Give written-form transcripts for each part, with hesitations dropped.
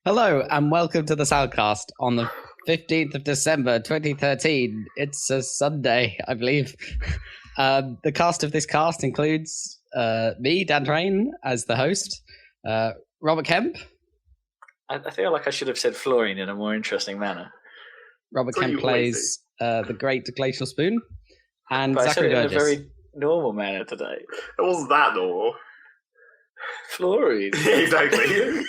Hello and welcome to the Saladcast on the 15th of December 2013. It's a Sunday, I believe. The cast of this cast includes me, Dan Train, as the host, Robert Kemp. I feel like I should have said fluorine in a more interesting manner. Robert Kemp plays the Great Glacial Spoon, and But Zachary I said it in a Burgess. very normal manner today. It wasn't that normal. Fluorine. Exactly.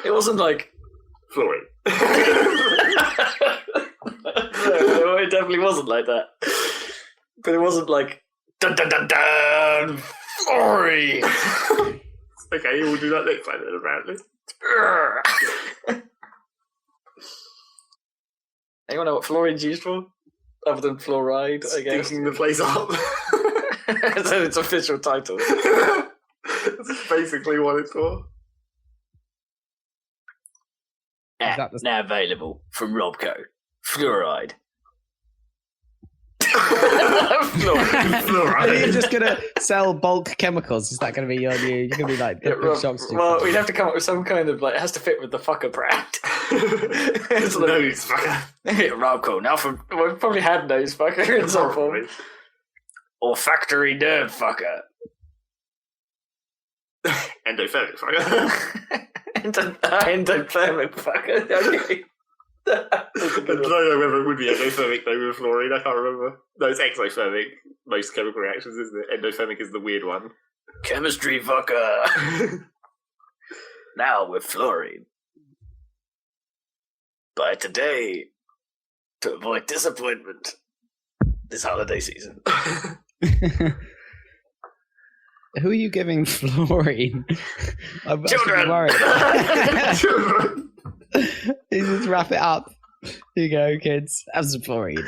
It wasn't like... Fluorine. No, it definitely wasn't like that. But it wasn't like... Dun dun dun dun! Fluorine! Okay, we'll do that next time then, apparently. Anyone know what fluorine's used for? Other than fluoride, I guess. Stinking the place up. That's its official title. That's basically what it's for. Now available from RobCo. Fluoride. Are you just going to sell bulk chemicals? Is that going to be your new... You're going to be like... Well, we'd have to come up with some kind of, like, it has to fit with the fucker brand. It's nose fucker. RobCo. Now we've probably had nose fucker in some form. Or factory nerve fucker. Endothermic fucker. Endothermic fucker. Okay. I don't know whether it would be endothermic though with fluorine, I can't remember. No, it's exothermic, most chemical reactions, isn't it? Endothermic is the weird one. Chemistry fucker. Now with fluorine. Buy today to avoid disappointment this holiday season. Who are you giving fluorine? I'm Children! worried. Children! You just wrap it up. Here you go, kids. Have some fluorine.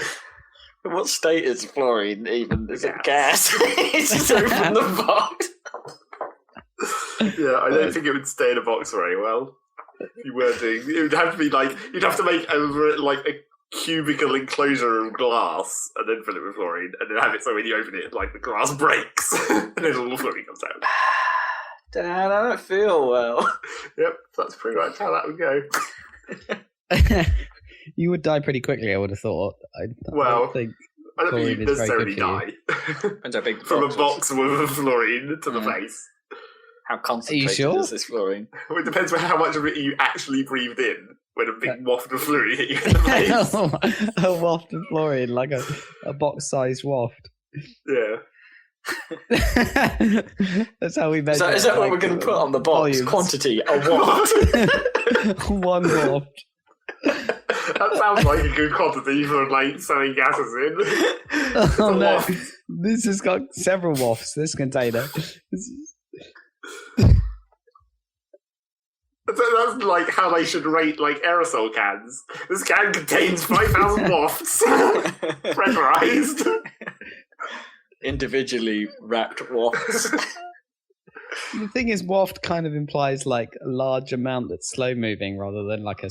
What state is fluorine even? Is it gas? It's just open the box. Yeah, I don't think it would stay in a box very well. If you were doing, it would have to be like, you'd have to make over it like a cubical enclosure of glass and then fill it with fluorine and then have it so when you open it, like the glass breaks and then all the fluorine comes out. Dan, I don't feel well. Yep, that's pretty much how that would go. You would die pretty quickly, I would have thought. I don't think you'd necessarily die. Depends how big the From a box box with fluorine to the face. How concentrated sure? is this fluorine? Well, it depends on how much of it you actually breathed in when a big waft of fluorine hit you in the face. A waft of fluorine, like a box-sized waft. Yeah. That's how we measure. Is that what we're going to put on the box? volumes. Quantity, a watt. One waft. That sounds like a good quantity for like selling gases in. Oh no! Waft. This has got several wafts. This container. That's like how they should rate like aerosol cans. This can contains 5,000 wafts, pressurized. Individually wrapped wafts. The thing is, waft kind of implies like a large amount that's slow moving rather than like a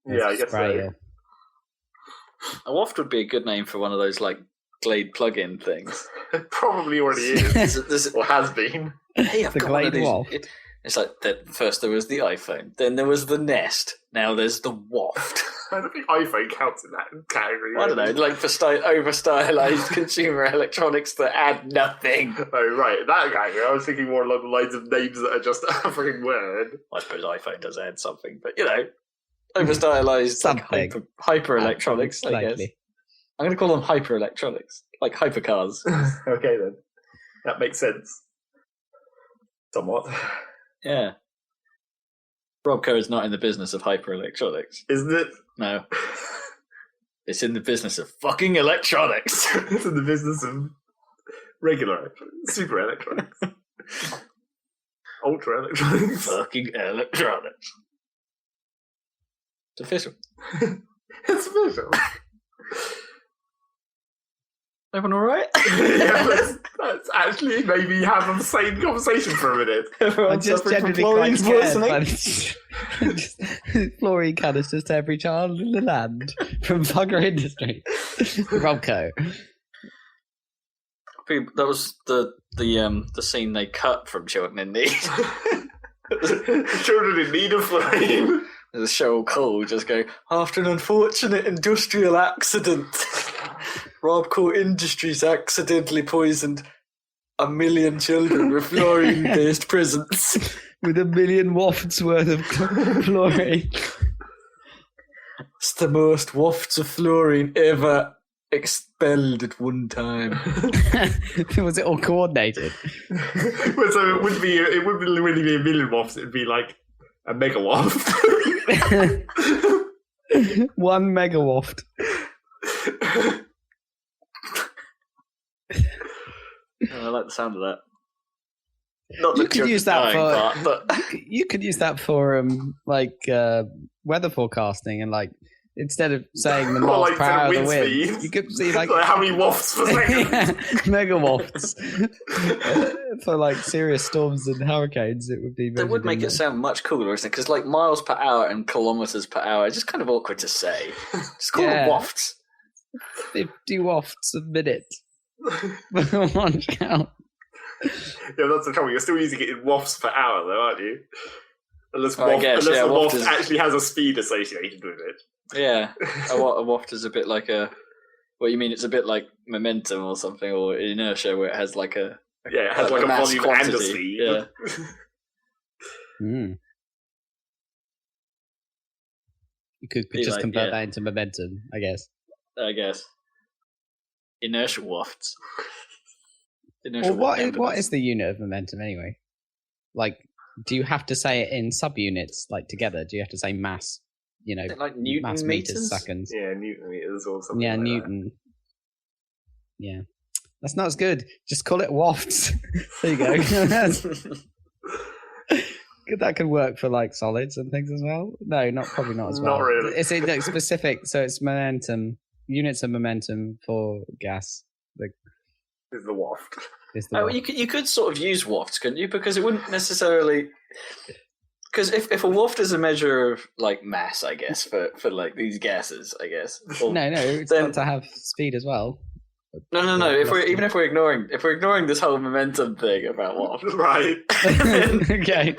Yeah, I guess spray. so. A waft would be a good name for one of those like Glade plug-in things. It probably already is, This or has been. Hey, I've The got one of Glade these. waft. It's like first there was the iPhone, then there was the Nest, now there's the waft. I don't think iPhone counts in that category. I don't know, like for over-stylized consumer electronics that add nothing. Oh, right, that category. I was thinking more along the lines of names that are just a freaking word. I suppose iPhone does add something, but you know, over-stylized like Something. hyper electronics. I guess Slightly. I'm going to call them hyper electronics, like hypercars. Okay, then. That makes sense. Somewhat. Yeah. RobCo is not in the business of hyper electronics. Isn't it? No. It's in the business of fucking electronics. It's in the business of regular electronics, super electronics, ultra electronics. Fucking electronics. It's official. It's official. Everyone alright? Yeah, let's actually maybe have a sane conversation for a minute. I'm Everyone's just suffering from generally quite fluorine scared. poisoning. But it's fluorine canisters to every child in the land from Bugger Industry. RobCo. That was the scene they cut from Children in Need. Children in need of flame. There's Cheryl Cole just going, after an unfortunate industrial accident, RobCo Industries accidentally poisoned 1 million children with fluorine-based presents. With 1 million wafts worth of fluorine. It's the most wafts of fluorine ever expelled at one time. Was it all coordinated? Well, so it wouldn't really be 1 million wafts. It'd be like a mega waft. 1 mega waft. I like the sound of that. Not You could use that part, but you could use that for weather forecasting, and like instead of saying the miles per hour of the wind, speed. you could see like How many wafts per second? mega wafts for like serious storms and hurricanes. It would be. that would make it sound much cooler, isn't it? Because like miles per hour and kilometers per hour, it's just kind of awkward to say. Just call it wafts. 50 wafts a minute. One count. Yeah, that's the trouble. You're still using it in wafts per hour, though, aren't you? Unless the waft waft actually has a speed associated with it. Yeah, a waft is a bit like a. What you mean? It's a bit like momentum or something, or inertia, where it has like a. Yeah, it has like a mass volume quantity. and a speed. Yeah. You could just convert that into momentum, I guess. Inertial wafts. Well, what is the unit of momentum anyway? Like, do you have to say it in subunits, like together? Do you have to say mass? Like Newton mass meters, seconds. Yeah, Newton meters or something. Yeah, like Newton. That. Yeah, that's not as good. Just call it wafts. There you go. That could work for like solids and things as well. No, probably not as well. Not really. It's like specific, so it's momentum. Units of momentum for gas. Is the waft. You could sort of use wafts, couldn't you? Because it wouldn't necessarily. Because if a waft is a measure of like mass, I guess for like these gases, I guess. No, it's got to have speed as well. No. If we're ignoring this whole momentum thing about waft, right? Okay.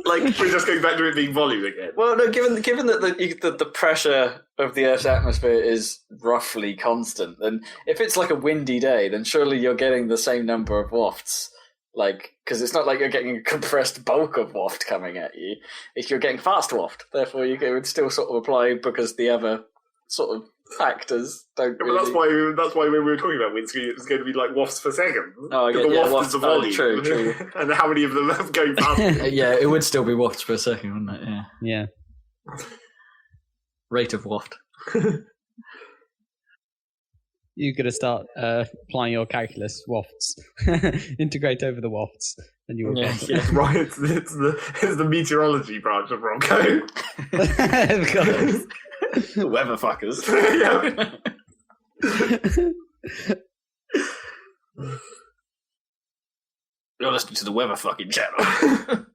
Like we're just going back to it being volume again. Well, no. Given that the pressure of the Earth's atmosphere is roughly constant, then if it's like a windy day, then surely you're getting the same number of wafts. Like, because it's not like you're getting a compressed bulk of waft coming at you. If you're getting fast waft, therefore it would still sort of apply because the other sort of factors don't. Yeah, but that's why when we were talking about wind speed, it was going to be like wafts per second. Oh, yeah, the waft is the volume. True. And how many of them are going past? Yeah, it would still be wafts per second, wouldn't it? Yeah. Rate of waft. You're going to start applying your calculus wafts. Integrate over the wafts, and you will get. Yeah, right. It's the meteorology branch of RobCo. Of course. Weather fuckers. You're listening to the weather fucking channel.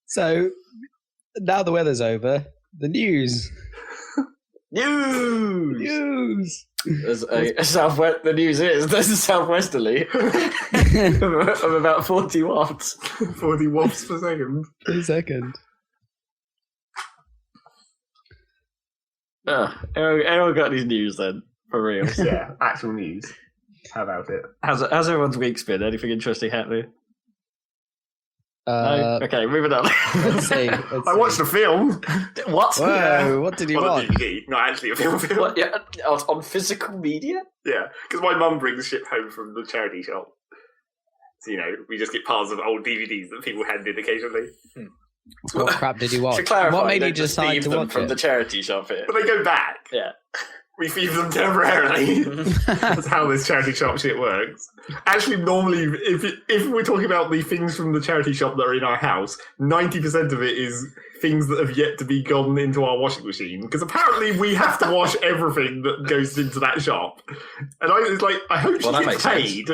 So now the weather's over. The news. News. There's a southwest. The news is there's a southwesterly of about 40 wafts. 40 wafts per second. Per second. Anyone got any news then? For real? Yeah, actual news. How about it? How's everyone's week's been? Anything interesting happening? No? Okay, moving on. Let's see. I watched a film. What? Whoa, Yeah. what did you On a watch? DVD, not actually a film. What? Yeah, on physical media? Yeah, because my mum brings shit home from the charity shop. So, we just get piles of old DVDs that people hand in occasionally. What crap did you watch? To clarify, what made you you just decide leave to them watch from it? the charity shop here? But they go back. Yeah. We feed them temporarily. That's how this charity shop shit works. Actually, normally, if we're talking about the things from the charity shop that are in our house, 90% of it is things that have yet to be gone into our washing machine. Because apparently we have to wash everything that goes into that shop. And I hope she gets paid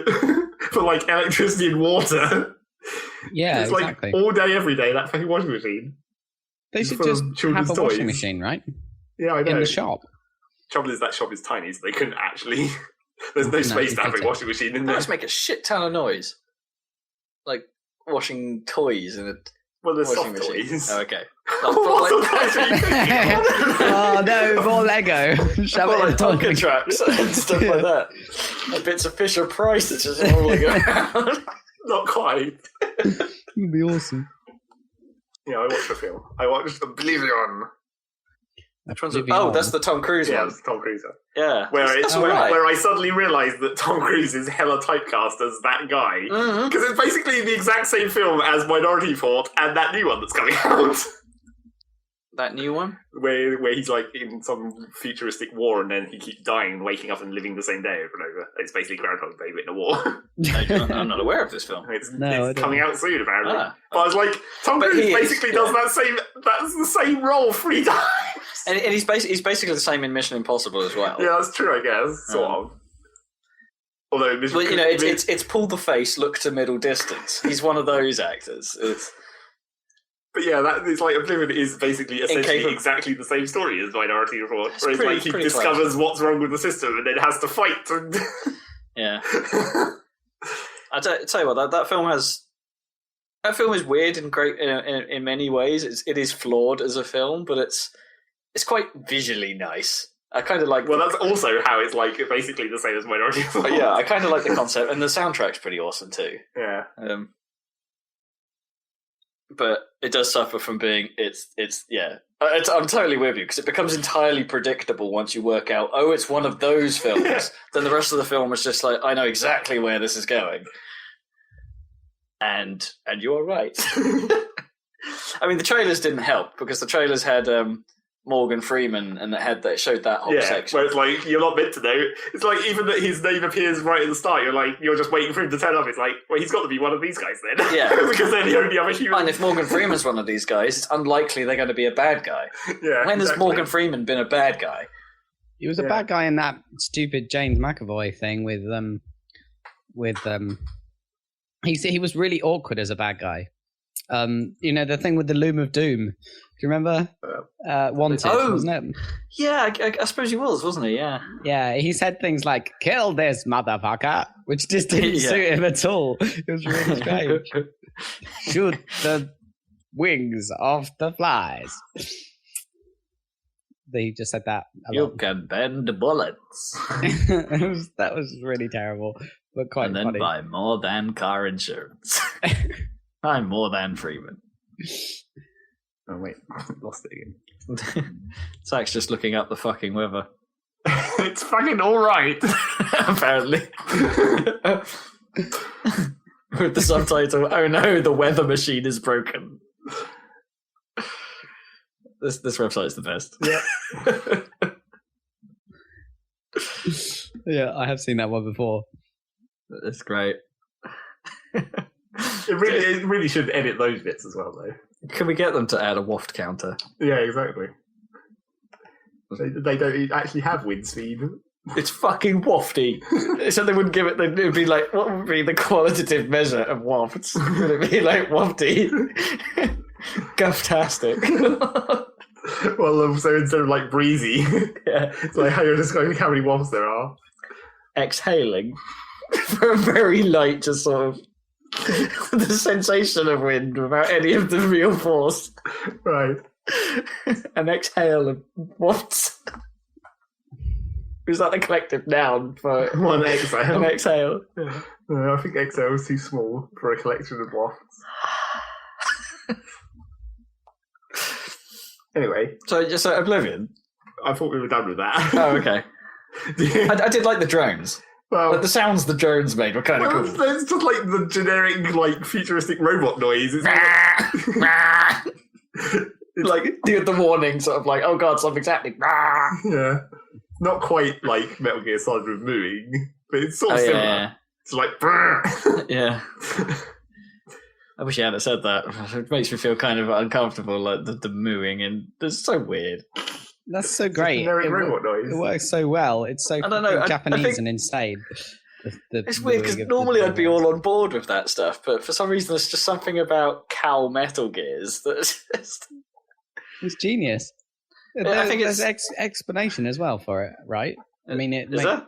for electricity and water. Yeah, it's exactly. All day, every day, that fucking washing machine. They should just have a washing machine, right? Yeah, I know. In the shop. Trouble is that shop is tiny, so they couldn't actually. There's no space to have a washing machine in there. That must make a shit ton of noise. washing toys in a Well, there's washing soft machine? toys. Oh, okay. What sort of toys are you thinking? Oh no, more Lego. Shove it in like the Tonka toilet. traps and stuff like that. And bits of Fisher Price that's just rolling around. Not quite. It'd be awesome. Yeah, I watched the film. I watched Oblivion. Which one's it? Oh, that's the Tom Cruise Yeah, one. it's Tom Cruise. Yeah. Where That's alright. where I suddenly realised that Tom Cruise is hella typecast as that guy. Mhm. Because it's basically the exact same film as Minority Report and that new one that's coming out. That new one? Where he's like in some futuristic war and then he keeps dying and waking up and living the same day over and over. It's basically Groundhog Day but in a war. I'm not aware of this film. It's I don't coming out soon apparently. Ah. But I was like, Tom But Cruise he is, basically yeah. does that's the same role 3 times. And he's basically the same in Mission Impossible as well. Yeah, that's true, I guess. Sort of. Although, Well, you know, it's pull the face, look to middle distance. He's one of those actors. But yeah, that is like Oblivion is basically essentially Incapable. exactly the same story as Minority Report. It's Where it's pretty- like he pretty discovers what's wrong with the system and then has to fight. To... Yeah. I tell you what, that film has. That film is weird and great in many ways. It is flawed as a film, but it's quite visually nice. I kind of like. Well, that's also how it's like basically the same as Minority Report. Yeah, I kind of like the concept, and the soundtrack's pretty awesome too. Yeah. But it does suffer from being I'm totally with you because it becomes entirely predictable once you work out. Oh, it's one of those films. Yeah. Then the rest of the film is just like I know exactly where this is going, and you are right. I mean, the trailers didn't help because the trailers had Morgan Freeman and that showed that whole section. Where it's like you're not meant to know. It's like even that his name appears right at the start. You're just waiting for him to turn up. It's like, well, he's got to be one of these guys then. Yeah. Because they're the only other human. And if Morgan Freeman's one of these guys, it's unlikely they're going to be a bad guy. Yeah. When has exactly. Morgan Freeman been a bad guy? He was a bad guy in that stupid James McAvoy thing with he was really awkward as a bad guy. You know, the thing with the Loom of Doom. Do you remember? Wanted, wasn't it? Yeah, I suppose he was, wasn't he? Yeah. Yeah, he said things like, kill this motherfucker, which just didn't suit him at all. It was really strange. Shoot the wings off the flies. He just said that a You lot. can bend bullets. That was really terrible, but quite And then funny. buy more than car insurance. I'm more than Freeman. Oh wait, lost it again. Zach's just looking up the fucking weather. It's fucking all right. Apparently. With the subtitle, "Oh no, the weather machine is broken." This website's the best. Yeah. Yeah, I have seen that one before. It's great. It really should edit those bits as well, though. Can we get them to add a waft counter? Yeah, exactly. They don't actually have wind speed. It's fucking wafty. So they wouldn't give it. It would be like, what would be the qualitative measure of wafts? Would it be like wafty? Guftastic. Well, so instead of like breezy, Yeah. it's like how you're describing how many wafts there are. Exhaling for a very light, just sort of the sensation of wind without any of the real force. Right. An exhale of wafts. Is that the collective noun for One exhale. an exhale? Yeah. No, I think exhale is too small for a collection of wafts. Anyway, So Oblivion. I thought we were done with that. Oh, okay. I did like the drones. Well, Like the sounds the drones made were kind of well, cool. it's just like the generic, like futuristic robot noise. It's Like the warning, sort of like, oh god, something's happening. yeah, not quite like Metal Gear Solid with mooing, but it's sort of Oh, similar. yeah, It's like. yeah. I wish you hadn't said that. It makes me feel kind of uncomfortable, like the mooing, and it's so weird. That's so great. Generic It robot noise. works so well. It's so I don't know, I Japanese think- and insane. It's weird because normally I'd be all on board with that stuff, but for some reason there's just something about Cal Metal Gears that's just... It's genius. I think there's explanation as well for it, right? I mean, Is there?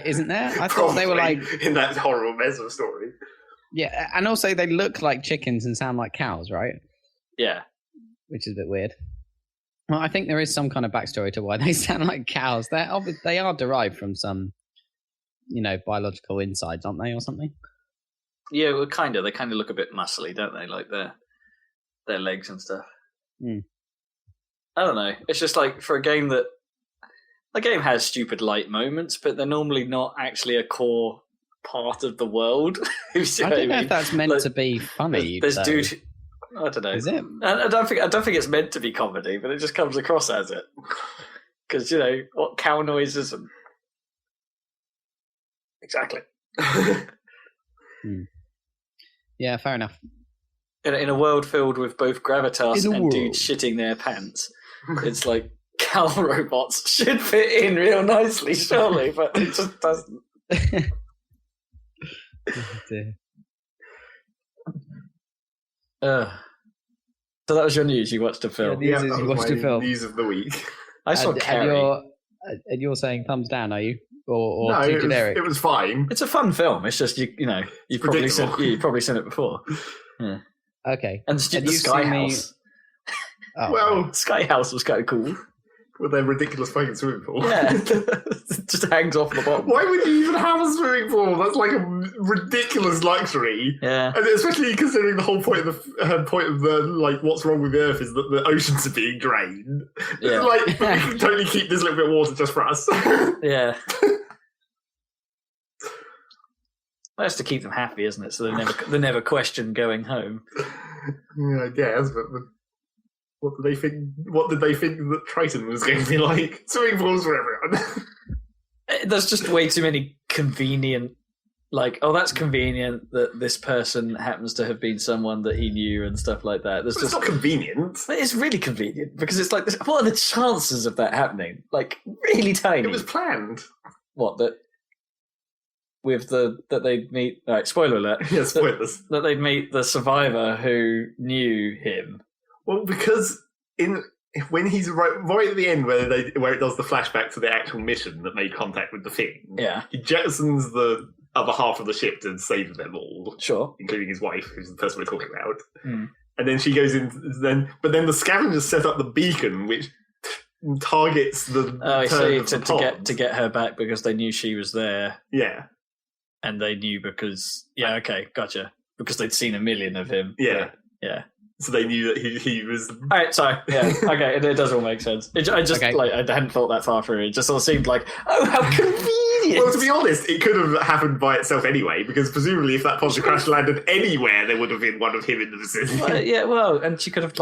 isn't there? I thought they were like, in that horrible Mesmer story. Yeah, and also they look like chickens and sound like cows, right? Yeah. Which is a bit weird. Well, I think there is some kind of backstory to why they sound like cows. They are derived from some, biological insides, aren't they, or something? Yeah, well, kind of. They kind of look a bit muscly, don't they? Like their legs and stuff. Mm. I don't know. It's just like for a game that the game has stupid light moments, but they're normally not actually a core part of the world. I don't know if that's meant to be funny. There's dude. I don't know. Is it? I don't think it's meant to be comedy, but it just comes across as it. Because what cow noises and exactly. Yeah, fair enough. In a world filled with both gravitas and dudes shitting their pants, it's like cow robots should fit in real nicely, surely, but it just doesn't. So that was your news. You watched a film. Yeah, you watched a film. News of the week. I saw Carrie. And you're saying thumbs down, are you? Or no, too generic? It was fine. It's a fun film. It's just you've probably seen it before. Yeah. Okay. And the Sky House. Oh, well, Sky House was kind of cool. With their ridiculous fucking swimming pool. Yeah, it just hangs off the bottom. Why would you even have a swimming pool? That's like a ridiculous luxury. Yeah, and especially considering the whole point of the what's wrong with the Earth is that the oceans are being drained. Yeah, but we can totally keep this little bit of water just for us. Yeah, that's to keep them happy, isn't it? So they never question going home. Yeah, I guess, but. What did they think that Triton was going to be like? Swimming pools for everyone. There's just way too many convenient, that's convenient that this person happens to have been someone that he knew and stuff like that. It's not convenient. It's really convenient because it's like, what are the chances of that happening? Like, really tiny. It was planned. What, that they'd meet, right, spoiler alert. Yeah, spoilers. That they'd meet the survivor who knew him. Well, because when he's right at the end where it does the flashback to the actual mission that made contact with the thing, he jettisons the other half of the ship to save them all, sure, including his wife, who's the person we're talking about. And then she goes in. But then the scavengers set up the beacon, which targets the. Oh, I see. To get her back because they knew she was there. Yeah, and they knew because okay, gotcha. Because they'd seen a million of him. Yeah, yeah. So they knew that he was. All right, sorry. Yeah, okay, it does all make sense. I hadn't thought that far through. It just all seemed like, oh, how convenient. Well, to be honest, it could have happened by itself anyway, because presumably if that pod crash landed anywhere, there would have been one of him in the vicinity. And she could have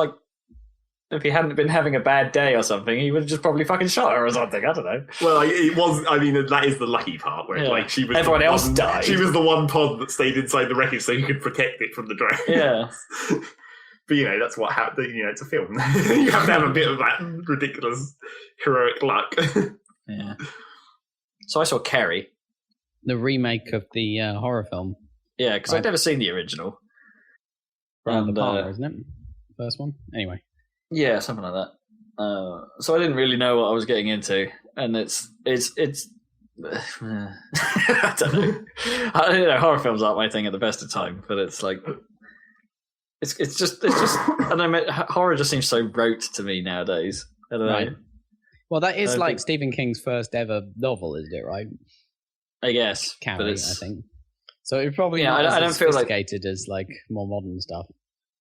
if he hadn't been having a bad day or something, he would have just probably fucking shot her or something. I don't know. Well, it was. I mean, that is the lucky part where she was. Everyone else died. She was the one pod that stayed inside the wreckage, so you could protect it from the drone. Yeah. But that's what happened. It's a film. You have to have a bit of that ridiculous heroic luck. Yeah. So I saw Carrie, the remake of the horror film. Yeah, because I'd never seen the original. Brian De Palma, isn't it? First one. Anyway. Yeah, something like that. So I didn't really know what I was getting into, and it's. I don't know. Horror films aren't my thing at the best of time, but it's like. It's just I don't know, horror just seems so rote to me nowadays. I don't know. Right. Well, that is Stephen King's first ever novel, isn't it? Right. I guess. Carrie, I think. So it probably not I don't feel sophisticated as more modern stuff.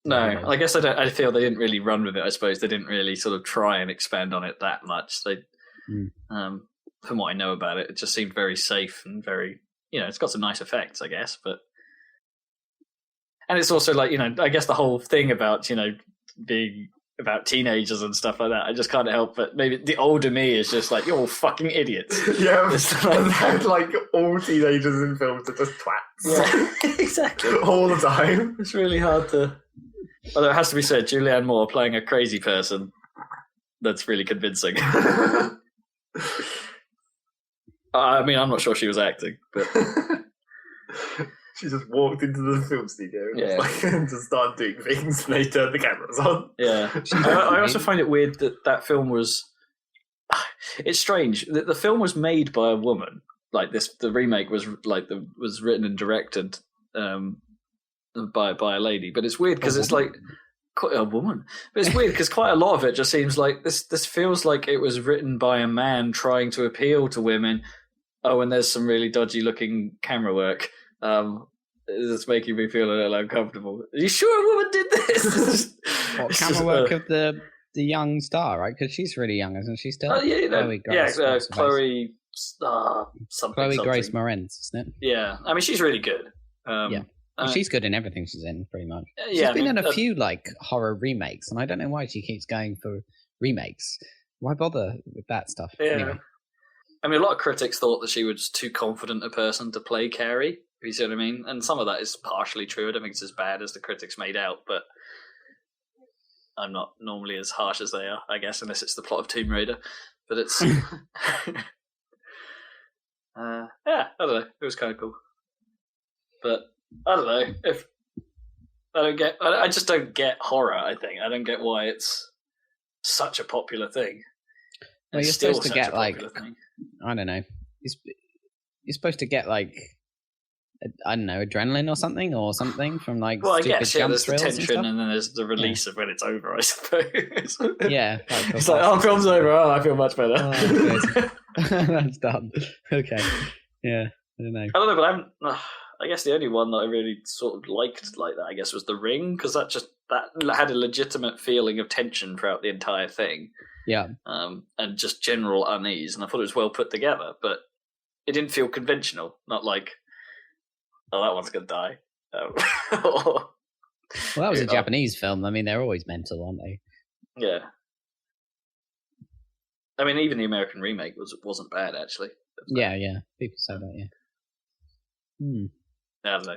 No, I guess I feel they didn't really run with it. I suppose they didn't really sort of try and expand on it that much. They, from what I know about it, it just seemed very safe and very, it's got some nice effects, I guess, but. And it's also I guess the whole thing about, being about teenagers and stuff like that, I just can't help but maybe the older me is just like, you're all fucking idiots. Yeah, all teenagers in films are just twats. Yeah, exactly. All the time. It's really hard to... Although it has to be said, Julianne Moore playing a crazy person, that's really convincing. I mean, I'm not sure she was acting, but... She just walked into the film studio and just started doing things, and they turned the cameras on. Yeah. I also find it weird that film was... It's strange. The film was made by a woman. The remake was was written and directed by a lady, but it's weird because it's like quite a woman. But it's weird because quite a lot of it just seems like this feels like it was written by a man trying to appeal to women. Oh, and there's some really dodgy looking camera work. It's making me feel a little uncomfortable. Are you sure a woman did this? What camera work of the young star, right? Because she's really young, isn't she? Still, Chloe Grace Moretz, isn't it? Yeah, I mean she's really good. She's good in everything she's in, pretty much. She's been in a few like horror remakes, and I don't know why she keeps going for remakes. Why bother with that stuff? Yeah. Anyway. I mean, a lot of critics thought that she was too confident a person to play Carrie. If you see what I mean, and some of that is partially true. I don't think it's as bad as the critics made out, but I'm not normally as harsh as they are, I guess, unless it's the plot of Tomb Raider. But it's yeah, I don't know. It was kind of cool, but I don't know if I just don't get horror. I think I don't get why it's such a popular thing. Well, you're supposed to get like I don't know. You're supposed to get like I don't know, adrenaline or something from like. Well, I guess there's the tension and then there's the release of when it's over. I suppose. Yeah, it's like film's over. Oh, I feel much better. Oh, that's done. Okay. Yeah, I don't know. I don't know, but I guess the only one that I really sort of liked like that, I guess, was The Ring, because that had a legitimate feeling of tension throughout the entire thing. Yeah. And just general unease, and I thought it was well put together, but it didn't feel conventional. Not like, oh, that one's gonna die. Well, that was a Japanese film. I mean, they're always mental, aren't they? Yeah. I mean, even the American remake wasn't bad, actually. Yeah. People say that, yeah. I don't know.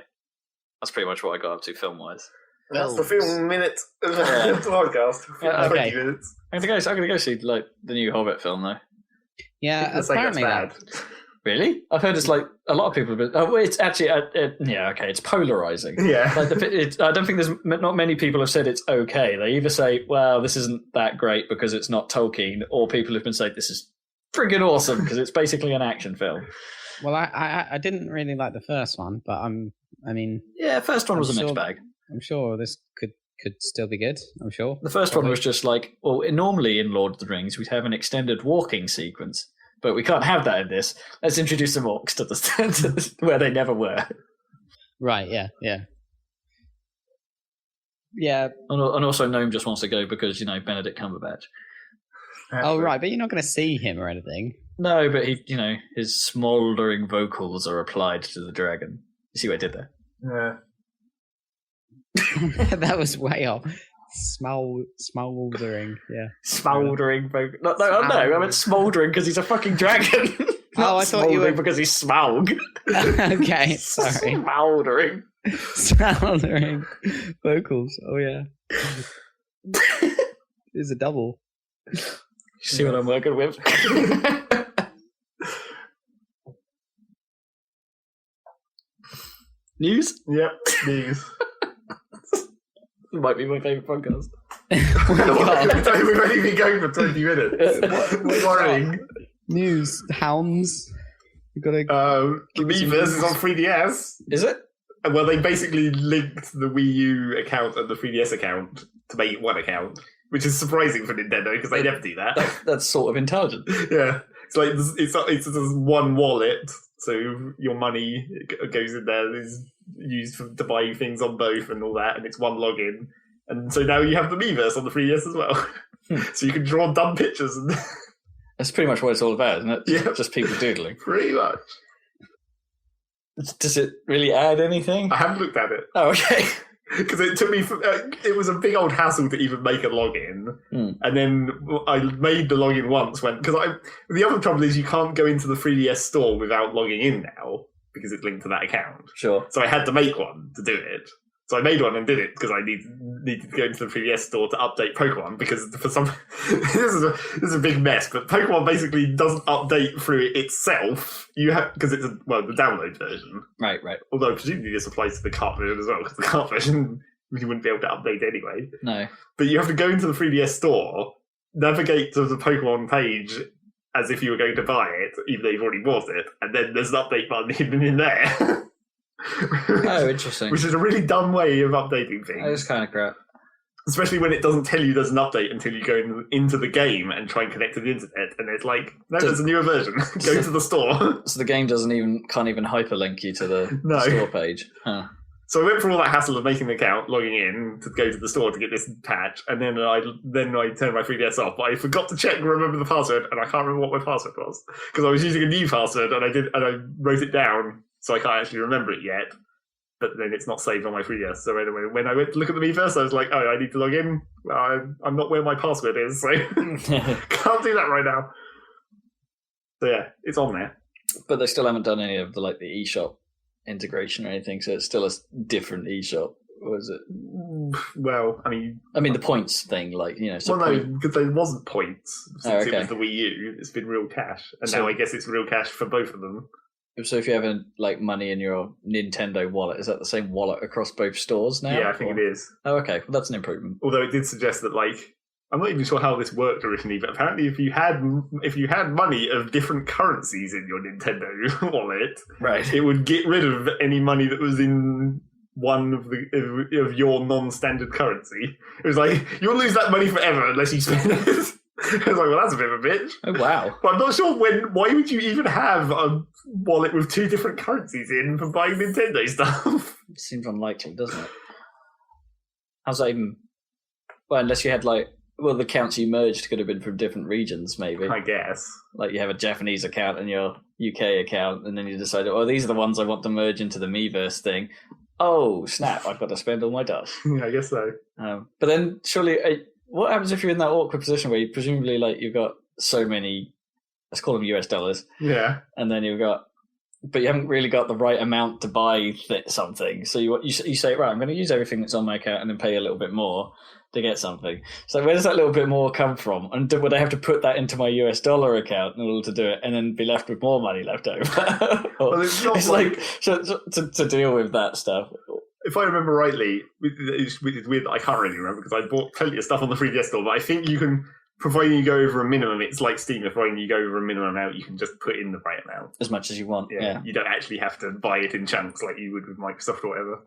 That's pretty much what I got up to film-wise. That's the film minute of the podcast. Yeah, okay. 20 minutes. I'm gonna go see like the new Hobbit film though. Yeah, apparently bad. Really? I've heard it's like a lot of people have been. Oh, it's actually it's polarizing. Yeah, like I don't think there's not many people have said it's okay. They either say, "Well, this isn't that great because it's not Tolkien," or people have been saying, "This is friggin' awesome because it's basically an action film." Well, I didn't really like the first one, but first one was a mixed bag. I'm sure this could still be good. I'm sure the first one was just like, well, normally in Lord of the Rings we'd have an extended walking sequence, but we can't have that in this. Let's introduce some orcs to the where they never were. Right? Yeah. And also, Gnome just wants to go because Benedict Cumberbatch. Oh right, but you're not going to see him or anything. No, but his smouldering vocals are applied to the dragon. You see what I did there? Yeah. That was way off. Smouldering, yeah. Smouldering vocal. No, I meant smouldering because he's a fucking dragon. Oh, I thought you were because he's Smaug. Okay, sorry. Smouldering vocals. Oh yeah. It's a double. You see what I'm working with? News? Yep, news. It might be my favourite podcast. We've only been going for 20 minutes. Worrying. News. Hounds. You got to. Miiverse is on 3DS. Is it? Well, they basically linked the Wii U account and the 3DS account to make one account, which is surprising for Nintendo because they never do that. That's sort of intelligent. Yeah, it's like it's just one wallet, so your money goes in there, is used to buy things on both and all that, and it's one login. And so now you have the Miiverse on the 3DS as well, so you can draw dumb pictures. And that's pretty much what it's all about, isn't it? Yeah, just people doodling. Pretty much. Does it really add anything? I haven't looked at it. Oh, okay. Because it took me, it was a big old hassle to even make a login. And then I made the login once because the other trouble is you can't go into the 3DS store without logging in now because it's linked to that account. Sure. So I had to make one to do it. So I made one and did it because I needed to go into the 3DS store to update Pokemon because for some this is a big mess. But Pokemon basically doesn't update through it itself. You have because it's the download version. Right. Although presumably this applies to the cart version as well because the cart version you wouldn't be able to update anyway. No. But you have to go into the 3DS store, navigate to the Pokemon page as if you were going to buy it, even though you've already bought it, and then there's an update button hidden in there. Oh, interesting. Which is a really dumb way of updating things. That is kind of crap. Especially when it doesn't tell you there's an update until you go into the game and try and connect to the internet, and it's like, no, there's a newer version. Go to the store. So the game can't even hyperlink you to the store page. Huh. So I went through all that hassle of making an account, logging in to go to the store to get this patch, and then I turned my 3DS off. But I forgot to check and remember the password, and I can't remember what my password was because I was using a new password, and I wrote it down, so I can't actually remember it yet. But then it's not saved on my 3DS. So anyway, when I went to look at the Miiverse, I was like, oh, I need to log in. I'm not where my password is, so can't do that right now. So yeah, it's on there. But they still haven't done any of the eShop integration or anything, so it's still a different eShop. Or is it? Well, I mean the points thing, So well, no, because there wasn't points since okay. it was the Wii U. It's been real cash, and now I guess it's real cash for both of them. So if you have money in your Nintendo wallet, is that the same wallet across both stores now? Yeah, I think it is. Oh, okay. Well, that's an improvement. Although it did suggest that, I'm not even sure how this worked originally, but apparently if you had money of different currencies in your Nintendo wallet, right, it would get rid of any money that was in one of your non-standard currency. It was like, you'll lose that money forever unless you spend it. I was like, well, that's a bit of a bitch. Oh, wow. But I'm not sure why would you even have a wallet with two different currencies in for buying Nintendo stuff? It seems unlikely, doesn't it? How's that even... Well, unless you had, the accounts you merged could have been from different regions, maybe. I guess. You have a Japanese account and your UK account, and then you decide, these are the ones I want to merge into the Miiverse thing. Oh, snap, I've got to spend all my dust. Yeah, I guess so. But then, surely... what happens if you're in that awkward position where you presumably you've got so many, let's call them US dollars, yeah, and then but you haven't really got the right amount to buy something. So you say, right, I'm going to use everything that's on my account and then pay a little bit more to get something. So where does that little bit more come from? And would I have to put that into my US dollar account in order to do it, and then be left with more money left over? Well, it's not to deal with that stuff. If I remember rightly, it's weird that I can't really remember because I bought plenty of stuff on the 3DS store, but I think you can, providing you go over a minimum, it's like Steam, providing you go over a minimum amount, you can just put in the right amount. As much as you want, yeah. You don't actually have to buy it in chunks like you would with Microsoft or whatever.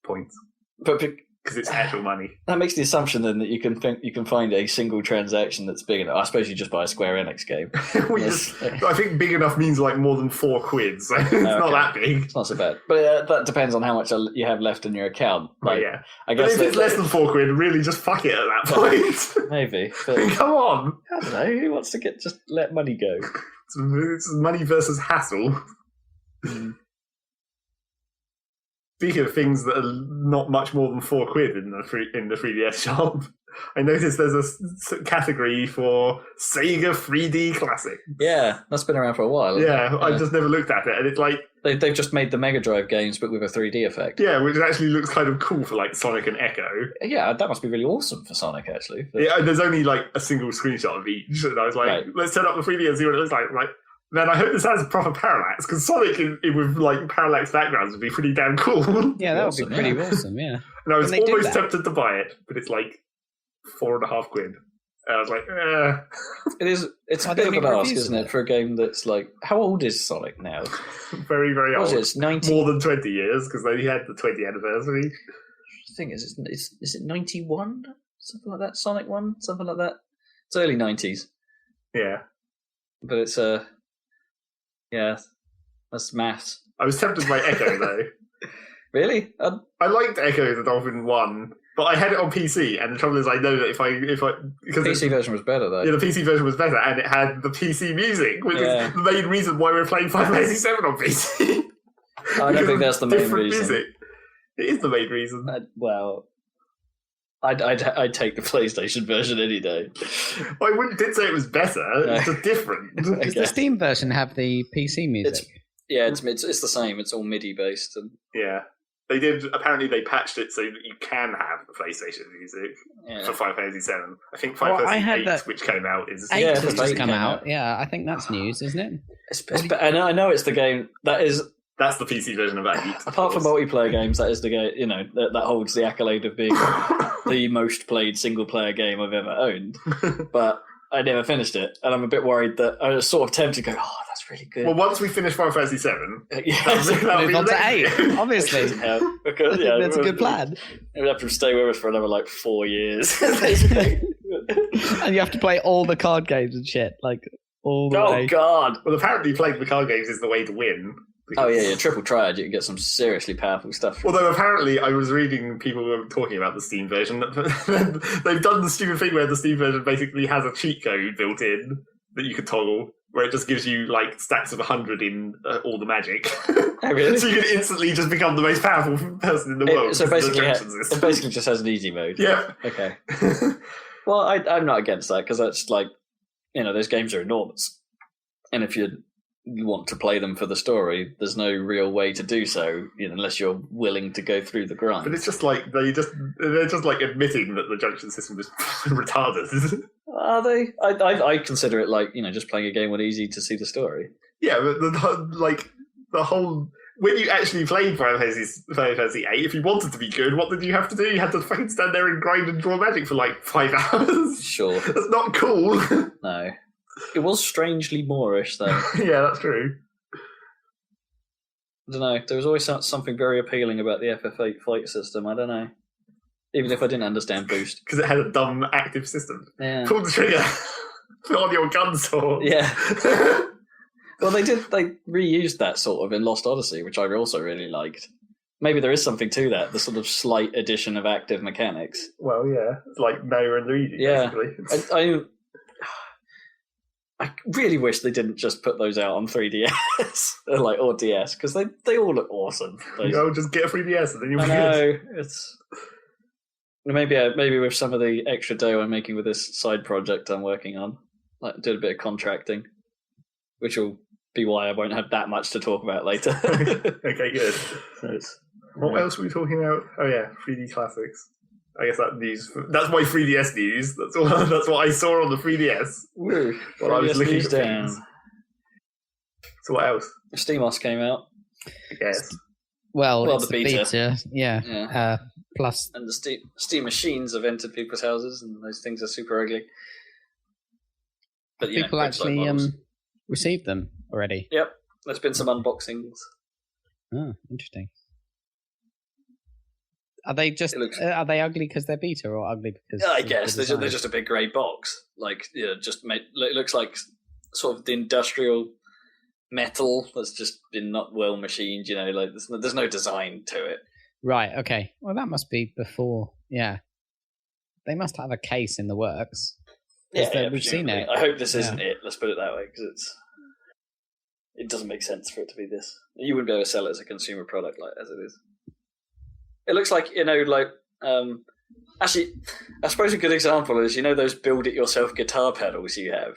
Points. But because it's actual money. That makes the assumption then that you can find a single transaction that's big enough. I suppose you just buy a Square Enix game. I think big enough means more than £4, so it's not that big. It's not so bad, but that depends on how much you have left in your account. Yeah, I guess but if it's less than £4, really just fuck it at that point. Maybe. Come on. I don't know. Who wants to just let money go? It's money versus hassle. Speaking of things that are not much more than £4 in the 3DS shop, I noticed there's a category for Sega 3D Classic. Yeah, that's been around for a while. Yeah, I've just never looked at it, and it's they've just made the Mega Drive games, but with a 3D effect. Yeah, which actually looks kind of cool for Sonic and Echo. Yeah, that must be really awesome for Sonic, actually. But... Yeah, there's only a single screenshot of each, and I was like, let's turn up the 3D and see what it looks like. Man, I hope this has proper parallax, because Sonic with parallax backgrounds would be pretty damn cool. Yeah, that would be pretty awesome, yeah. And I was almost tempted to buy it, but it's £4.50. And I was like, It's a bit of an ask, isn't it, for a game that's how old is Sonic now? Very, very old. What is it? 90? More than 20 years, because they had the 20th anniversary. The thing is it 91? Something like that? Sonic 1? Something like that? It's early 90s. Yeah. But it's yeah, that's maths. I was tempted by Echo though. Really? I liked Echo the Dolphin 1, but I had it on PC, and the trouble is I know that if I because the PC version was better though. Yeah, the PC version was better, and it had the PC music, which is the main reason why we're playing Final Fantasy 7 on PC. I don't think that's the main reason. Music. It is the main reason. I'd take the PlayStation version any day. I did say it was better. It's just different. Does the Steam version have the PC music? It's the same. It's all MIDI based. And... Yeah, they did. Apparently, they patched it so that you can have the PlayStation music for Final Fantasy 7. I think Final Fantasy 8, which came out, is 8 has just come out. Yeah, I think that's news, isn't it? I know it's the game that is. That's the PC version of 8. Apart from multiplayer games, that is the game, that holds the accolade of being the most played single-player game I've ever owned. But I never finished it, and I'm a bit worried that I was sort of tempted to go, that's really good. Well, once we finish Final Fantasy 7, Move on to 8, obviously. Because, That's a good plan. We'd have to stay with us for another 4 years. And you have to play all the card games and shit, all the way. Oh God! Well, apparently playing the card games is the way to win. Oh yeah, triple triad. You can get some seriously powerful stuff. Although apparently, I was reading people were talking about the Steam version. They've done the stupid thing where the Steam version basically has a cheat code built in that you can toggle, where it just gives you stacks of 100 in all the magic. Oh, really? So you can instantly just become the most powerful person in the world. So basically, it basically just has an easy mode. Yeah. Okay. Well, I'm not against that because that's those games are enormous, and if you want to play them for the story, there's no real way to do so, unless you're willing to go through the grind. But it's just they're just admitting that the junction system is retarded. Are they? I consider it just playing a game on easy to see the story. Yeah, but the whole when you actually played Final Fantasy 8, if you wanted to be good, what did you have to do? You had to fucking stand there and grind and draw magic for 5 hours. Sure, that's not cool. No. It was strangely Moorish, though. Yeah, that's true. I don't know. There was always something very appealing about the FF8 fight system. I don't know. Even if I didn't understand boost. Because it had a dumb active system. Yeah. Pull the trigger. Put on your gun sword. Yeah. Well, they reused that sort of in Lost Odyssey, which I also really liked. Maybe there is something to that, the sort of slight addition of active mechanics. Well, yeah. It's like Mario and Luigi, basically. I really wish they didn't just put those out on 3DS or DS, because they all look awesome. Just get a 3DS and then you'll be good. It's maybe with some of the extra dough I'm making with this side project I'm working on, did a bit of contracting, which will be why I won't have that much to talk about later. Okay, good. What else were we talking about? Oh yeah, 3D classics. I guess that's my 3DS news. That's what I saw on the 3DS. Woo. While I was looking at down. things. So what else? SteamOS came out. I guess. Well, it's the beta. Yeah. Plus, and the Steam machines have entered people's houses, and those things are super ugly. But people actually received them already. Yep. There's been some unboxings. Oh, interesting. Are they are they ugly because they're beta, or ugly because? I guess they're just a big grey box. It looks like sort of the industrial metal that's just been not well machined. There's no design to it. Right. Okay. Well, that must be before. Yeah. They must have a case in the works. Yeah, we've seen it. I hope this isn't it. Let's put it that way, because it doesn't make sense for it to be this. You wouldn't be able to sell it as a consumer product as it is. It looks like, actually, I suppose a good example is, those build-it-yourself guitar pedals you have?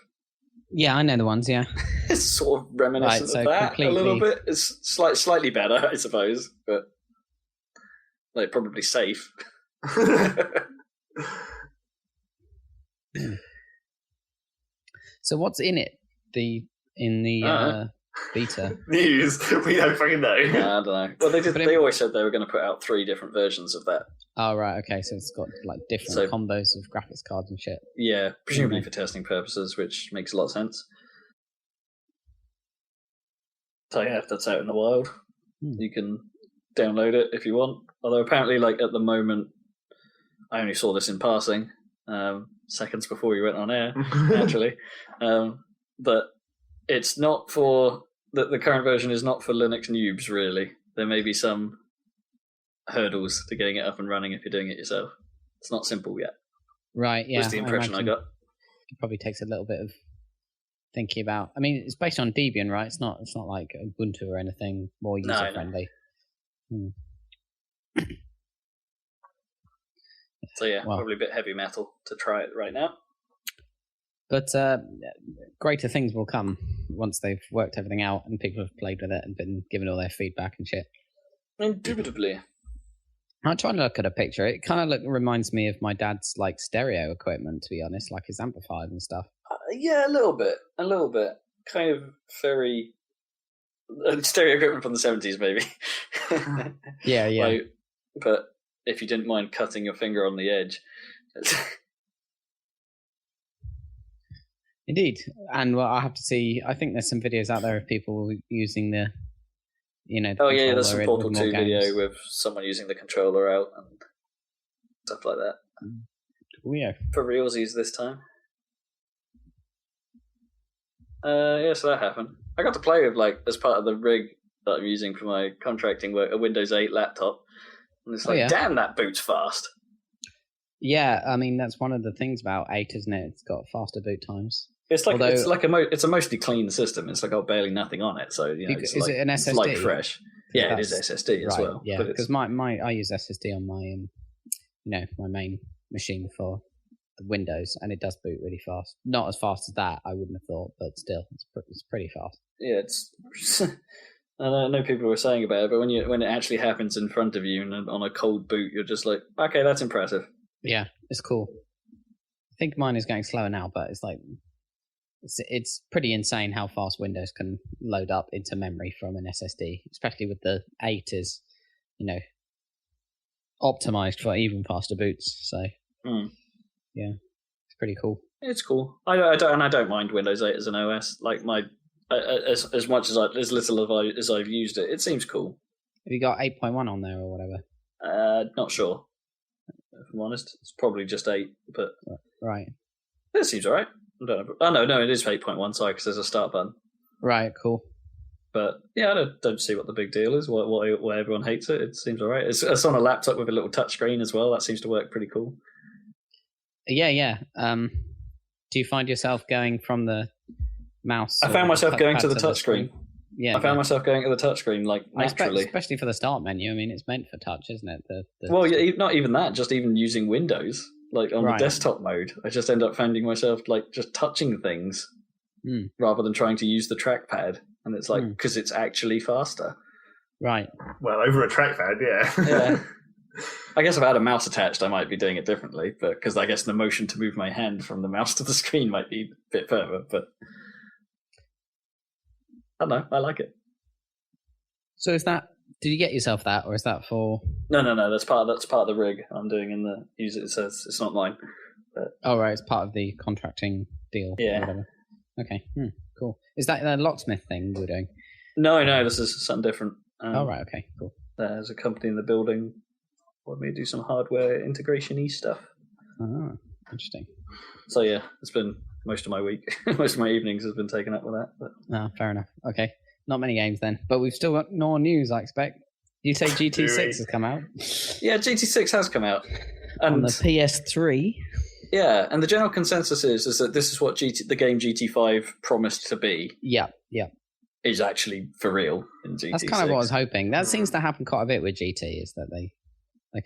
Yeah, I know the ones, yeah. It's sort of reminiscent of that a little bit. It's slightly better, I suppose, but probably safe. So what's in it? In the beta? News? We don't fucking know. I don't know. Well, they always said they were going to put out 3 different versions of that. Oh, right, okay. So it's got different combos of graphics cards and shit. Yeah, presumably for testing purposes, which makes a lot of sense. So yeah, if that's out in the wild, you can download it if you want. Although apparently, at the moment, I only saw this in passing, seconds before we went on air, actually. But it's not for the current version is not for Linux noobs, really. There may be some hurdles to getting it up and running if you're doing it yourself. It's not simple yet. Right, yeah. That's the impression I got. It probably takes a little bit of thinking about. I mean, it's based on Debian, right? It's not like Ubuntu or anything more user friendly. No. So yeah, probably a bit heavy metal to try it right now. But greater things will come once they've worked everything out and people have played with it and been given all their feedback and shit. Indubitably. I'm trying to look at a picture. It kind of reminds me of my dad's stereo equipment, to be honest, his amplifiers and stuff. Yeah, a little bit. Kind of very stereo equipment from the 70s, maybe. Yeah. But if you didn't mind cutting your finger on the edge. Indeed, and well, I have to see. I think there's some videos out there of people using the, the Oh yeah, there's some controller Portal with more 2 video games. with someone using the controller out and stuff like that. Oh, yeah. For realsies this time. Yeah, so that happened. I got to play with, like, as part of the rig that I'm using for my contracting work, a Windows 8 laptop. And it's like, damn, that boots fast. Yeah, I mean, that's one of the things about 8, isn't it? It's got faster boot times. It's like it's a mostly clean system. It's like got barely nothing on it, so is like, it an SSD? It's like fresh. Yeah, it is SSD as well. Yeah, because I use SSD on my my main machine for the Windows, and it does boot really fast. Not as fast as that, I wouldn't have thought, but still, it's pretty fast. Yeah, it's. I know people were saying about it, but when it actually happens in front of you and on a cold boot, you're just like, okay, that's impressive. Yeah, it's cool. I think mine is going slower now, but it's pretty insane how fast Windows can load up into memory from an SSD, especially with the 8 is, optimized for even faster boots. So, yeah, it's pretty cool. It's cool. I don't mind Windows 8 as an OS. Like as much as as little as I've used it, it seems cool. Have you got 8.1 on there or whatever? Not sure. If I'm honest, it's probably just 8, but right. It seems alright. I don't know. Oh no, it is 8.1. Sorry, because there's a start button. Right, cool. But yeah, I don't see what the big deal is. Why everyone hates it? It seems alright. It's on a laptop with a little touchscreen as well. That seems to work pretty cool. Yeah. Do you find yourself going from the mouse? I found myself going to the touchscreen. Yeah, I found myself going to the touchscreen like naturally, especially for the start menu. I mean, it's meant for touch, isn't it? Well, yeah, not even that. Just even using Windows, like on the desktop mode, I just end up finding myself like just touching things rather than trying to use the trackpad, and it's like because it's actually faster. Right. Well, over a trackpad, yeah. Yeah. I guess if I had a mouse attached, I might be doing it differently, but because I guess the motion to move my hand from the mouse to the screen might be a bit further, but. I don't know. I like it. So is that? Did you get yourself that, or is that for? No. That's part of the rig I'm doing in the user. It says it's not mine. But... Oh right, it's part of the contracting deal. Yeah. Or whatever. Okay. Cool. Is that the locksmith thing we're doing? No. This is something different. Oh right. Okay. Cool. There's a company in the building. Want me to do some hardware integration-y stuff. Oh, interesting. So yeah, it's been most of my week, most of my evenings has been taken up with that. But... fair enough. Okay, not many games then, but we've still got more news. I expect. You say GT6 has come out? Yeah, GT6 has come out, and on the PS3. Yeah, and the general consensus is that this is what the game GT5 promised to be. Yeah. Is actually for real in GT6. That's kind of what I was hoping. That seems to happen quite a bit with GT. Is that they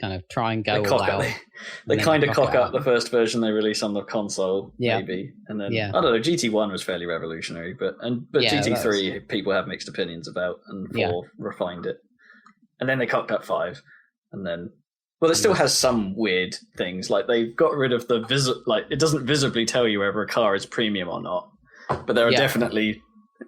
kind of try and go all out. They kind of cock up the first version they release on the console, maybe, and then I don't know. GT1 was fairly revolutionary, but GT3 people have mixed opinions about, and 4 refined it, and then they cocked up 5, and then it still has some weird things like they've got rid of the it doesn't visibly tell you whether a car is premium or not, but there are definitely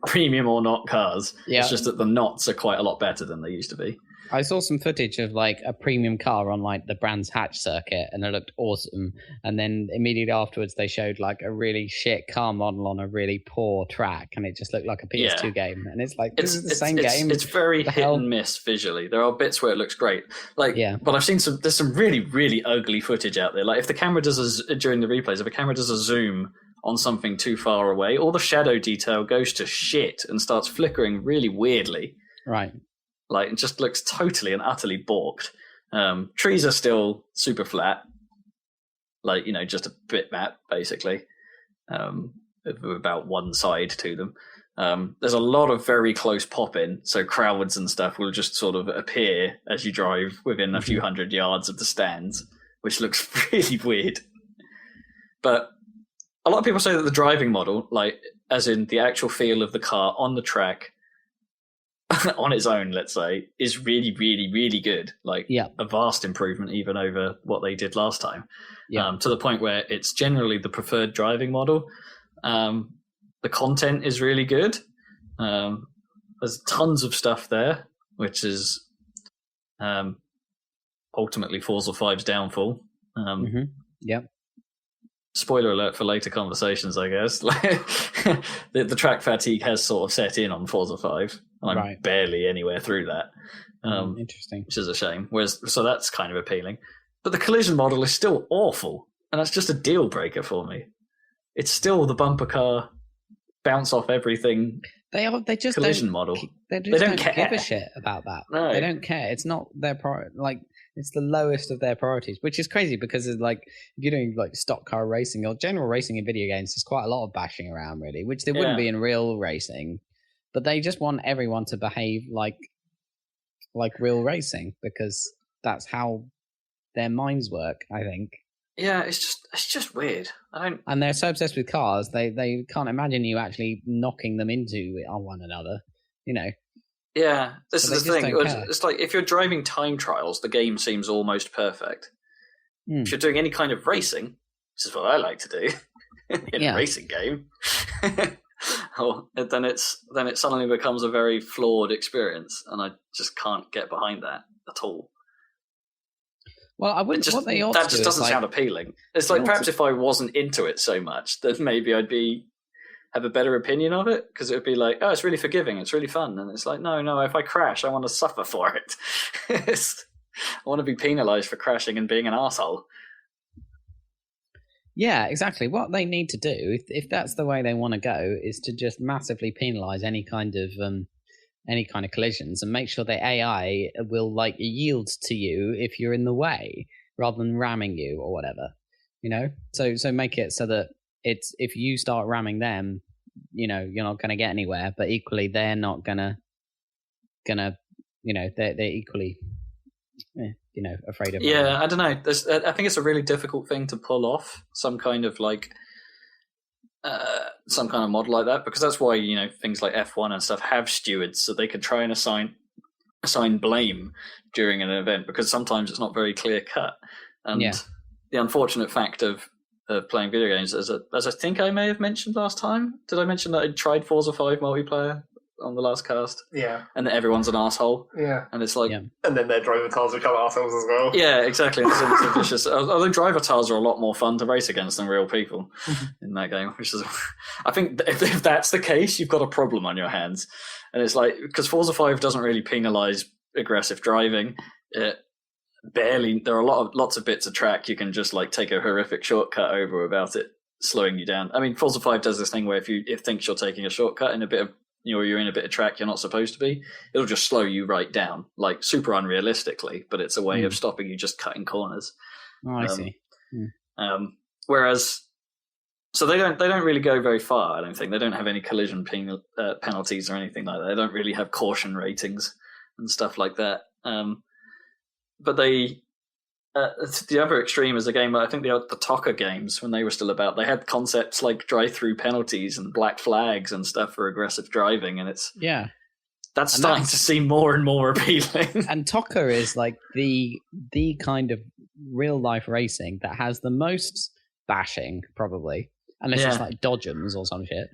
premium or not cars. Yeah. It's just that the knots are quite a lot better than they used to be. I saw some footage of like a premium car on like the Brands Hatch circuit, and it looked awesome. And then immediately afterwards, they showed like a really shit car model on a really poor track, and it just looked like a PS2 game. And it's like this is the same game. It's very hit and miss visually. There are bits where it looks great, but I've seen there's some really really ugly footage out there. Like if the camera does during the replays, if a camera does a zoom on something too far away, all the shadow detail goes to shit and starts flickering really weirdly. Right. Like, it just looks totally and utterly balked. Trees are still super flat. Like, just a bitmap, basically. With about one side to them. There's a lot of very close pop-in, so crowds and stuff will just sort of appear as you drive within a few hundred yards of the stands, which looks really weird. But a lot of people say that the driving model, like, as in the actual feel of the car on the track, on its own, let's say, is really, really, really good. Like a vast improvement even over what they did last time. To the point where it's generally the preferred driving model. The content is really good. There's tons of stuff there, which is ultimately Forza 5's downfall. spoiler alert for later conversations, I guess. The track fatigue has sort of set in on Forza 5. And I'm barely anywhere through that. Interesting. Which is a shame. So that's kind of appealing. But the collision model is still awful. And that's just a deal breaker for me. It's still the bumper car, bounce off everything. They just collision model. They don't give a shit about that. No. They don't care. It's not their priority. Like, it's the lowest of their priorities, which is crazy because it's like if you're doing like stock car racing or general racing in video games, there's quite a lot of bashing around, really, which there wouldn't be in real racing. But they just want everyone to behave like real racing because that's how their minds work, I think. Yeah, it's just weird. And they're so obsessed with cars, they can't imagine you actually knocking them into on one another, you know. Yeah, this is the thing. It's like if you're driving time trials, the game seems almost perfect. If you're doing any kind of racing, which is what I like to do in a racing game, then it suddenly becomes a very flawed experience, and I just can't get behind that at all. Well, I wouldn't. That just doesn't sound appealing. It's like perhaps if I wasn't into it so much, then maybe I'd have a better opinion of it, because it would be like, oh, it's really forgiving, it's really fun, and it's like, no, if I crash, I want to suffer for it. I want to be penalised for crashing and being an arsehole. Yeah, exactly. What they need to do, if that's the way they want to go, is to just massively penalise any kind of collisions and make sure the AI will like yield to you if you're in the way rather than ramming you or whatever, you know. So make it so that it's if you start ramming them, you know, you're not going to get anywhere. But equally, they're not gonna, you know, they're equally, you know, afraid of. Yeah, I don't know. I think it's a really difficult thing to pull off some kind of model like that, because that's why, you know, things like F1 and stuff have stewards, so they can try and assign blame during an event, because sometimes it's not very clear cut. And the unfortunate fact of playing video games, as I think I may have mentioned last time, did I mention that I tried Forza 5 multiplayer on the last cast? Yeah. And that everyone's an asshole. Yeah. And it's like... And then their driver cars become assholes as well. Yeah, exactly. It's vicious. Although driver cars are a lot more fun to race against than real people in that game, which is... I think if that's the case, you've got a problem on your hands. And it's like... Because Forza 5 doesn't really penalise aggressive driving. Barely... There are lots of bits of track you can just like take a horrific shortcut over without it slowing you down. I mean, Forza 5 does this thing where if it thinks you're taking a shortcut in a bit of... you're in a bit of track you're not supposed to be, it'll just slow you right down, like super unrealistically, but it's a way of stopping you just cutting corners. Oh, I see. Whereas, so they don't really go very far. I don't think they don't have any collision penalties or anything like that. They don't really have caution ratings and stuff like that. But they, the other extreme is a game. I think the TOCA games, when they were still about, they had concepts like drive-through penalties and black flags and stuff for aggressive driving, and that's starting to seem more and more appealing. And TOCA is like the kind of real-life racing that has the most bashing, probably, unless it's like Dodgems or some shit.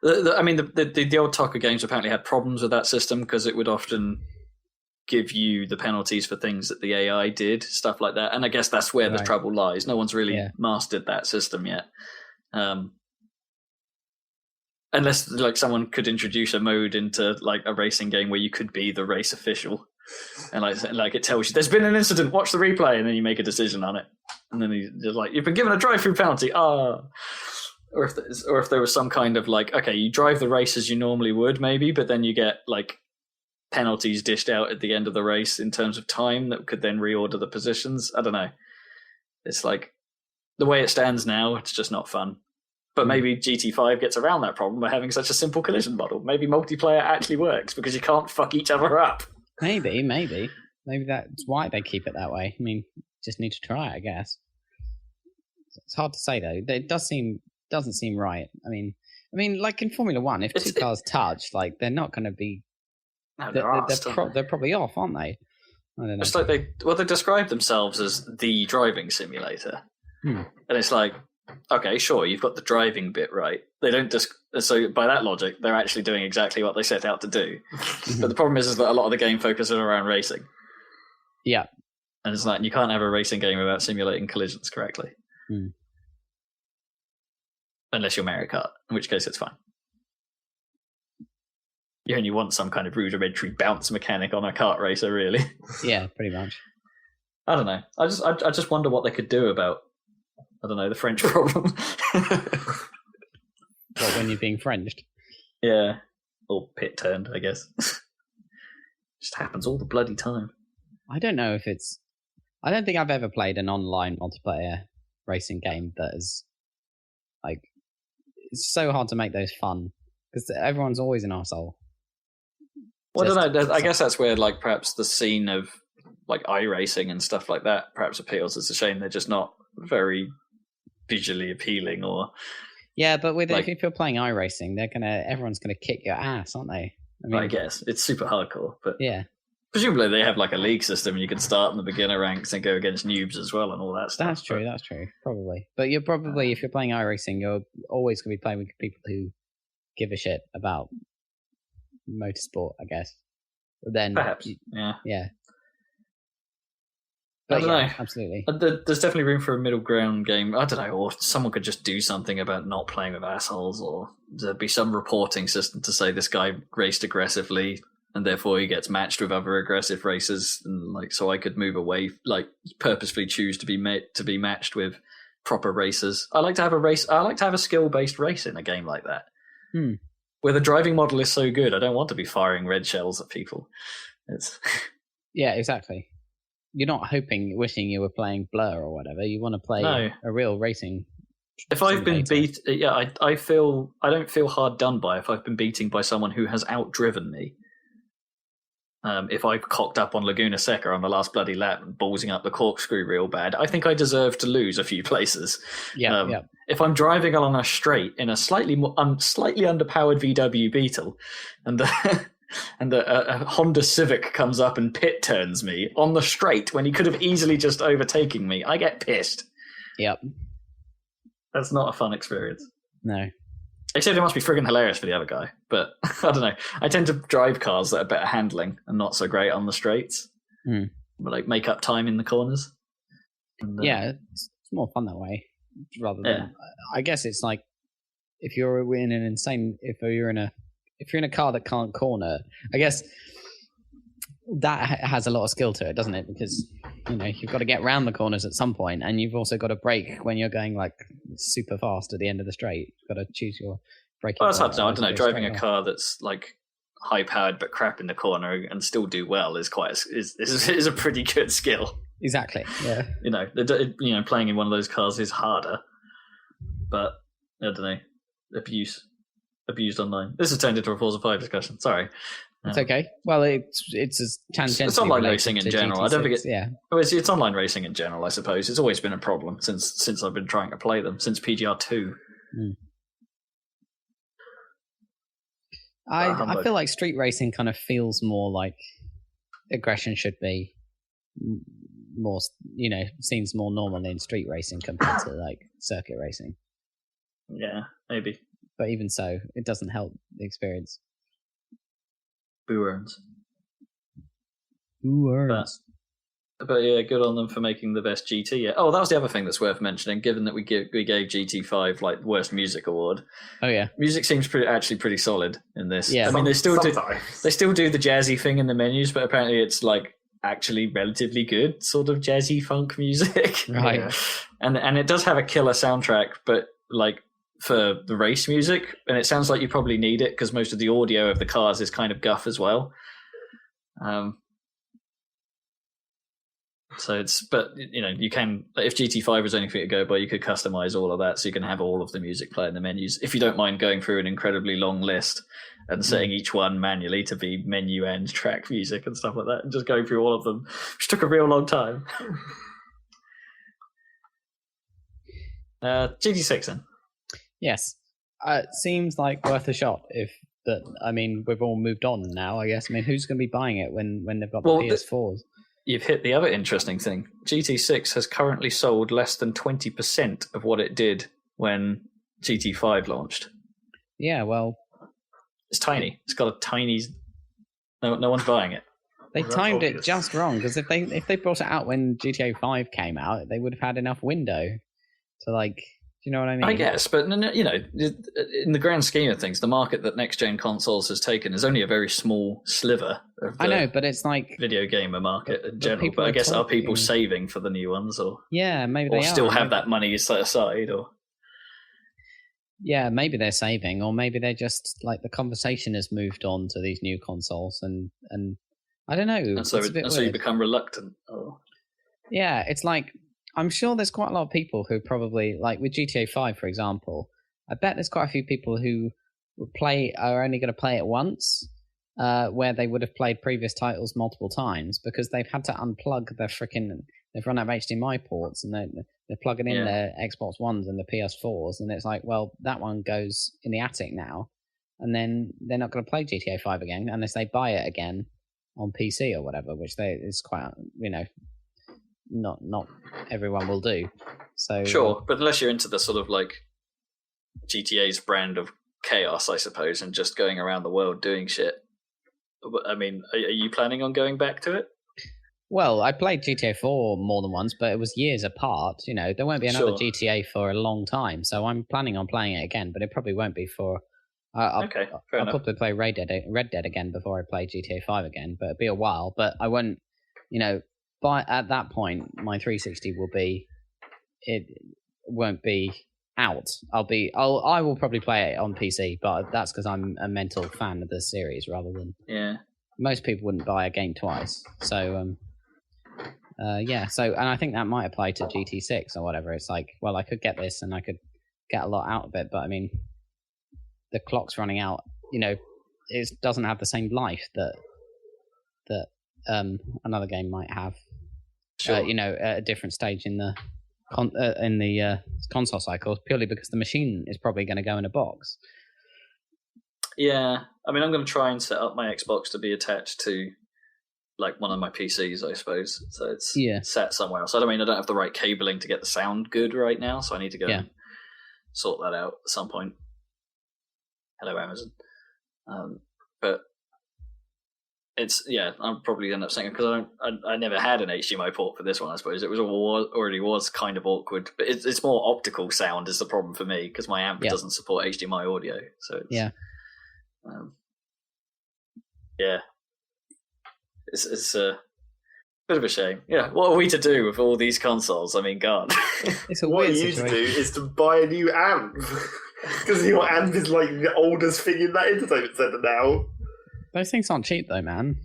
I mean, the old TOCA games apparently had problems with that system because it would often give you the penalties for things that the AI did, stuff like that. And I guess that's where the trouble lies. No one's really mastered that system yet. Unless like someone could introduce a mode into like a racing game where you could be the race official. And like it tells you, there's been an incident, watch the replay, and then you make a decision on it. And then you're like, you've been given a drive-through penalty. Or if there was some kind of like, okay, you drive the race as you normally would maybe, but then you get like penalties dished out at the end of the race in terms of time that could then reorder the positions. I don't know. It's like the way it stands now, it's just not fun. But maybe GT5 gets around that problem by having such a simple collision model. Maybe multiplayer actually works because you can't fuck each other up. Maybe that's why they keep it that way. I mean, just need to try it, I guess. It's hard to say though. It doesn't seem right. I mean, like in Formula One, if two cars touch, like they're not going to be. No, they're probably off, aren't they? I don't know. It's like they describe themselves as the driving simulator, and it's like, okay, sure, you've got the driving bit right. They don't so by that logic, they're actually doing exactly what they set out to do. But the problem is that a lot of the game focuses around racing. Yeah, and it's like you can't have a racing game without simulating collisions correctly. unless you're Mario Kart, in which case it's fine. You only want some kind of rudimentary bounce mechanic on a kart racer, really. Yeah, pretty much. I don't know. I just wonder what they could do about, I don't know, the French problem. What, when you're being Frenched? Yeah. Or pit turned, I guess. Just happens all the bloody time. I don't know if it's... I don't think I've ever played an online multiplayer racing game that is, like... It's so hard to make those fun, because everyone's always an arsehole. Well, I don't know. I guess that's where, like, perhaps the scene of, like, iRacing and stuff like that perhaps appeals. It's a shame they're just not very visually appealing, or... Yeah, but with like, if you're playing iRacing, everyone's gonna kick your ass, aren't they? I mean, I guess it's super hardcore, but yeah, presumably they have like a league system, and you can start in the beginner ranks and go against noobs as well, and all that stuff. That's true. That's true. Probably, but you're probably if you're playing iRacing, you're always gonna be playing with people who give a shit about motorsport, I guess. But then perhaps, yeah. But I don't know. Absolutely. There's definitely room for a middle ground game. I don't know, or someone could just do something about not playing with assholes, or there'd be some reporting system to say this guy raced aggressively and therefore he gets matched with other aggressive racers, and like so I could move away, like purposefully choose to be matched with proper racers. I like to have a skill-based race in a game like that. Where the driving model is so good, I don't want to be firing red shells at people. Yeah, exactly. You're not wishing you were playing Blur or whatever. You want to play a real racing. If I've been beat, I don't feel hard done by if I've been beaten by someone who has outdriven me. If I've cocked up on Laguna Seca on the last bloody lap and ballsing up the corkscrew real bad, I think I deserve to lose a few places. Yeah. If I'm driving along a straight in a slightly underpowered VW Beetle, and a Honda Civic comes up and pit turns me on the straight when he could have easily just overtaken me, I get pissed. Yep. That's not a fun experience. No. Except it must be friggin' hilarious for the other guy. But I don't know. I tend to drive cars that are better handling and not so great on the straights. But like make up time in the corners. And, yeah, it's more fun that way. Rather than, I guess it's like if you're in a car that can't corner, I guess that has a lot of skill to it, doesn't it? Because you've got to get around the corners at some point, and you've also got to brake when you're going like super fast at the end of the straight. You've got to choose your braking. Well, that's hard to know. I don't know. Driving a car that's like high powered but crap in the corner and still do well is a pretty good skill. Exactly. Yeah. Playing in one of those cars is harder, but I don't know. Abused online. This has turned into a Forza 5 discussion. Sorry. It's okay. Well, it's as tangentially. It's online racing in general. GT6, I don't think it's online racing in general. I suppose it's always been a problem since I've been trying to play them since PGR2. I feel like street racing kind of feels more like aggression should be more. Seems more normal in street racing compared to like circuit racing. Yeah, maybe. But even so, it doesn't help the experience. Boo earns. But yeah, good on them for making the best GT. Yeah. Oh, that was the other thing that's worth mentioning. Given that we gave GT5 like worst music award. Oh yeah, music seems pretty solid in this. Yeah, I mean they still do the jazzy thing in the menus, but apparently it's like actually relatively good sort of jazzy funk music. Right. Yeah. And it does have a killer soundtrack, but like for the race music, and it sounds like you probably need it because most of the audio of the cars is kind of guff as well. So you can, if GT5 was anything to go by, you could customize all of that, so you can have all of the music play in the menus if you don't mind going through an incredibly long list and setting each one manually to be menu and track music and stuff like that, and just going through all of them, which took a real long time. GT6 then. Yes. Seems like worth a shot we've all moved on now, I guess. I mean, who's going to be buying it when they've got the PS4s? You've hit the other interesting thing. GT6 has currently sold less than 20% of what it did when GT5 launched. Yeah, well... It's tiny. It's got a tiny... No one's buying it. They timed it just wrong, because if they brought it out when GTA 5 came out, they would have had enough window to, like... you know what I mean? I guess, but you know, in the grand scheme of things, the market that next-gen consoles has taken is only a very small sliver of the I know, but it's like video gamer market in general. But I guess are people saving for the new ones, or maybe they still have that money set aside, or maybe they're saving, or maybe they're just like the conversation has moved on to these new consoles, and I don't know. And so you become reluctant. Yeah, it's like I'm sure there's quite a lot of people who probably, like with GTA 5, for example, I bet there's quite a few people who are only going to play it once, where they would have played previous titles multiple times because they've had to unplug they've run out of HDMI ports and they're plugging in their Xbox Ones and the PS4s, and it's like, well, that one goes in the attic now, and then they're not going to play GTA 5 again unless they buy it again on PC or whatever, which is quite, you know, not everyone will do. So sure, but unless you're into the sort of like GTA's brand of chaos, I suppose, and just going around the world doing shit. I mean, are you planning on going back to it? Well, I played GTA 4 more than once, but it was years apart. You know, there won't be another GTA for a long time, so I'm planning on playing it again, but it probably won't be for... I'll probably play Red Dead again before I play GTA 5 again, but it'll be a while. But I won't, you know... at that point, my 360 won't be out. I will probably play it on PC, but that's because I'm a mental fan of the series rather than most people wouldn't buy a game twice. So and I think that might apply to GT6 or whatever. It's like, well, I could get this and I could get a lot out of it, but I mean, the clock's running out. You know, it doesn't have the same life that another game might have. Sure. You know, at a different stage in the console cycle, purely because the machine is probably going to go in a box. Yeah, I mean, I'm going to try and set up my Xbox to be attached to like one of my PCs, I suppose. So it's set somewhere else. I don't have the right cabling to get the sound good right now, so I need to go and sort that out at some point. Hello, Amazon. But it's I'm probably end up saying, because I never had an HDMI port for this one. I suppose it already was kind of awkward, but it's more optical sound is the problem for me because my amp doesn't support HDMI audio. So it's, it's a bit of a shame. Yeah, what are we to do with all these consoles? I mean, God, it's a what weird you situation. to do is to buy a new amp because your amp is like the oldest thing in that entertainment centre now. Those things aren't cheap, though, man.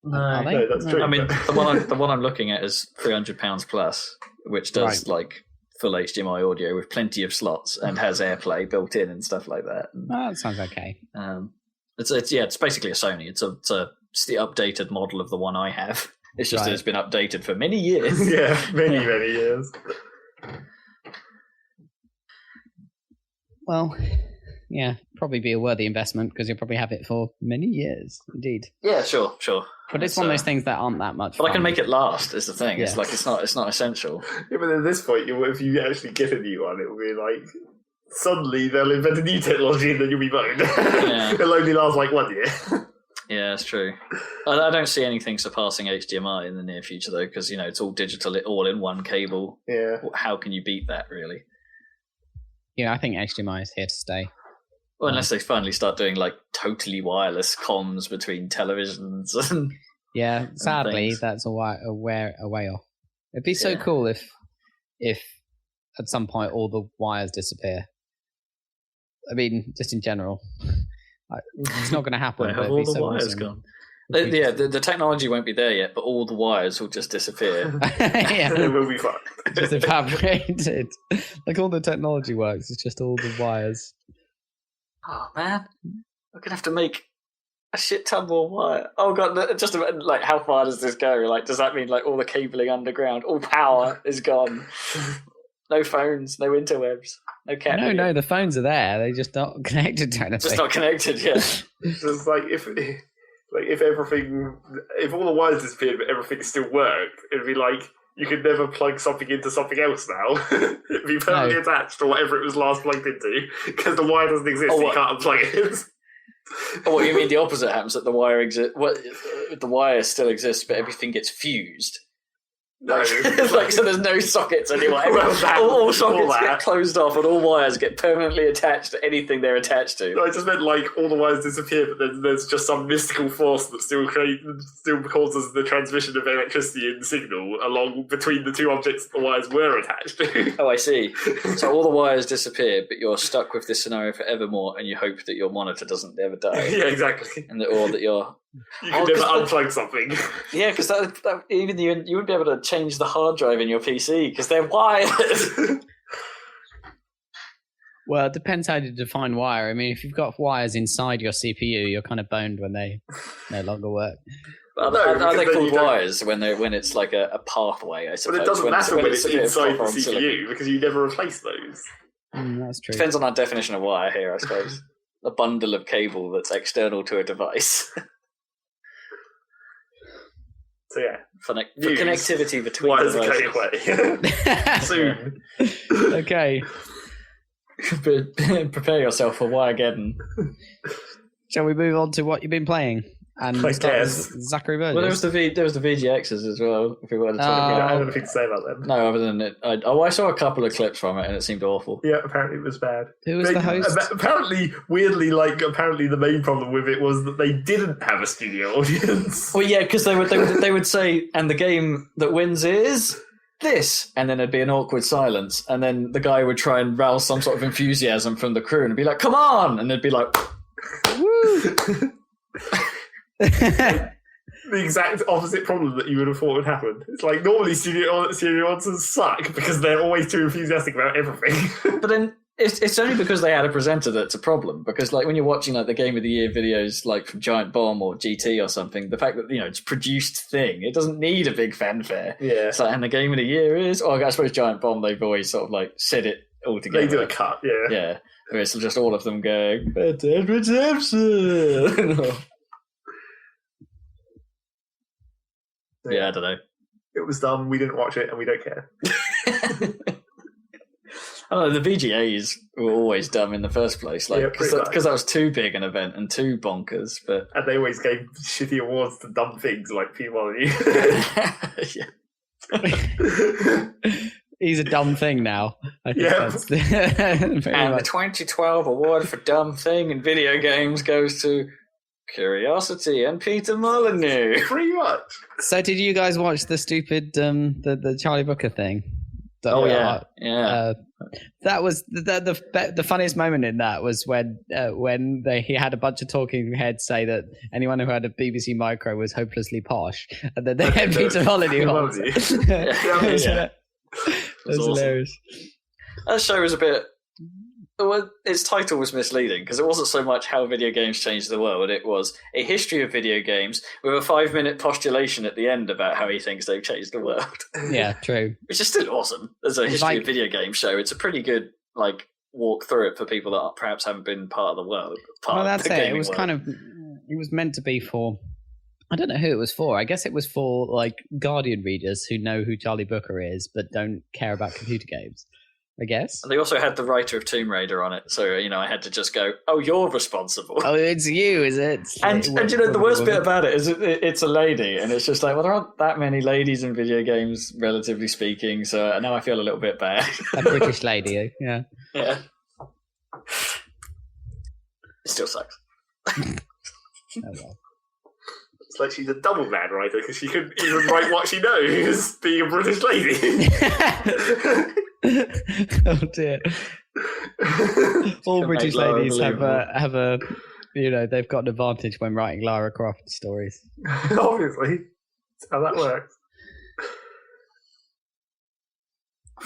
No, that's true. I mean, the one I'm looking at is £300 plus, which does like full HDMI audio with plenty of slots and has AirPlay built in and stuff like that. That sounds okay. It's basically a Sony. It's the updated model of the one I have. It's just that it's been updated for many years. many years. Well, probably be a worthy investment because you'll probably have it for many years, indeed. Yeah, sure. But it's one of those things that aren't that much. But fun. I can make it last. Is the thing. Yeah. It's like it's not essential. Yeah, but at this point, if you actually get a new one, it'll be like suddenly they'll invent a new technology and then you'll be boned. It'll only last like 1 year. Yeah, that's true. I don't see anything surpassing HDMI in the near future, though, because it's all digital, all in one cable. Yeah. How can you beat that, really? Yeah, I think HDMI is here to stay. Well, unless they finally start doing like totally wireless comms between televisions and sadly, that's a way off. It'd be so cool if at some point all the wires disappear. I mean, just in general, it's not going to happen. Have all the wires gone? The technology won't be there yet, but all the wires will just disappear. It will be fun. Just evaporated. Like all the technology works, it's just all the wires. Oh man, we're gonna have to make a shit ton more wire. Oh god, just like how far does this go? Like, does that mean like all the cabling underground, all power is gone? No phones, no interwebs, no cat. No, the phones are there. They just not connected to anything. Just not connected. Yeah. Just like if all the wires disappeared but everything still worked, it'd be like you could never plug something into something else now. It'd be permanently attached to whatever it was last plugged into because the wire doesn't exist. You can't unplug it. Oh, what you mean? The opposite happens, that the wire the wire still exists, but everything gets fused. No. So there's no sockets anymore. Well, all sockets that. get closed off, and all wires get permanently attached to anything they're attached to. No, I just meant like all the wires disappear, but then there's just some mystical force that still causes the transmission of electricity in the signal along between the two objects that the wires were attached to. Oh, I see. So all the wires disappear, but you're stuck with this scenario forevermore, and you hope that your monitor doesn't ever die. Yeah, exactly. Or that you're... You can never unplug something. Yeah, because that even you wouldn't be able to change the hard drive in your PC because they're wired. Well, it depends how you define wire. I mean, if you've got wires inside your CPU, you're kind of boned when they no longer work. Are they called wires when it's like a pathway, I suppose? But it doesn't matter when it's inside the copper on CPU silicon. because you never replace those. That's true. Depends on our definition of wire here, I suppose. A bundle of cable that's external to a device. So yeah, for connectivity between wires are devices. going away soon. Okay. Prepare yourself for Wiregeddon. Shall we move on to what you've been playing? And I start guess. with Zachary Burgess. Well, there was the VGXs as well. If we wanted to talk I about have nothing to say about them. no, other than it. I saw a couple of clips from it, and it seemed awful. Yeah, apparently it was bad. Who was the host? Apparently, weirdly, apparently the main problem with it was that they didn't have a studio audience. Well, yeah, because they would say, and the game that wins is this, and then there'd be an awkward silence, and then the guy would try and rouse some sort of enthusiasm from the crew, and be like, "Come on!" and they'd be like, Woo! The exact opposite problem that you would have thought would happen. It's like normally studio audiences suck because they're always too enthusiastic about everything. But then it's only because they had a presenter that's a problem. Because like when you're watching like the Game of the Year videos like from Giant Bomb or GT or something, the fact that it's a produced thing, it doesn't need a big fanfare. Yeah. It's like, and the Game of the Year is, I suppose Giant Bomb, they've always sort of like said it all together. They do a cut, yeah. Yeah. Where it's just all of them going, Red Dead Redemption. Yeah, I don't know. It was dumb, we didn't watch it, and we don't care. I don't know, the VGAs were always dumb in the first place, because that was too big an event and too bonkers. But and they always gave shitty awards to dumb things like P-Molly. He's a dumb thing now. I think that's and the 2012 award for dumb thing in video games goes to Curiosity and Peter Molyneux. Pretty much. So, did you guys watch the stupid the Charlie Brooker thing? Yeah. That was the funniest moment in that was when he had a bunch of talking heads say that anyone who had a BBC Micro was hopelessly posh, and then they had Peter Molyneux on. That was awesome. Hilarious. That show was a bit. Its title was misleading because it wasn't so much how video games changed the world. It was a history of video games with a 5-minute postulation at the end about how he thinks they've changed the world. Yeah, true. Which is still awesome as a history of video game show. It's a pretty good walk through it for people that perhaps haven't been part of the world. That's it. It was it was meant to be for. I don't know who it was for. I guess it was for Guardian readers who know who Charlie Brooker is but don't care about computer games. I guess. And they also had the writer of Tomb Raider on it, so I had to just go, "Oh, you're responsible." Oh, it's you, is it? And the worst bit about it is it's a lady, and it's just like, well, there aren't that many ladies in video games, relatively speaking. So now I feel a little bit bad. A British lady, yeah. Yeah. It still sucks. Oh, well. It's like she's a double bad writer because she couldn't even write what she knows, being a British lady. Oh dear! All British ladies have a they've got an advantage when writing Lara Croft stories. Obviously, that's how that works.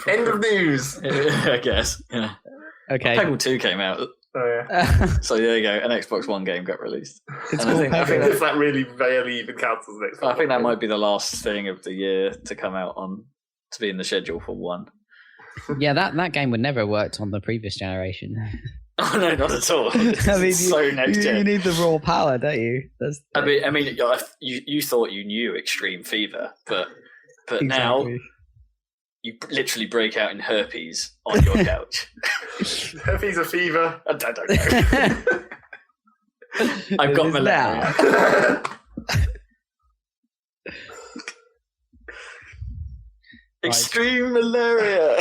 End of news. I guess. Yeah. Okay. Peggle 2 came out. Oh yeah. So there you go. An Xbox One game got released. It's and I think that really barely even counts as an Xbox. I think that might be the last thing of the year to come out to be in the schedule for one. Yeah, that game would never have worked on the previous generation. Oh no, not at all. I mean, so next gen. You need the raw power, don't you? I mean, you thought you knew Extreme Fever, but exactly. Now you literally break out in herpes on your couch. Herpes or fever? I don't know. I've got malaria. Extreme malaria.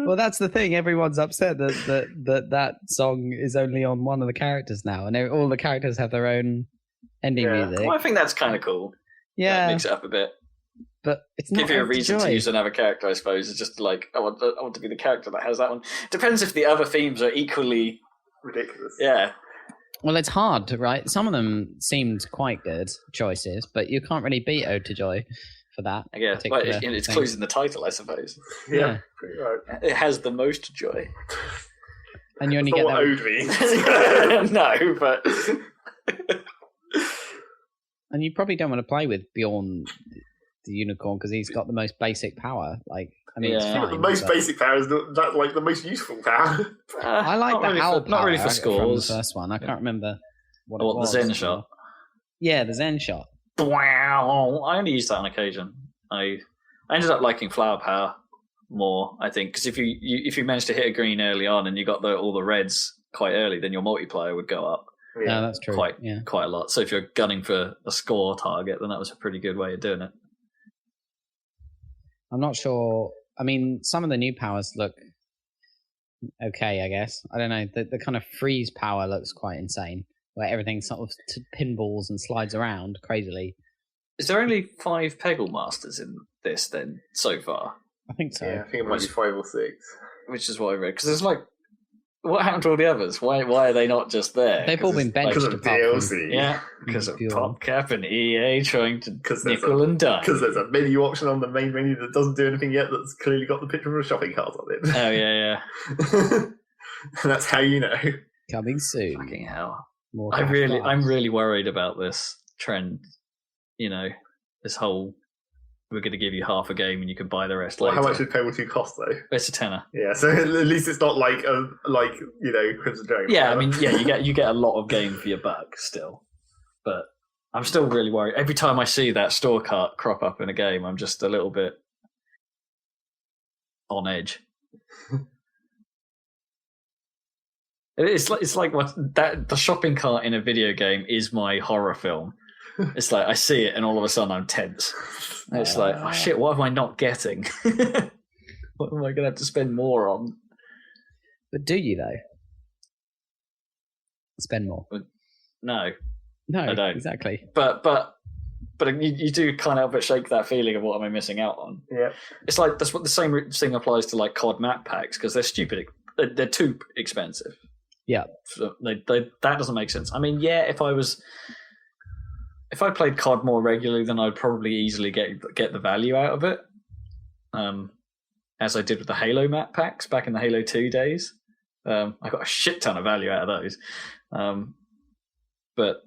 Well, that's the thing. Everyone's upset that song is only on one of the characters now, and all the characters have their own ending music. Well, I think that's kind of cool. Yeah, mix it up a bit. But it's not give you a reason to use another character, I suppose. It's just like I want to be the character that has that one. Depends if the other themes are equally ridiculous. Yeah. Well, it's hard, right? Some of them seemed quite good choices, but you can't really beat Ode to Joy for that. I guess. But it's clues in the title, I suppose. Yeah, pretty right. It has the most joy. And you only get what Ode means. No, but... And you probably don't want to play with Bjorn the Unicorn because he's got the most basic power. Like, I mean, it's fine, the most basic power is not like the most useful power. I like the owl power. Not really for scores. From the first one, I can't remember what it was. The Zen shot. Yeah, the Zen shot. Wow! I only used that on occasion. I ended up liking flower power more. I think because if you managed to hit a green early on and you got all the reds quite early, then your multiplier would go up. Yeah, that's true. Quite a lot. So if you're gunning for a score target, then that was a pretty good way of doing it. I'm not sure. I mean, some of the new powers look okay, I guess. I don't know. The kind of freeze power looks quite insane, where everything sort of pinballs and slides around crazily. Is there only 5 Peggle Masters in this then so far? I think so. Yeah, I think it might be 5 or 6. Which is what I read. Because there's like, what happened to all the others? Why are they not just there? They've all been benched because of DLC. Yeah, because of PopCap and EA trying to nickel and dime. Because there's a menu option on the main menu that doesn't do anything yet. That's clearly got the picture of a shopping cart on it. Oh yeah. And that's how you know. Coming soon. Fucking hell! I'm really worried about this trend. You know, this whole. We're going to give you half a game and you can buy the rest later. How much did Peggle 2 cost, though? It's a tenner. Yeah, so at least it's not like Crimson Dragon. Yeah, I mean, you get a lot of game for your buck still. But I'm still really worried. Every time I see that store cart crop up in a game, I'm just a little bit on edge. It's like the shopping cart in a video game is my horror film. It's like I see it and all of a sudden I'm tense. It's like, oh shit, what am I not getting? What am I going to have to spend more on? But do you though? Spend more? No, I don't. Exactly. But you do kind of help but shake that feeling of what am I missing out on? Yeah. It's like that's what the same thing applies to like COD map packs because they're stupid. They're too expensive. Yeah. So that doesn't make sense. I mean, yeah, if I played COD more regularly, then I'd probably easily get the value out of it, as I did with the Halo map packs back in the Halo 2 days. I got a shit ton of value out of those. But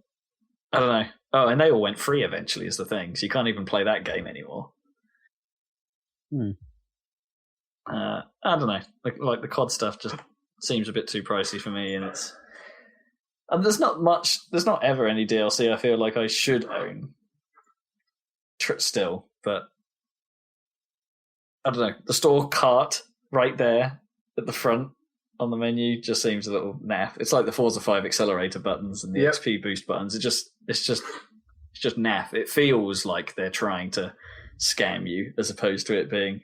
I don't know. Oh, and they all went free eventually is the thing, so you can't even play that game anymore. I don't know. Like the COD stuff just seems a bit too pricey for me, and it's... And there's not ever any DLC I feel like I should own still, but I don't know. The store cart right there at the front on the menu just seems a little naff. It's like the Forza 5 accelerator buttons and the XP boost buttons. It's just naff. It feels like they're trying to scam you as opposed to it being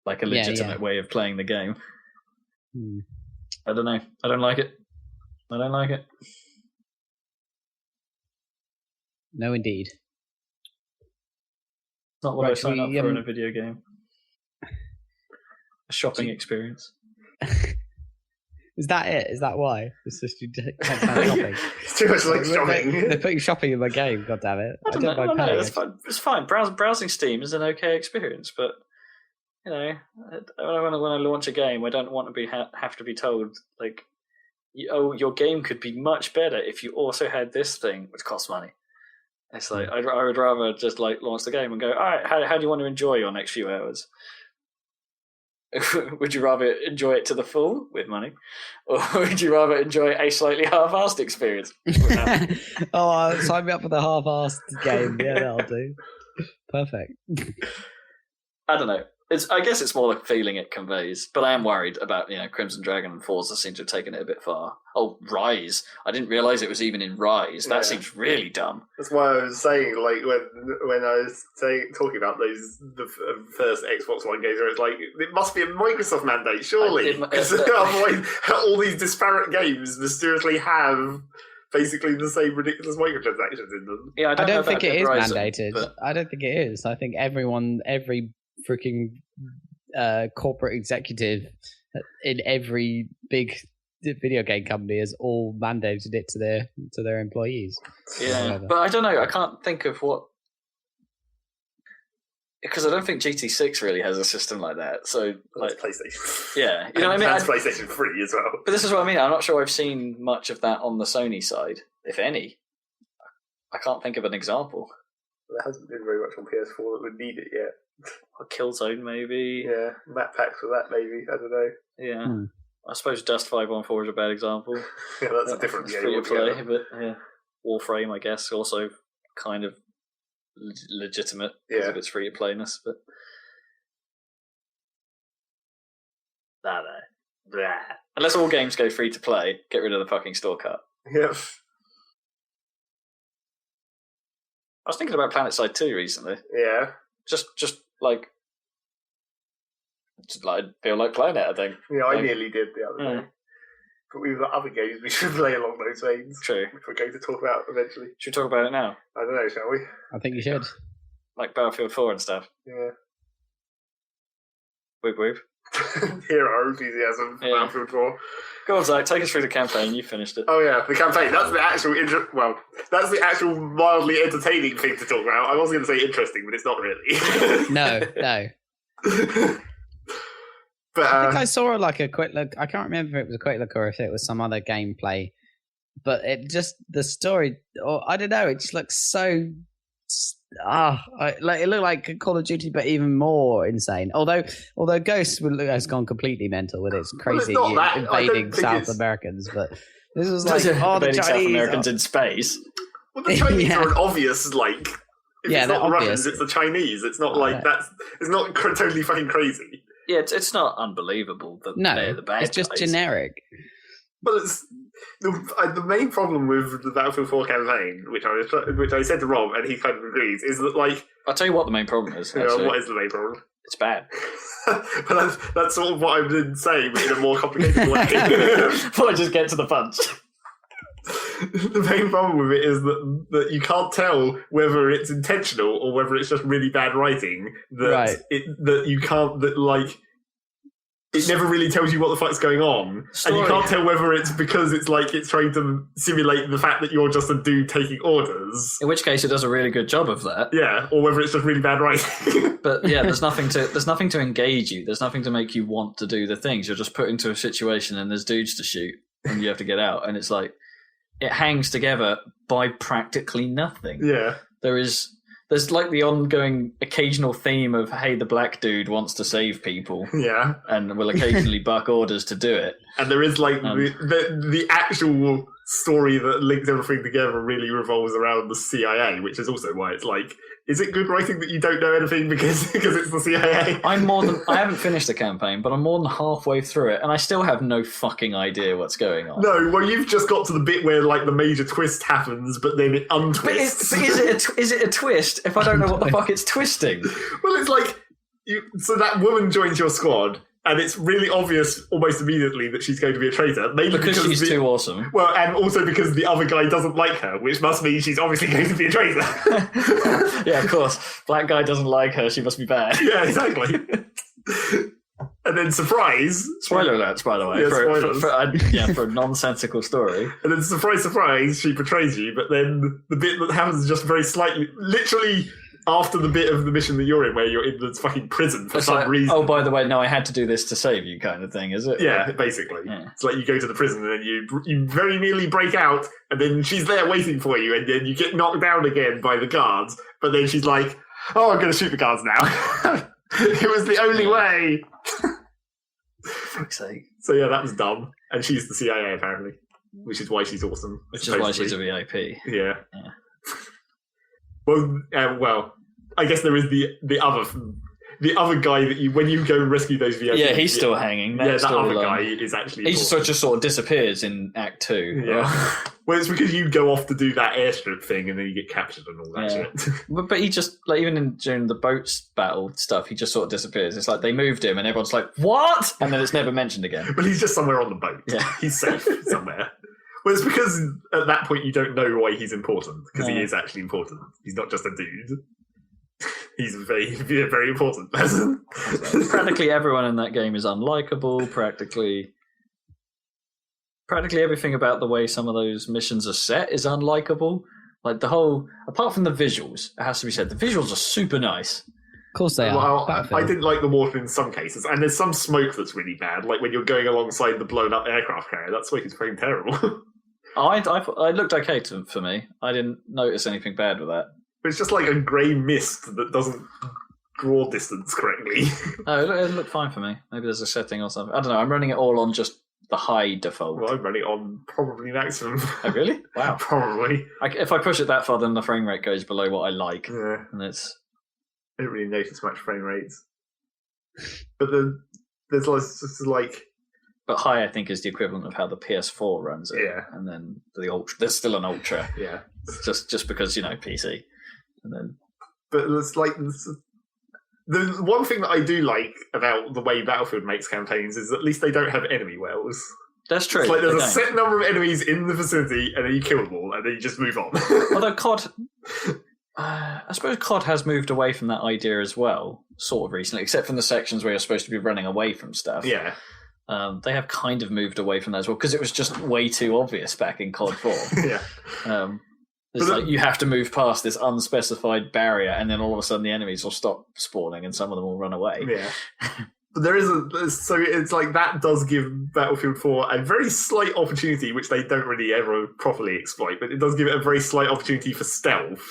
like a legitimate way of playing the game. I don't know. I don't like it. No, indeed. It's not what I sign up for in a video game. A shopping experience. Is that it? Is that why? It's just you can't stand shopping. It's too much like shopping. They're putting shopping in my game. God damn it! I don't know. It's fine. Browsing Steam is an okay experience, but you know, when I launch a game, I don't want to have to be told like, your game could be much better if you also had this thing, which costs money. It's like I would rather just like launch the game and go, all right, how do you want to enjoy your next few hours? Would you rather enjoy it to the full with money, or would you rather enjoy a slightly half-assed experience? Sign me up for the half-assed game. Yeah, that'll do. Perfect. I don't know. I guess it's more the feeling it conveys, but I am worried about Crimson Dragon and Forza seem to have taken it a bit far. Oh, Rise! I didn't realise it was even in Rise. That seems really dumb. That's why I was saying, like when I was talking about the first Xbox One games, where it's like it must be a Microsoft mandate, surely, because otherwise all these disparate games mysteriously have basically the same ridiculous microtransactions in them. Yeah, I don't think it is Horizon, mandated. but... I don't think it is. I think every freaking corporate executive in every big video game company has all mandated it to their employees. Yeah, but I don't know. I can't think of what, because I don't think GT6 really has a system like that. So like PlayStation. Yeah, you know what I mean. That's PlayStation 3 as well. But this is what I mean. I'm not sure I've seen much of that on the Sony side, if any. I can't think of an example. There hasn't been very much on PS4 that would need it yet. Or Killzone, maybe. Yeah, map packs for that, maybe. I don't know. Yeah. I suppose Dust 514 is a bad example. Yeah, that's a different game. Free to play, but yeah. Warframe, I guess, also kind of legitimate because of its free to playness, but. Nah. Unless all games go free to play, get rid of the fucking store cut. Yep. I was thinking about PlanetSide 2 recently. Yeah. Just like I feel like playing it, I think. Yeah, I nearly did the other day. But we've got other games we should play along those veins. True. Which we're going to talk about eventually. Should we talk about it now? I don't know, shall we? I think you should. Like Battlefield 4 and stuff. Yeah. Whoop whoop. Hero enthusiasm for Battlefield 4. Go on, Zach, take us through the campaign. You finished it. Oh yeah, the campaign. That's the actual that's the actual mildly entertaining thing to talk about. I was going to say interesting, but it's not really. No. But I think I saw like a quick look. I can't remember if it was a quick look or if it was some other gameplay. But it just the story, or I don't know. It just looks so. It looked like Call of Duty, but even more insane. Although Ghost has gone completely mental with its crazy invading South Americans, but this was like the Chinese South Americans in space. Well, the Chinese are an obvious like. If it's not the Russians, it's the Chinese. It's not like that's. It's not totally fucking crazy. Yeah, it's not unbelievable that they're the bad guys. It's just generic. But it's the main problem with the Battlefield 4 campaign, which I said to Rob, and he kind of agrees, is that like I'll tell you what the main problem is. What is the main problem? It's bad. But that's sort of what I've been saying, but in a more complicated way. Before I just get to the punch. The main problem with it is that you can't tell whether it's intentional or whether it's just really bad writing. It never really tells you what the fuck's going on. And you can't tell whether it's because it's like it's trying to simulate the fact that you're just a dude taking orders. In which case it does a really good job of that. Yeah, or whether it's just really bad writing. But yeah, there's nothing to engage you. There's nothing to make you want to do the things. You're just put into a situation and there's dudes to shoot and you have to get out. And it's like, it hangs together by practically nothing. Yeah. There's like the ongoing occasional theme of, hey, the black dude wants to save people. Yeah. And will occasionally buck orders to do it. And there is like the actual story that links everything together really revolves around the CIA, which is also why it's like, is it good writing that you don't know anything because it's the CIA? I haven't finished the campaign, but I'm more than halfway through it, and I still have no fucking idea what's going on. No, well, you've just got to the bit where like the major twist happens, but then it untwists. But is it a twist if I don't know what the fuck it's twisting? Well, it's like so that woman joins your squad. And it's really obvious almost immediately that she's going to be a traitor. Mainly because she's too awesome. Well, and also because the other guy doesn't like her, which must mean she's obviously going to be a traitor. Yeah, of course. Black guy doesn't like her, she must be bad. Yeah, exactly. And then surprise. Spoiler alerts, by the way. Yeah, for a nonsensical story. And then surprise, she betrays you. But then the bit that happens is just very slightly, literally after the bit of the mission that you're in, where you're in the fucking prison for some reason. Oh, by the way, no, I had to do this to save you, kind of thing, is it? Yeah, basically. Yeah. It's like you go to the prison and then you very nearly break out, and then she's there waiting for you, and then you get knocked down again by the guards. But then she's like, "Oh, I'm going to shoot the guards now." It was the only way. For fuck's sake. So yeah, that was dumb. And she's the CIA apparently, which is why she's awesome. Which is why she's a VIP. Yeah. Well, I guess there is the the other guy that when you go and rescue those VIPs... Yeah, he's still hanging. That other guy is actually... He just sort of disappears in Act 2. Yeah. Well, it's because you go off to do that airstrip thing and then you get captured and all that shit. But he just, like, even during the boats battle stuff, he just sort of disappears. It's like they moved him and everyone's like, what? And then it's never mentioned again. But he's just somewhere on the boat. Yeah. He's safe somewhere. Well, it's because at that point you don't know why he's important, because he is actually important. He's not just a dude. He's a very, very important person. Practically everyone in that game is unlikable. Practically everything about the way some of those missions are set is unlikable. Like the whole, apart from the visuals, it has to be said, the visuals are super nice. Of course they are. Well, I didn't like the water in some cases, and there's some smoke that's really bad. Like when you're going alongside the blown up aircraft carrier, that smoke is very terrible. I looked okay for me. I didn't notice anything bad with that. It's just like a grey mist that doesn't draw distance correctly. No, it looked fine for me. Maybe there's a setting or something. I don't know. I'm running it all on just the high default. Well, I'm running it on probably maximum. Oh, really? Wow. Probably. If I push it that far, then the frame rate goes below what I like. Yeah. And it's... I don't really notice much frame rates. But there's just like... But high, I think, is the equivalent of how the PS4 runs it. Yeah. And then the Ultra... There's still an Ultra. Yeah. Just because, PC. And then... But it's like... The one thing that I do like about the way Battlefield makes campaigns is at least they don't have enemy wells. That's true. It's like there's a set number of enemies in the vicinity, and then you kill them all, and then you just move on. Although COD... I suppose COD has moved away from that idea as well, sort of recently, except from the sections where you're supposed to be running away from stuff. Yeah. They have kind of moved away from that as well, because it was just way too obvious back in COD 4. Yeah. It's like you have to move past this unspecified barrier, and then all of a sudden the enemies will stop spawning, and some of them will run away. Yeah. But so it's like that does give Battlefield 4 a very slight opportunity, which they don't really ever properly exploit, but it does give it a very slight opportunity for stealth.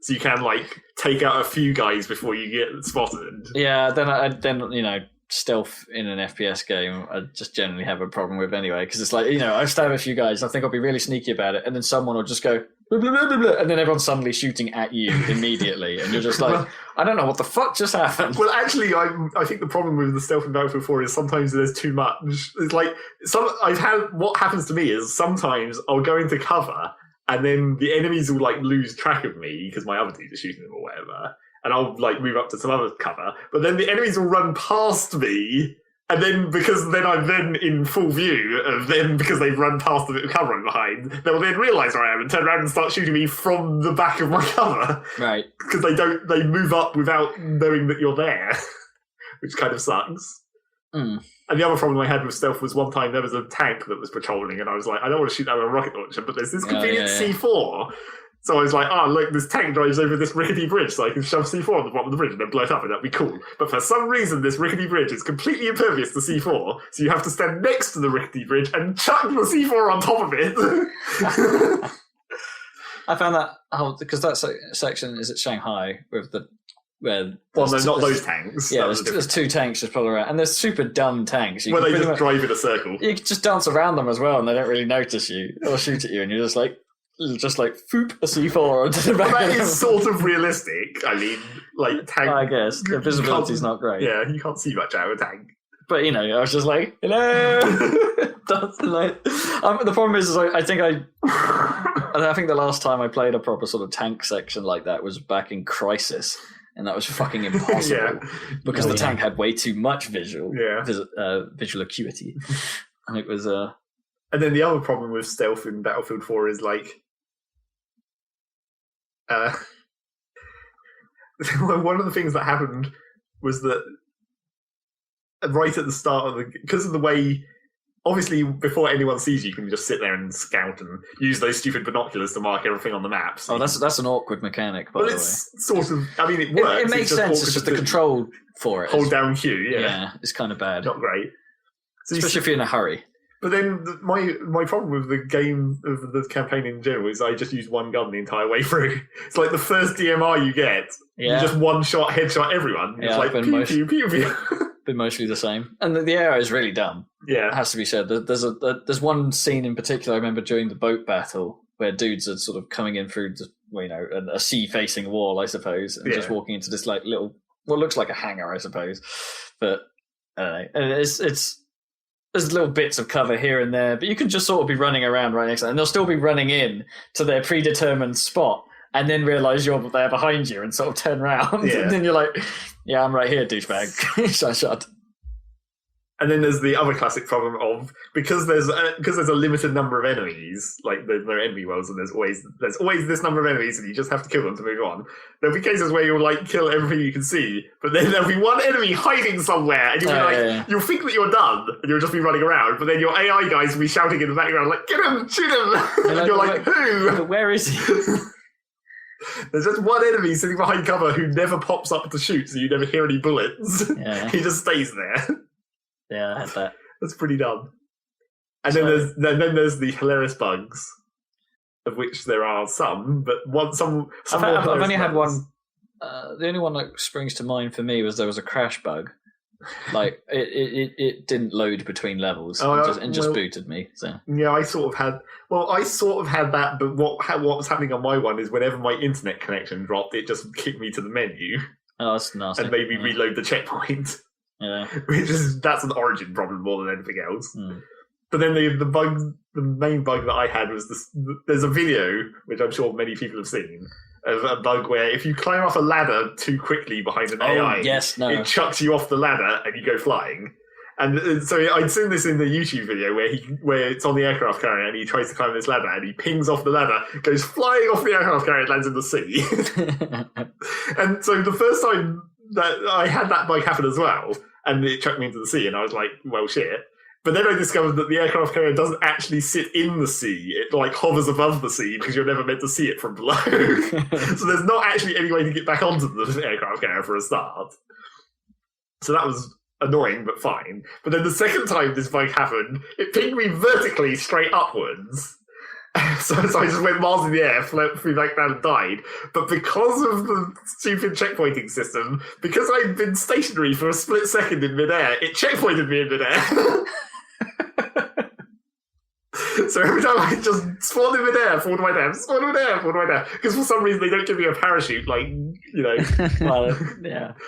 So you can take out a few guys before you get spotted. Yeah, then stealth in an FPS game, I just generally have a problem with anyway, because it's like, I stab a few guys, I think I'll be really sneaky about it, and then someone will just go, blah, blah, blah, blah, blah, and then everyone's suddenly shooting at you immediately, and you're just like, I don't know what the fuck just happened. Well, actually, I think the problem with the stealth in Battlefield 4 is sometimes there's too much. It's like, what happens to me is sometimes I'll go into cover, and then the enemies will lose track of me because my other dudes are shooting them or whatever. And I'll move up to some other cover. But then the enemies will run past me. And then because then I'm then in full view of them because they've run past the bit of cover I'm behind, they'll then realise where I am and turn around and start shooting me from the back of my cover. Right. Because they move up without knowing that you're there. Which kind of sucks. Mm. And the other problem I had with stealth was one time there was a tank that was patrolling, and I was like, I don't want to shoot that with a rocket launcher, but there's this convenient C4. So I was like, look, this tank drives over this rickety bridge, so I can shove C4 on the bottom of the bridge and then blow it up, and that'd be cool. But for some reason, this rickety bridge is completely impervious to C4, so you have to stand next to the rickety bridge and chuck the C4 on top of it. I found that, because that section is at Shanghai with the... no, not those tanks. Yeah, there's two tanks just pulling around, and they're super dumb tanks. Where they just drive in a circle. You can just dance around them as well, and they don't really notice you or shoot at you, and you're just like foop a C4 onto the back. That is sort of realistic. I mean, tank. I guess the visibility's not great. Yeah, you can't see much out of a tank. But I was just like, hello. The problem is I think the last time I played a proper sort of tank section like that was back in Crisis. And that was fucking impossible because the tank had way too much visual acuity, and it was. And then the other problem with stealth in Battlefield 4 is one of the things that happened was that right at the start of because of the way. Obviously, before anyone sees you, you can just sit there and scout and use those stupid binoculars to mark everything on the map. So that's an awkward mechanic, by the way. It's sort of... I mean, it works. It makes sense. It's just the control for it. Hold down Q, Yeah, it's kind of bad. Not great. So especially if you're in a hurry. But then my problem with the game, of the campaign in general, is I just use one gun the entire way through. It's like the first DMR you get, you just one-shot, headshot everyone. It's like pew, pew, pew, pew. Been mostly the same, and the AI is really dumb. Yeah, it has to be said. There's one scene in particular I remember during the boat battle where dudes are sort of coming in through a sea-facing wall, I suppose, and just walking into this little what looks like a hangar, I suppose. But I don't know. There's little bits of cover here and there, but you can just sort of be running around right next to them, and they'll still be running in to their predetermined spot, and then realise you're there behind you and sort of turn around, and then you're like, yeah, I'm right here, douchebag. Shut. And then there's the other classic problem of because there's a limited number of enemies, like there are enemy worlds, and there's always this number of enemies, and you just have to kill them to move on. There'll be cases where you'll like kill everything you can see, but then there'll be one enemy hiding somewhere, and you'll you'll think that you're done, and you'll just be running around, but then your AI guys will be shouting in the background like, "Get him! Shoot him!" And you're like, "Who? But where is he?" There's just one enemy sitting behind cover who never pops up to shoot, so you never hear any bullets. Yeah. He just stays there. Yeah, I had that. That's pretty dumb. And then there's the hilarious bugs, of which there are some, but I've only had one. The only one that springs to mind for me was there was a crash bug. Like it didn't load between levels and just booted me. So yeah, I sort of had that, but what was happening on my one is whenever my internet connection dropped, it just kicked me to the menu. Oh, that's nasty. And made me reload the checkpoint. Yeah, that's an Origin problem more than anything else. But then the main bug that I had was this. There's a video which I'm sure many people have seen of a bug where if you climb off a ladder too quickly behind an AI, it chucks you off the ladder and you go flying. And so I'd seen this in the YouTube video where it's on the aircraft carrier and he tries to climb this ladder and he pings off the ladder, goes flying off the aircraft carrier and lands in the sea. And so the first time that I had that bug happen as well, and it chucked me into the sea, and I was like, well, shit. But then I discovered that the aircraft carrier doesn't actually sit in the sea. It like hovers above the sea because you're never meant to see it from below. So there's not actually any way to get back onto the aircraft carrier for a start. So that was annoying, but fine. But then the second time this bug happened, it pinged me vertically straight upwards. So I just went miles in the air, flew back down and died. But because of the stupid checkpointing system, because I'd been stationary for a split second in midair, it checkpointed me in midair. So every time I just spawn in midair, fall to my death, spawn in midair, fall to my death. Because for some reason they don't give me a parachute like,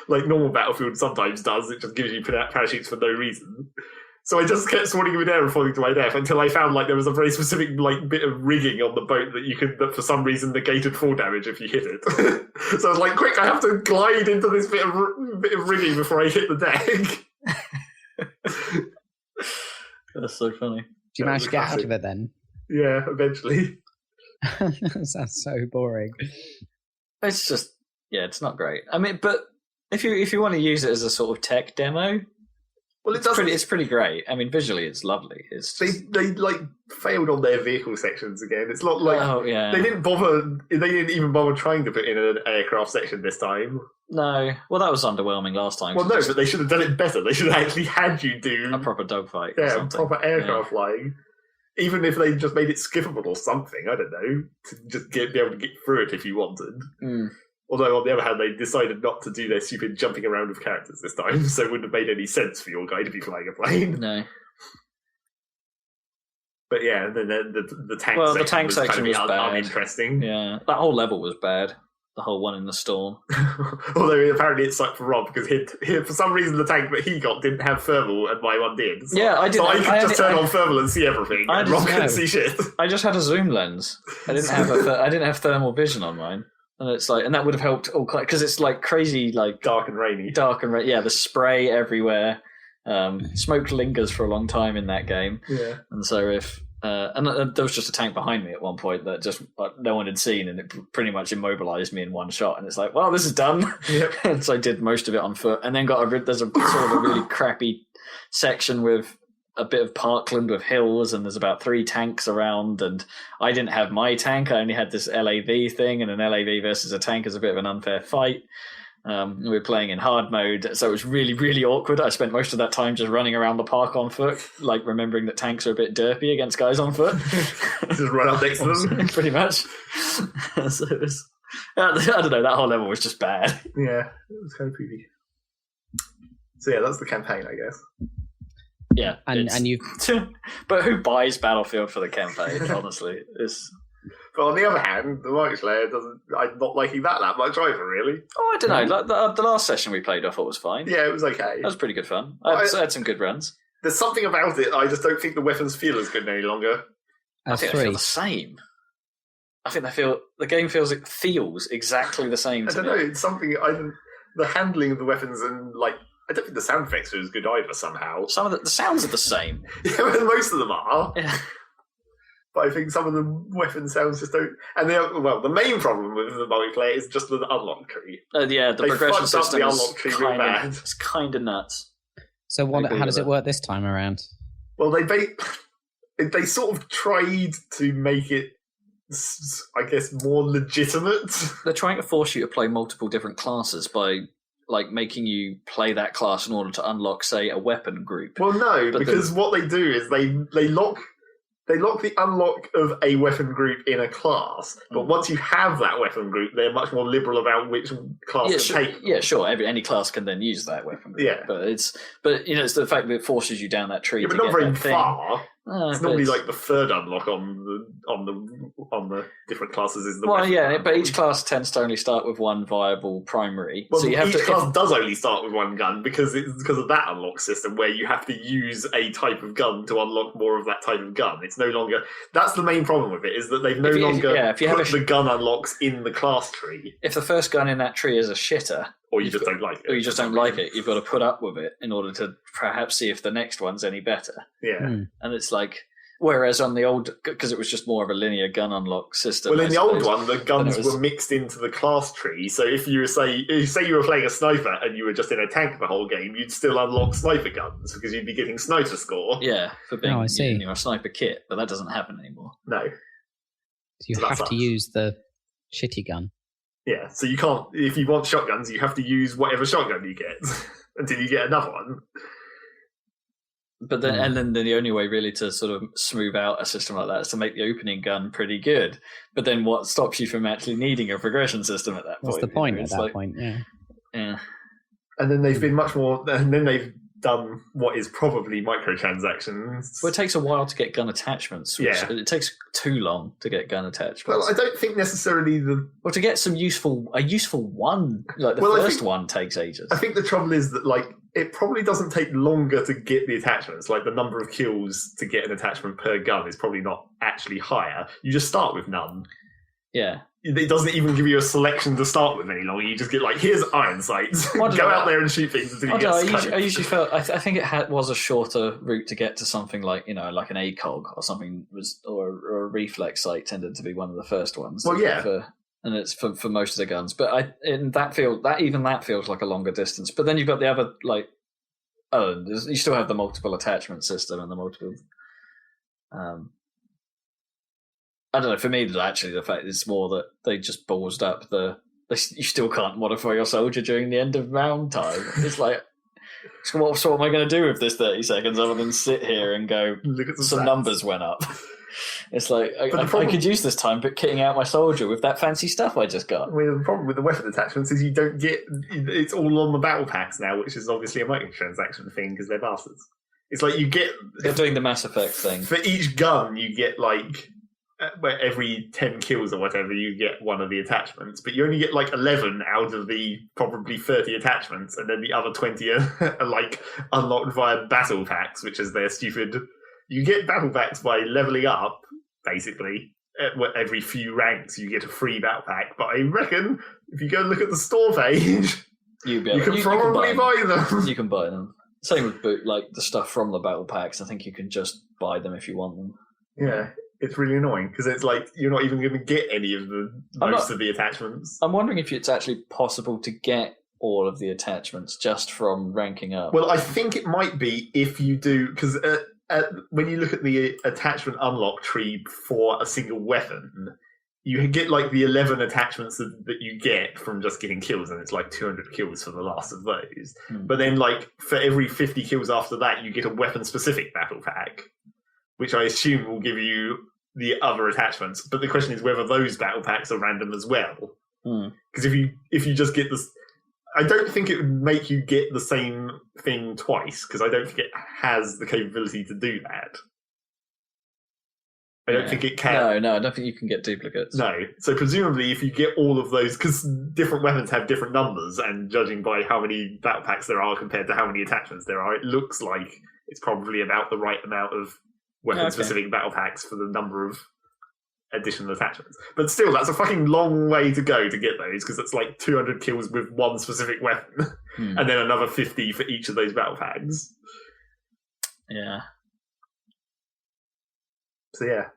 like normal Battlefield sometimes does. It just gives you parachutes for no reason. So I just kept spawning in midair and falling to my death until I found like there was a very specific like bit of rigging on the boat that for some reason negated fall damage if you hit it. So I was like, quick, I have to glide into this bit of rigging before I hit the deck. That's so funny. Do you manage to get out of it then? Yeah, eventually. That sounds so boring. It's just, it's not great. I mean, but if you want to use it as a sort of tech demo, well, it's pretty great. I mean, visually, it's lovely. It's just... they like failed on their vehicle sections again. It's not like they didn't bother. They didn't even bother trying to put in an aircraft section this time. No, well, that was underwhelming last time. Well, no, but they should have done it better. They should have actually had you do a proper dogfight. Yeah, proper aircraft flying. Even if they just made it skippable or something, I don't know, to just be able to get through it if you wanted. Although, on the other hand, they decided not to do their stupid jumping around with characters this time, so it wouldn't have made any sense for your guy to be flying a plane. No. But yeah, then the tank section the tank section was bad. Uninteresting. Yeah, that whole level was bad. The whole one in the storm. Although apparently it sucked for Rob because he for some reason the tank that he got didn't have thermal and my one did. So, I did. So I could just turn on thermal and see everything. And Rob couldn't see shit. I just had a zoom lens. I didn't have thermal vision on mine. And it's like, and that would have helped all because it's like crazy, like dark and rainy. Yeah, the spray everywhere. Smoke lingers for a long time in that game. Yeah, and so if and there was just a tank behind me at one point that just no one had seen, and it pretty much immobilized me in one shot. And it's like, well, this is done. Yep. And so I did most of it on foot, and then there's a sort of a really crappy section with a bit of parkland with hills, and there's about 3 tanks around, and I didn't have my tank. I only had this LAV thing, and an LAV versus a tank is a bit of an unfair fight. We were playing in hard mode, so it was really, really awkward. I spent most of that time just running around the park on foot, like remembering that tanks are a bit derpy against guys on foot. Just run up next to them. Pretty much. So it was, I don't know, that whole level was just bad. Yeah, it was kind of creepy. So yeah, that's the campaign, I guess. Yeah, and you. But who buys Battlefield for the campaign? Honestly, it's. But on the other hand, the multiplayer doesn't. I'm not liking that much either, really. Oh, I don't know. Like the last session we played, I thought was fine. Yeah, it was okay. That was pretty good fun. I had some good runs. There's something about it. I just don't think the weapons feel as good any longer. I think they feel the same. I think the game feels exactly the same. I don't know. It's something. The handling of the weapons and like. I don't think the sound effects are as good either. Somehow, some of the sounds are the same. Yeah, most of them are. Yeah. But I think some of the weapon sounds just don't. And the main problem with the multiplayer is just the unlock tree. The progression system the unlock tree really bad. It's kind of nuts. So how does it work this time around? Well, they sort of tried to make it, I guess, more legitimate. They're trying to force you to play multiple different classes by like making you play that class in order to unlock, say, a weapon group. Well, no, because what they do is they lock the unlock of a weapon group in a class, but once you have that weapon group, they're much more liberal about which class to take. Yeah, sure. Any class can then use that weapon group. Yeah, but it's the fact that it forces you down that tree. Yeah, but not very far. It's normally like the third unlock on the different classes is the. Well, yeah, but each class tends to only start with one viable primary. Well, so each class does only start with one gun because of that unlock system where you have to use a type of gun to unlock more of that type of gun. It's no longer. That's the main problem with it is that they've no longer put the gun unlocks in the class tree. If the first gun in that tree is a shitter. Or you just don't like it. Or you just don't like it. You've got to put up with it in order to perhaps see if the next one's any better. Yeah. And it's like, whereas on the old, because it was just more of a linear gun unlock system. Well, in the old one, the guns were mixed into the class tree. So if you say you were playing a sniper and you were just in a tank the whole game, you'd still unlock sniper guns because you'd be getting sniper score. Yeah, for being a sniper kit, but that doesn't happen anymore. No. So you have to use the shitty gun. Yeah, so you can't. If you want shotguns, you have to use whatever shotgun you get until you get another one. But then, and then the only way really to sort of smooth out a system like that is to make the opening gun pretty good. But then, what stops you from actually needing a progression system at that point? What's the point at that point? Yeah. Yeah. And then they've been much more. And then they've done what is probably microtransactions. Well, it takes a while to get gun attachments. It takes too long to get gun attachments. Well, I don't think necessarily to get a useful one, like the first one takes ages. I think the trouble is that, like, it probably doesn't take longer to get the attachments. Like, the number of kills to get an attachment per gun is probably not actually higher. You just start with none. Yeah. It doesn't even give you a selection to start with any longer. You just get like, here's iron sights. Go out there and shoot things until you get scoped. I usually felt. I think it was a shorter route to get to something like like an ACOG or something or a reflex sight tended to be one of the first ones. Well, yeah. And it's for most of the guns, but that feels like a longer distance. But then you've got the other you still have the multiple attachment system and the multiple. I don't know. For me, actually, the fact is more that they just ballsed up you still can't modify your soldier during the end of round time. It's like, so what am I going to do with this 30 seconds other than sit here and go, look at some numbers went up? It's like, I could use this time, but kitting out my soldier with that fancy stuff I just got. Well, the problem with the weapon attachments is you don't get, it's all on the battle packs now, which is obviously a microtransaction thing because they're bastards. It's like they're doing the Mass Effect thing. For each gun, you get like, where every 10 kills or whatever, you get one of the attachments, but you only get like 11 out of the probably 30 attachments, and then the other 20 are like unlocked via battle packs, which is their stupid. You get battle packs by leveling up, basically. Every few ranks, you get a free battle pack, but I reckon if you go and look at the store page, you can probably buy them. You can buy them. Same with like the stuff from the battle packs. I think you can just buy them if you want them. Yeah. It's really annoying because it's like you're not even going to get any of most of the attachments. I'm wondering if it's actually possible to get all of the attachments just from ranking up. Well, I think it might be if you do, because when you look at the attachment unlock tree for a single weapon, you get like the 11 attachments that you get from just getting kills, and it's like 200 kills for the last of those. But then, like, for every 50 kills after that, you get a weapon-specific battle pack, which I assume will give you the other attachments, but the question is whether those battle packs are random as well. Because if you just get this, I don't think it would make you get the same thing twice, because I don't think it has the capability to do that. I don't think it can. No, I don't think you can get duplicates. No. So presumably, if you get all of those, because different weapons have different numbers, and judging by how many battle packs there are compared to how many attachments there are, it looks like it's probably about the right amount of weapon-specific battle packs for the number of additional attachments. But still, that's a fucking long way to go to get those, because it's like 200 kills with one specific weapon, and then another 50 for each of those battle packs. Yeah. So yeah,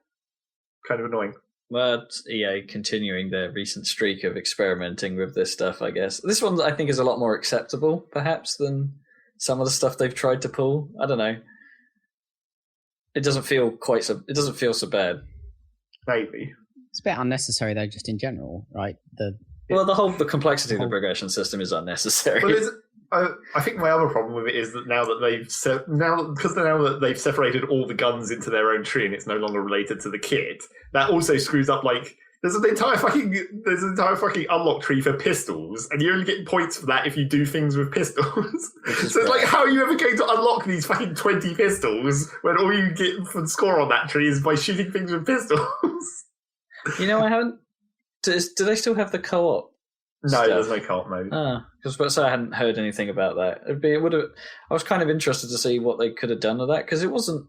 kind of annoying. But EA continuing their recent streak of experimenting with this stuff, I guess. This one, I think, is a lot more acceptable, perhaps, than some of the stuff they've tried to pull. I don't know. It doesn't feel so bad. Maybe. It's a bit unnecessary, though, just in general, right? The complexity of the progression system is unnecessary. I think my other problem with it is that now that they've separated all the guns into their own tree and it's no longer related to the kit, that also screws up, like, there's an entire fucking unlock tree for pistols, and you only get points for that if you do things with pistols. So it's like, how are you ever going to unlock these fucking 20 pistols when all you get for score on that tree is by shooting things with pistols? You know, I haven't. Do they still have the co-op? No, there's no co-op mode. Because I hadn't heard anything about that. I was kind of interested to see what they could have done with that, because it wasn't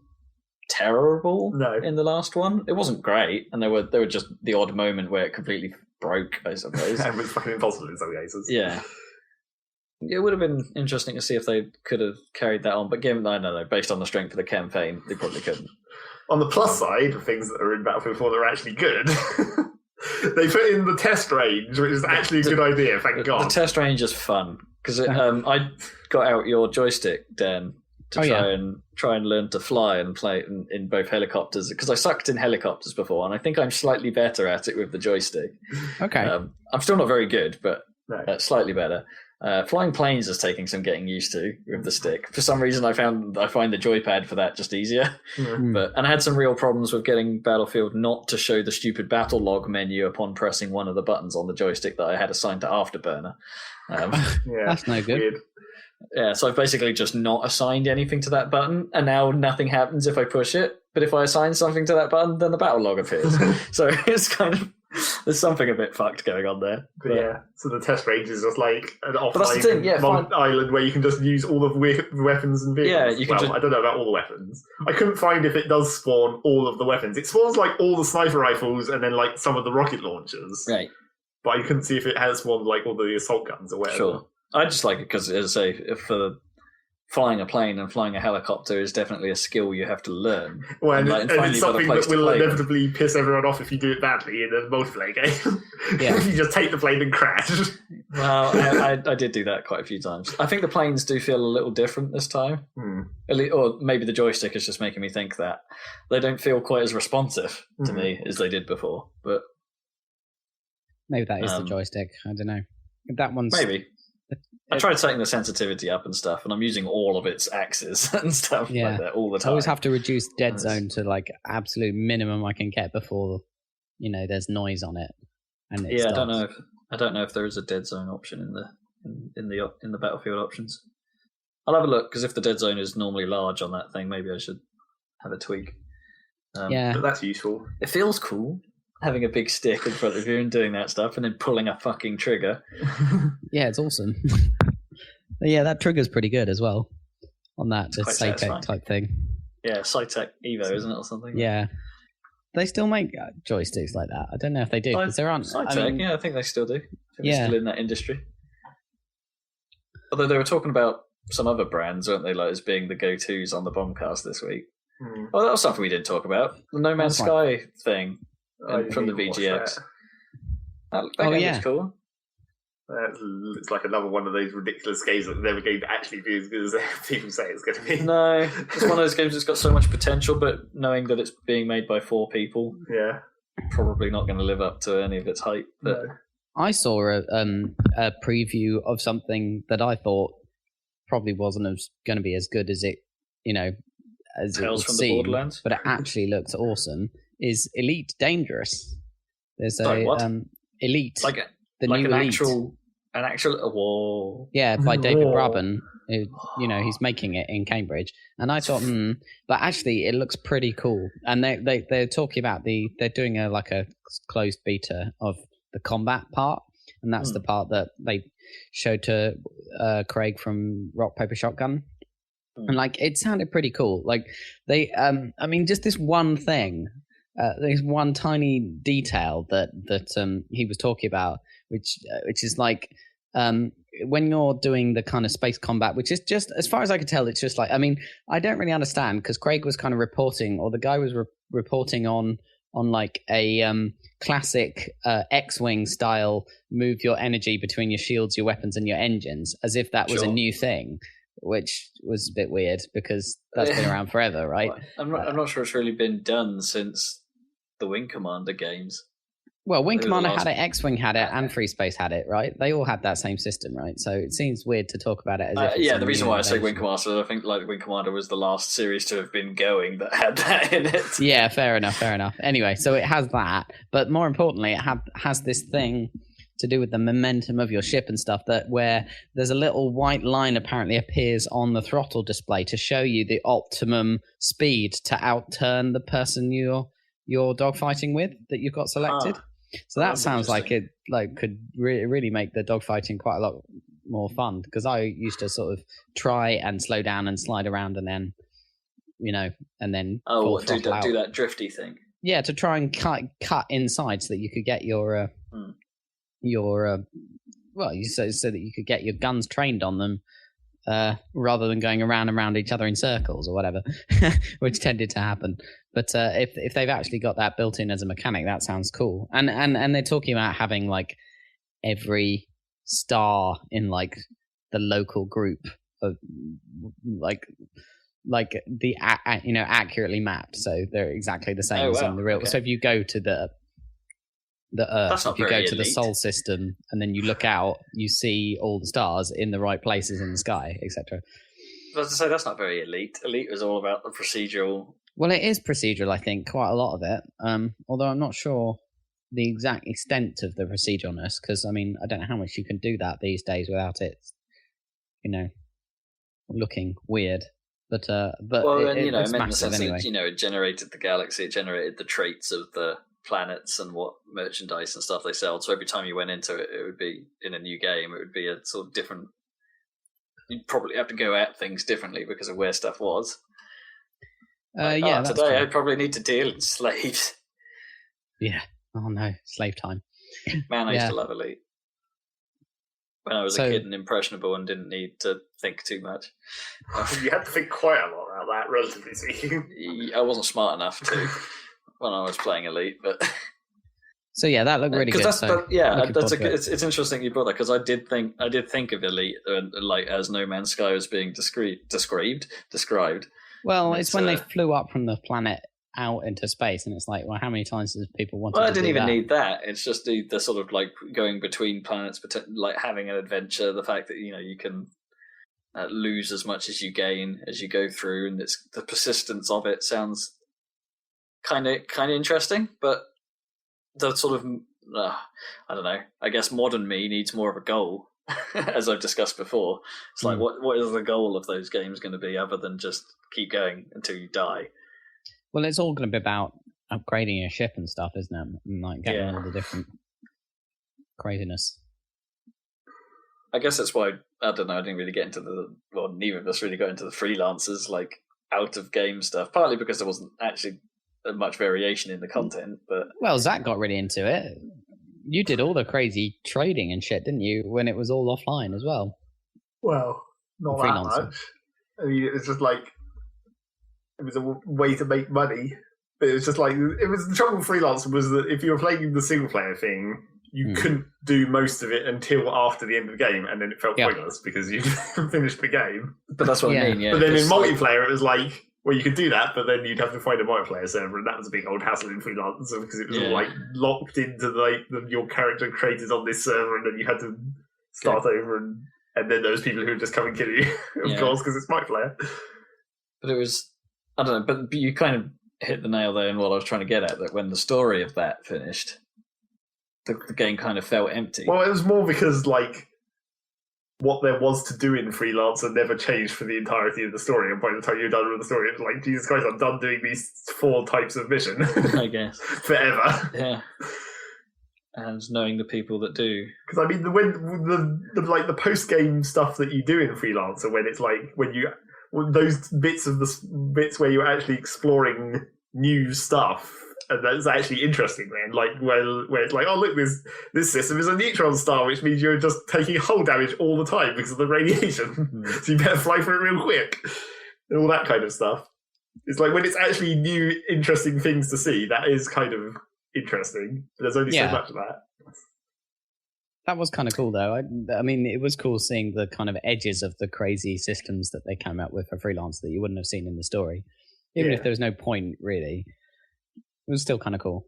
terrible in the last one. It wasn't great, and there were just the odd moment where it completely broke, I suppose. And it was fucking impossible in some cases. Yeah. It would have been interesting to see if they could have carried that on, but given, I don't know, based on the strength of the campaign, they probably couldn't. On the plus side, of things that are in Battlefield 4 that are actually good, they put in the test range, which is actually a good idea, thank God. The test range is fun, because I got out your joystick, Dan, to try and learn to fly and play in both helicopters, because I sucked in helicopters before, and I think I'm slightly better at it with the joystick. Okay. I'm still not very good, but slightly better. Flying planes is taking some getting used to with the stick. For some reason, I find the joypad for that just easier. Mm-hmm. And I had some real problems with getting Battlefield not to show the stupid battle log menu upon pressing one of the buttons on the joystick that I had assigned to Afterburner. That's no good. Weird. Yeah, so I've basically just not assigned anything to that button, and now nothing happens if I push it. But if I assign something to that button, then the battle log appears. So it's kind of, there's something a bit fucked going on there. But yeah, so the test range is just like an offline island where you can just use all of the weapons and vehicles. Yeah, I don't know about all the weapons. I couldn't find if it does spawn all of the weapons. It spawns like all the sniper rifles and then like some of the rocket launchers. Right. But I couldn't see if it has spawned like all the assault guns or whatever. Sure. I just like it because, as I say, for flying a plane and flying a helicopter is definitely a skill you have to learn. Well, and it's something that will inevitably piss everyone off if you do it badly in a multiplayer game. Yeah. If you just take the plane and crash. Well, I did do that quite a few times. I think the planes do feel a little different this time. Or maybe the joystick is just making me think that. They don't feel quite as responsive to me as they did before. But maybe that is the joystick. I don't know. That one's... Maybe. I tried setting the sensitivity up and stuff, and I'm using all of its axes and stuff like that all the time. I always have to reduce dead zone to like absolute minimum I can get before there's noise on it. And I don't know if there is a dead zone option in the Battlefield options. I'll have a look, because if the dead zone is normally large on that thing, maybe I should have a tweak. But that's useful. It feels cool, having a big stick in front of you and doing that stuff, and then pulling a fucking trigger. Yeah, it's awesome. Yeah, that trigger's pretty good as well on that Cytec type thing. Yeah, Cytec Evo, isn't it, or something? Yeah. They still make joysticks like that. I don't know if they do, because there aren't... Cytec, I think they still do. They're still in that industry. Although they were talking about some other brands, weren't they, like as being the go-tos on the Bombcast this week. Oh, that was something we didn't talk about. The No Man's Sky thing. From the VGX. That game is cool. It's like another one of those ridiculous games that's never going to actually be as good as people say it's going to be. No, it's one of those games that's got so much potential, but knowing that it's being made by 4 people, probably not going to live up to any of its hype. But I saw a preview of something that I thought probably wasn't going to be as good as it, as Tales it from seemed, the Borderlands, but it actually looks awesome. Is Elite Dangerous? There's Elite, the new an Elite. actual An actual whoa. Yeah, by David Whoa. Braben. Who, he's making it in Cambridge, and I thought, but actually, it looks pretty cool. And they're talking about they're doing a closed beta of the combat part, and that's the part that they showed to Craig from Rock Paper Shotgun, and it sounded pretty cool. Like they, just this one thing, there's one tiny detail that he was talking about, which is like. When you're doing the kind of space combat, which is just, as far as I could tell, it's just I don't really understand, because Craig was kind of reporting, or the guy was reporting on like a classic X-Wing style, move your energy between your shields, your weapons, and your engines, as if that was a new thing, which was a bit weird, because that's been around forever, right? I'm not sure it's really been done since the Wing Commander games. Well, Wing Commander had it, X-Wing had it, and Free Space had it, right? They all had that same system, right? So it seems weird to talk about it as if the reason why I say Wing Commander is I think Wing Commander was the last series to have been going that had that in it. Yeah, fair enough. Anyway, so it has that, but more importantly, it has this thing to do with the momentum of your ship and stuff, that where there's a little white line apparently appears on the throttle display to show you the optimum speed to outturn the person you're dogfighting with that you've got selected. So that sounds like it could really make the dogfighting quite a lot more fun, because I used to sort of try and slow down and slide around and then do that drifty thing. Yeah, to try and cut inside so that you could get so that you could get your guns trained on them, rather than going around and around each other in circles or whatever, which tended to happen. But if they've actually got that built in as a mechanic, that sounds cool. And they're talking about having every star in the local group of the accurately mapped, so they're exactly the same as in the real. Okay. So if you go to the Earth, if you go to the Sol system and then you look out, you see all the stars in the right places in the sky, etc. I was to say, that's not very elite. Elite was all about the procedural. Well, it is procedural, I think, quite a lot of it. Although I'm not sure the exact extent of the proceduralness, because I don't know how much you can do that these days without it, looking weird. But it's massive anyway. It generated the galaxy, it generated the traits of the planets and what merchandise and stuff they sell. So every time you went into it, it would be in a new game. It would be a sort of different. You'd probably have to go at things differently because of where stuff was. Today I probably need to deal in slaves. Yeah. Oh no, slave time. Man, I used to love Elite when I was a kid and impressionable and didn't need to think too much. You had to think quite a lot about that, relatively speaking. I wasn't smart enough to when I was playing Elite, but. So yeah, that looked really good. It's interesting you brought that, because I did think of Elite as No Man's Sky was being described. Well, it's when they flew up from the planet out into space, and it's well, how many times does people want? Well, I didn't even need that. It's just the sort of going between planets, having an adventure. The fact that you can lose as much as you gain as you go through, and it's the persistence of it sounds kind of interesting, but. The sort of, I don't know, I guess modern me needs more of a goal, as I've discussed before. It's what is the goal of those games going to be other than just keep going until you die? Well, it's all going to be about upgrading your ship and stuff, isn't it? And getting all the different craziness. I guess that's why, I don't know, I didn't really get into neither of us really got into the freelancers, out of game stuff, partly because there wasn't actually much variation in the content, but Zach got really into it. You did all the crazy trading and shit, didn't you, when it was all offline as well? Well, not that much. I mean, it was just it was a way to make money, but it was just it was the trouble with freelancing was that if you were playing the single player thing, you couldn't do most of it until after the end of the game, and then it felt pointless because you finished the game. But that's what I mean, yeah. But then in multiplayer, it was well, you could do that, but then you'd have to find a multiplayer server, and that was a big old hassle in freelancer because it was all locked into your character created on this server, and then you had to start over, and then those people who would just come and kill you, of course, because it's multiplayer. But it was, I don't know, but you kind of hit the nail there in what I was trying to get at, that when the story of that finished, the game kind of felt empty. Well, it was more because what there was to do in Freelancer never changed for the entirety of the story, and by the time you're done with the story, it's like, Jesus Christ, I'm done doing these 4 types of mission. I guess. Forever. Yeah. And knowing the people that do. Because, I mean, the post-game stuff that you do in Freelancer, when it's like, those bits where you're actually exploring new stuff, and that's actually interesting then, like where it's like, oh look, this system is a neutron star, which means you're just taking hull damage all the time because of the radiation. So you better fly for it real quick. And all that kind of stuff. It's like when it's actually new, interesting things to see, that is kind of interesting. But there's only so much of that. That was kind of cool, though. I mean, it was cool seeing the kind of edges of the crazy systems that they came out with for Freelance that you wouldn't have seen in the story. Even if there was no point, really. It was still kind of cool.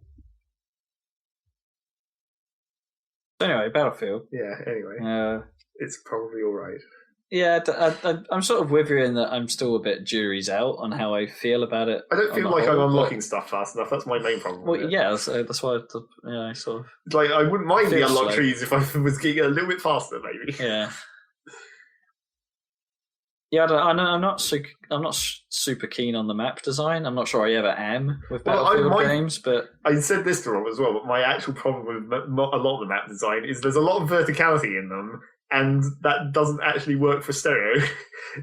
Anyway, Battlefield. Yeah, anyway. It's probably all right. Yeah, I'm sort of with you in that I'm still a bit jury's out on how I feel about it. I don't feel like I'm unlocking stuff fast enough. That's my main problem. Well, yeah, that's why I sort of... Like, I wouldn't mind the unlock trees if I was getting a little bit faster, maybe. Yeah. Yeah, I'm not super keen on the map design. I'm not sure I ever am with Battlefield games, but I said this to Rob as well. But my actual problem with a lot of the map design is there's a lot of verticality in them, and that doesn't actually work for stereo.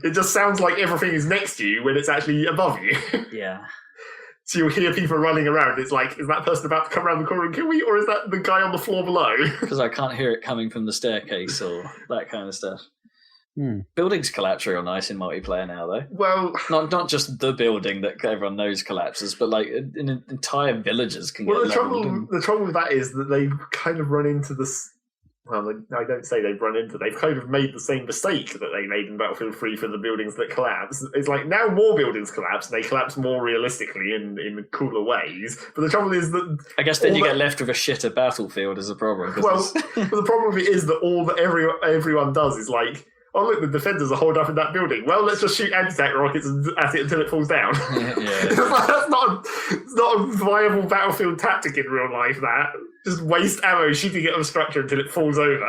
It just sounds like everything is next to you when it's actually above you. Yeah. So you'll hear people running around. It's like, is that person about to come around the corner and kill me, or is that the guy on the floor below? Because I can't hear it coming from the staircase or that kind of stuff. Buildings collapse real nice in multiplayer now, though. Well, not just the building that everyone knows collapses, but like entire villages can get leveled. The trouble with that is that they kind of run into this. Well, I don't say they've run into. They've kind of made the same mistake that they made in Battlefield 3 for the buildings that collapse. It's like now more buildings collapse, and they collapse more realistically in cooler ways. But the trouble is that I guess then you get left with a shitter Battlefield as a problem. Well, but the problem with it is that all that everyone does is like, oh look, the defenders are holed up in that building. Well, let's just shoot anti-tank rockets at it until it falls down. Yeah. That's not a viable Battlefield tactic in real life, that. Just waste ammo shooting it on a structure until it falls over.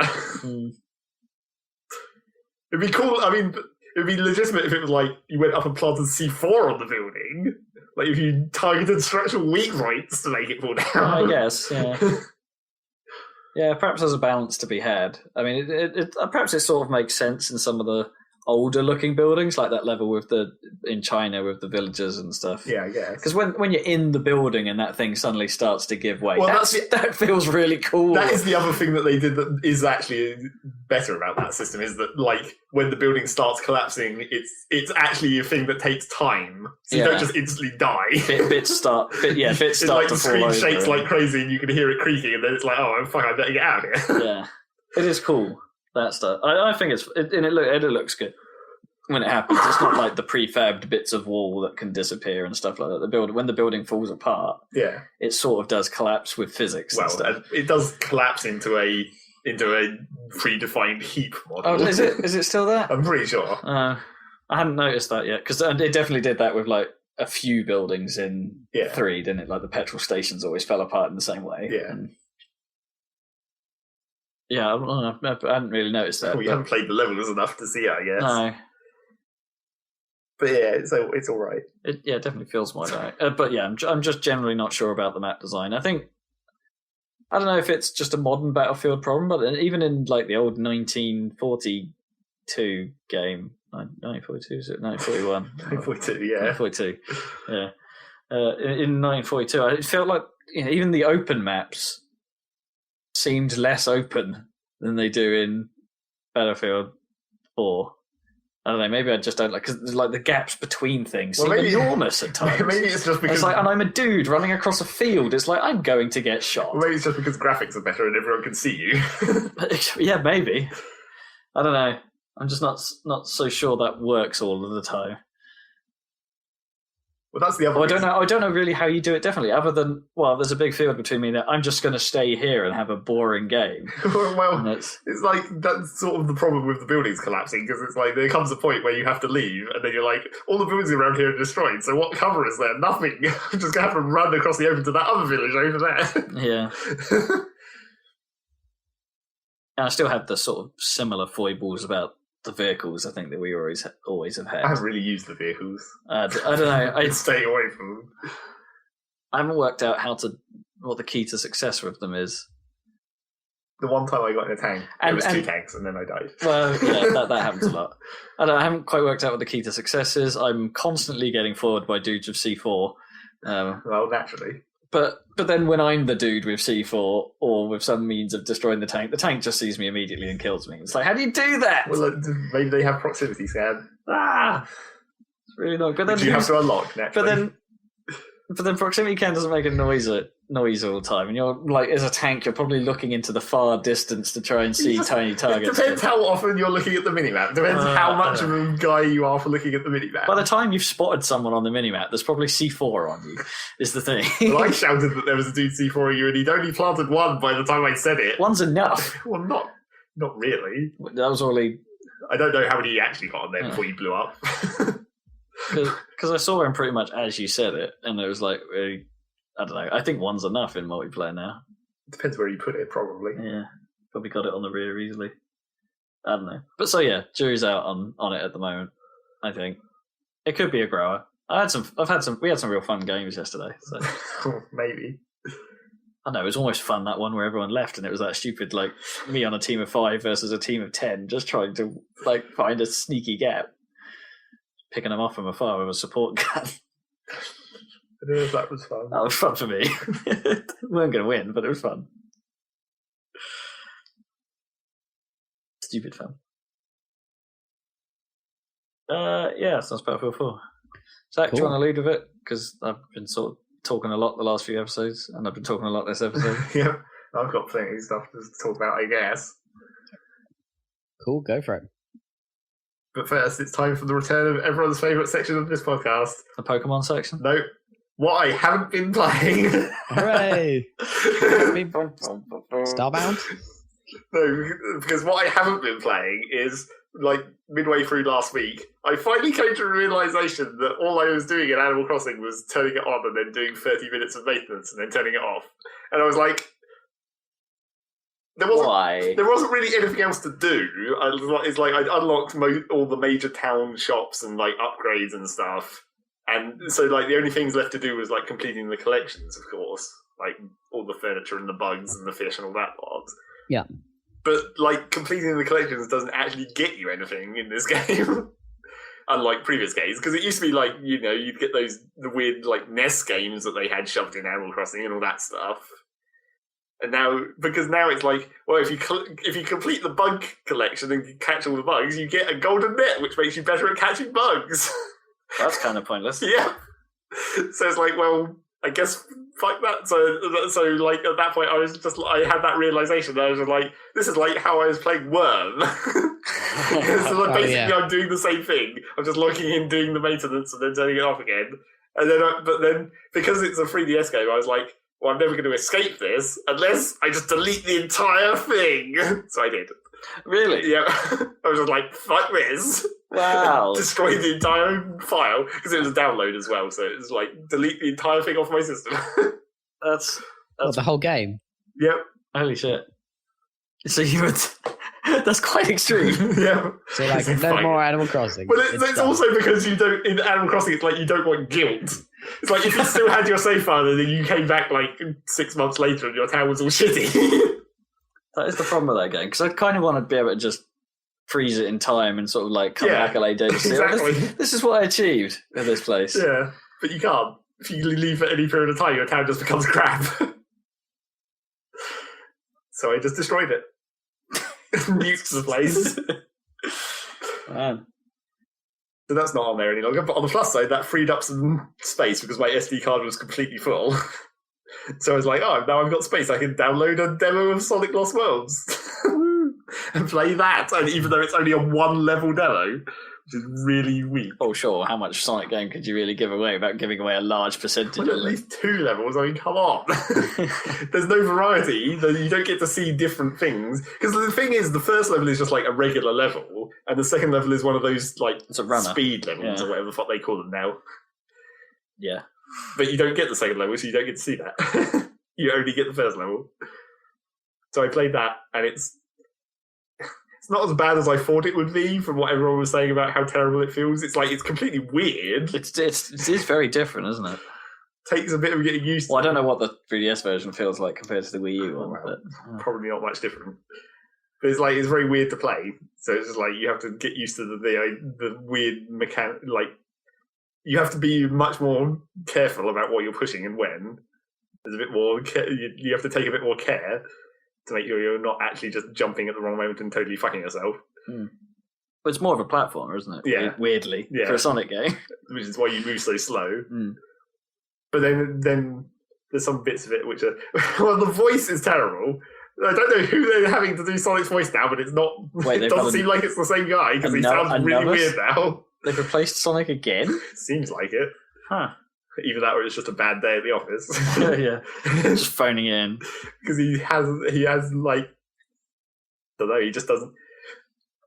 It'd be cool, I mean, it'd be legitimate if it was like you went up and planted C4 on the building. Like if you targeted structural weak points to make it fall down. I guess, yeah. Yeah, perhaps there's a balance to be had. I mean, perhaps it sort of makes sense in some of the older-looking buildings, like that level in China with the villages and stuff. Yeah, I guess. Because when you're in the building and that thing suddenly starts to give way, well, that feels really cool. That is the other thing that they did that is actually better about that system, is that like when the building starts collapsing, it's actually a thing that takes time. So you don't just instantly die. Bits start to fall over. It's like the screen shakes like crazy and you can hear it creaking, and then it's like, oh, fuck, I better get out of here. Yeah, it is cool. That stuff. I think it looks good when it happens. It's not like the prefabbed bits of wall that can disappear and stuff like that. When the building falls apart, it sort of does collapse with physics. Well, and stuff. It does collapse into a predefined heap model. Oh, is it still there? I'm pretty sure. I hadn't noticed that yet, because it definitely did that with like a few buildings in 3, didn't it? Like the petrol stations always fell apart in the same way. Yeah. Yeah, I hadn't really noticed that. Well, you haven't played the levels enough to see it, I guess. No. But yeah, it's all right. It definitely feels more right. But yeah, I'm just generally not sure about the map design. I don't know if it's just a modern Battlefield problem, but even in like the old 1942 game, 1942, is it 1941? 1942, yeah. 1942, yeah. In 1942, it felt like even the open maps seemed less open than they do in Battlefield 4. I don't know, maybe I just don't like, because like the gaps between things seem enormous at times. Maybe it's just because... It's like, and I'm a dude running across a field, it's like, I'm going to get shot. Well, maybe it's just because graphics are better and everyone can see you. Yeah, maybe. I don't know. I'm just not so sure that works all of the time. Well, that's the other. I don't know really how you do it differently, other than, well, there's a big field between me that I'm just going to stay here and have a boring game. Well, it's like that's sort of the problem with the buildings collapsing, because it's like there comes a point where you have to leave, and then you're like, all the buildings around here are destroyed. So what cover is there? Nothing. I'm just going to have to run across the open to that other village over there. Yeah. And I still have the sort of similar foibles about the vehicles. I think that we always have had. I haven't really used the vehicles. I don't know. I'd stay away from them. I haven't worked out what the key to success with them is. The one time I got in a tank, there was 2 tanks, and then I died. Well, yeah, that happens a lot. I haven't quite worked out what the key to success is. I'm constantly getting forward by dudes with C4. Well, naturally. But then when I'm the dude with C4 or with some means of destroying the tank just sees me immediately and kills me. It's like, how do you do that? Well, maybe they have proximity scan. It's really not good. Which you have to unlock, naturally. But then proximity scan doesn't make a noise all the time. And you're like, as a tank, you're probably looking into the far distance to try and see tiny targets. It depends how often you're looking at the minimap. It depends how much of a guy you are for looking at the minimap. By the time you've spotted someone on the minimap, there's probably C4 on you, is the thing. Well, I shouted that there was a dude C4 on you, and he'd only planted one by the time I said it. One's enough. Well, not really. That was only... I don't know how many you actually got on there before you blew up. Because I saw him pretty much as you said it, and it was like, really, I don't know. I think one's enough in multiplayer now. It depends where you put it, probably. Yeah, probably got it on the rear easily. I don't know. But so yeah, jury's out on it at the moment. I think it could be a grower. We had some real fun games yesterday. So maybe. I know it was almost fun, that one where everyone left, and it was that stupid like me on a team of 5 versus a team of 10, just trying to like find a sneaky gap. Picking them off from afar with a support gun. I don't know if that was fun. That was fun for me. We weren't going to win, but it was fun. Stupid fun. Yeah, so that's Battlefield 4. Zach, do you want to lead with it? Because I've been sort of talking a lot the last few episodes, and I've been talking a lot this episode. Yeah, I've got plenty of stuff to talk about, I guess. Cool, go for it. But first, it's time for the return of everyone's favourite section of this podcast. The Pokemon section? No. What I haven't been playing. Hooray! Starbound? No, because what I haven't been playing is, like, midway through last week, I finally came to a realisation that all I was doing in Animal Crossing was turning it on and then doing 30 minutes of maintenance and then turning it off. And I was like... There wasn't really anything else to do. It's like I'd unlocked all the major town shops and like upgrades and stuff, and so like the only things left to do was like completing the collections, of course, like all the furniture and the bugs and the fish and all that lot. Yeah. But like completing the collections doesn't actually get you anything in this game, unlike previous games, because it used to be like you'd get the weird like NES games that they had shoved in Animal Crossing and all that stuff. And now, because now it's like, well, if you complete the bug collection and catch all the bugs, you get a golden net, which makes you better at catching bugs. That's kind of pointless. Yeah. So it's like, well, I guess fuck that. So like at that point, I had that realization. I was just like, this is like how I was playing Worm. So like basically, I'm doing the same thing. I'm just logging in, doing the maintenance, and then turning it off again. And then, but then because it's a 3DS game, I was like, well, I'm never going to escape this unless I just delete the entire thing. So I did. Really? Yeah. I was just like, fuck this. Wow. Destroyed the entire file, because it was a download as well, so it was like, delete the entire thing off my system. That's the whole game? Yep. Holy shit. So you would... That's quite extreme. Yeah. So like, no more Animal Crossing. Well, it's also because you don't, in Animal Crossing, it's like you don't want guilt. It's like if you still had your save file and then you came back like 6 months later and your town was all shitty. That is the problem with that game, because I kind of want to be able to just freeze it in time and sort of like come back a later and say, exactly. This is what I achieved in this place. Yeah, but you can't. If you leave for any period of time, your town just becomes crap. So I just destroyed it. Nuked the place. Man. So that's not on there any longer. But on the plus side, that freed up some space because my SD card was completely full. So I was like, oh, now I've got space. I can download a demo of Sonic Lost Worlds and play that. And even though it's only a 1-level demo, which is really weak. Oh, sure. How much Sonic game could you really give away without giving away a large percentage Well, at least 2 levels. I mean, come on. There's no variety. You don't get to see different things. Because the thing is, the first level is just like a regular level, and the second level is one of those like it's a runner. Speed levels or whatever the fuck they call them now. Yeah. But you don't get the second level, so you don't get to see that. You only get the first level. So I played that, and it's It's not as bad as I thought it would be from what everyone was saying about how terrible it feels. It's like, it's completely weird. It is very different, isn't it? Takes a bit of getting used to. Well, I don't know what the 3DS version feels like compared to the Wii U one, but Probably not much different. But it's like, it's very weird to play. So it's just like, you have to get used to the weird mechanic. Like, you have to be much more careful about what you're pushing and when. There's a bit more. You have to take a bit more care to make sure you're not actually just jumping at the wrong moment and totally fucking yourself. But it's more of a platformer, isn't it? Yeah. Weirdly, for a Sonic game. Which is why you move so slow. But then there's some bits of it which are... Well, the voice is terrible. I don't know who they're having to do Sonic's voice now, but it's not... Wait, it doesn't seem like it's the same guy, because he sounds really weird now. They've replaced Sonic again? Seems like it. Huh. Either that or it's just a bad day at the office. Yeah. Just phoning in. Because he has like... I don't know, he just doesn't...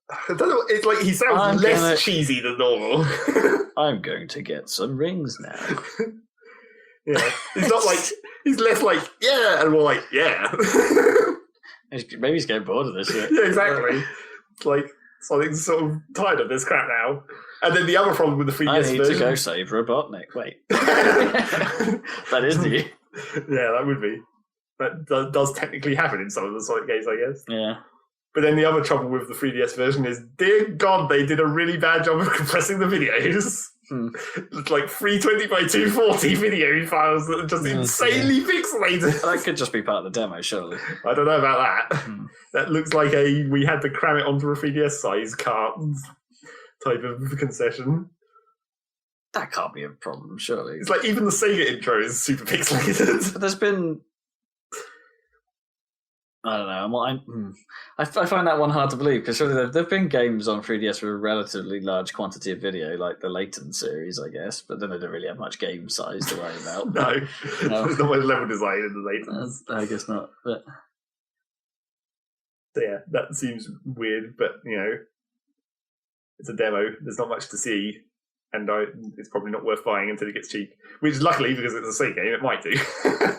I don't know, it's like he sounds less cheesy than normal. I'm going to get some rings now. Yeah, he's not like, he's less like, yeah, and more like, yeah. Maybe he's getting bored of this shit. Yeah, exactly. It's like, Sonic's sort of tired of this crap now. And then the other problem with the 3DS I need version... to go save Robotnik. Wait. That is new. Yeah, that would be. That does technically happen in some of the Sonic games, I guess. Yeah. But then the other trouble with the 3DS version is, dear God, they did a really bad job of compressing the videos. It's like 320 by 240 video files that are just insanely pixelated. That could just be part of the demo, surely. I don't know about that. That looks like we had to cram it onto a 3DS size cart type of concession. That can't be a problem, surely. It's like even the Sega intro is super pixelated. But there's been... I don't know. I find that one hard to believe, because surely there have been games on 3DS with a relatively large quantity of video, like the Layton series, I guess, but then they don't really have much game size to worry about. No. There's not much level design in the Laytons. I guess not. But so yeah, that seems weird, but you know, it's a demo. There's not much to see, and it's probably not worth buying until it gets cheap. Which, luckily, because it's a Sega game, it might do.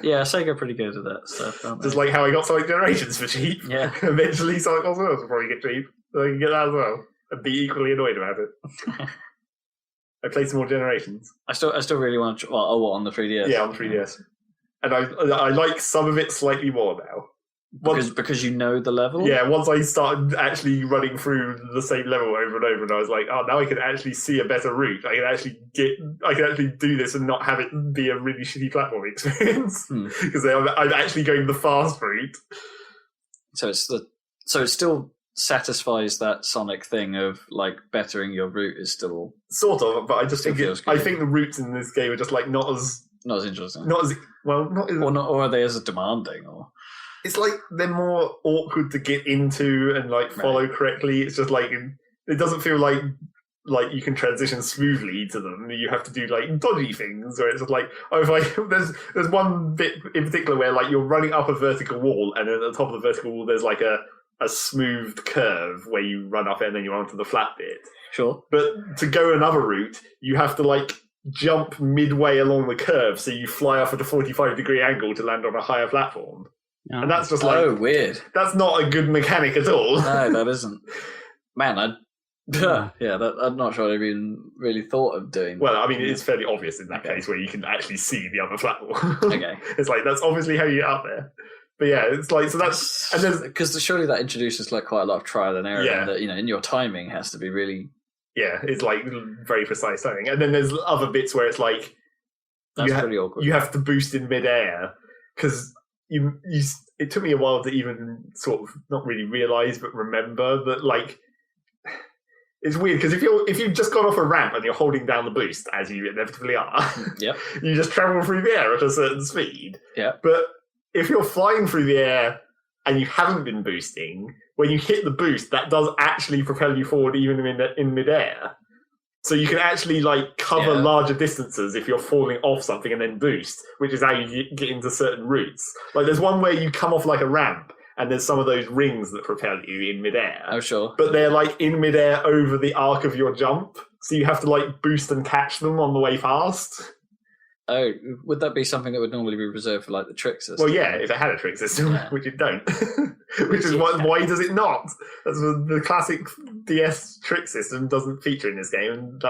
Yeah, Sega are pretty good at that stuff, aren't they? Just like how I got Sonic Generations for cheap. Yeah. Eventually, Sonic Oswald will probably get cheap, so I can get that as well and be equally annoyed about it. I played some more Generations. I still really want to. What on the 3DS? Yeah, on the 3DS, and I like some of it slightly more now. Because you know the level? Yeah, once I started actually running through the same level over and over, and I was like, oh, now I can actually see a better route. I can actually do this and not have it be a really shitty platform experience. Because I'm actually going the fast route. So it still satisfies that Sonic thing of like bettering your route is still sort of, but I just think I think the routes in this game are just like not as interesting. Not as well, or are they as demanding or it's like they're more awkward to get into and like follow correctly. It's just like it doesn't feel like you can transition smoothly to them. You have to do like dodgy things, or it's just like there's one bit in particular where like you're running up a vertical wall, and then at the top of the vertical wall there's like a smoothed curve where you run up it and then you're onto the flat bit. Sure. But to go another route, you have to like jump midway along the curve, so you fly off at a 45-degree angle to land on a higher platform. And that's just like weird. That's not a good mechanic at all. No, that isn't. Man, I'm not sure I've even really thought of doing. Well, I mean, it's fairly obvious in that case where you can actually see the other platform. Okay, it's like that's obviously how you get up there. But yeah, it's like so that's and then because surely that introduces like quite a lot of trial and error. Yeah. And that in your timing has to be really. Yeah, it's like very precise timing, and then there's other bits where it's like that's pretty awkward. You have to boost in midair because. It took me a while to even sort of not really realise but remember that like it's weird because if you've just gone off a ramp and you're holding down the boost as you inevitably are, yep. You just travel through the air at a certain speed. Yeah. But if you're flying through the air and you haven't been boosting, when you hit the boost, that does actually propel you forward even in midair. So you can actually like cover larger distances if you're falling off something and then boost, which is how you get into certain routes. Like there's one where you come off like a ramp and there's some of those rings that propel you in midair. Oh, sure. But they're like in midair over the arc of your jump. So you have to like boost and catch them on the way fast. Oh, would that be something that would normally be reserved for like the trick system? Well, yeah, if it had a trick system, Yeah. which it don't. Which is why does it not? That's the classic DS trick system doesn't feature in this game, and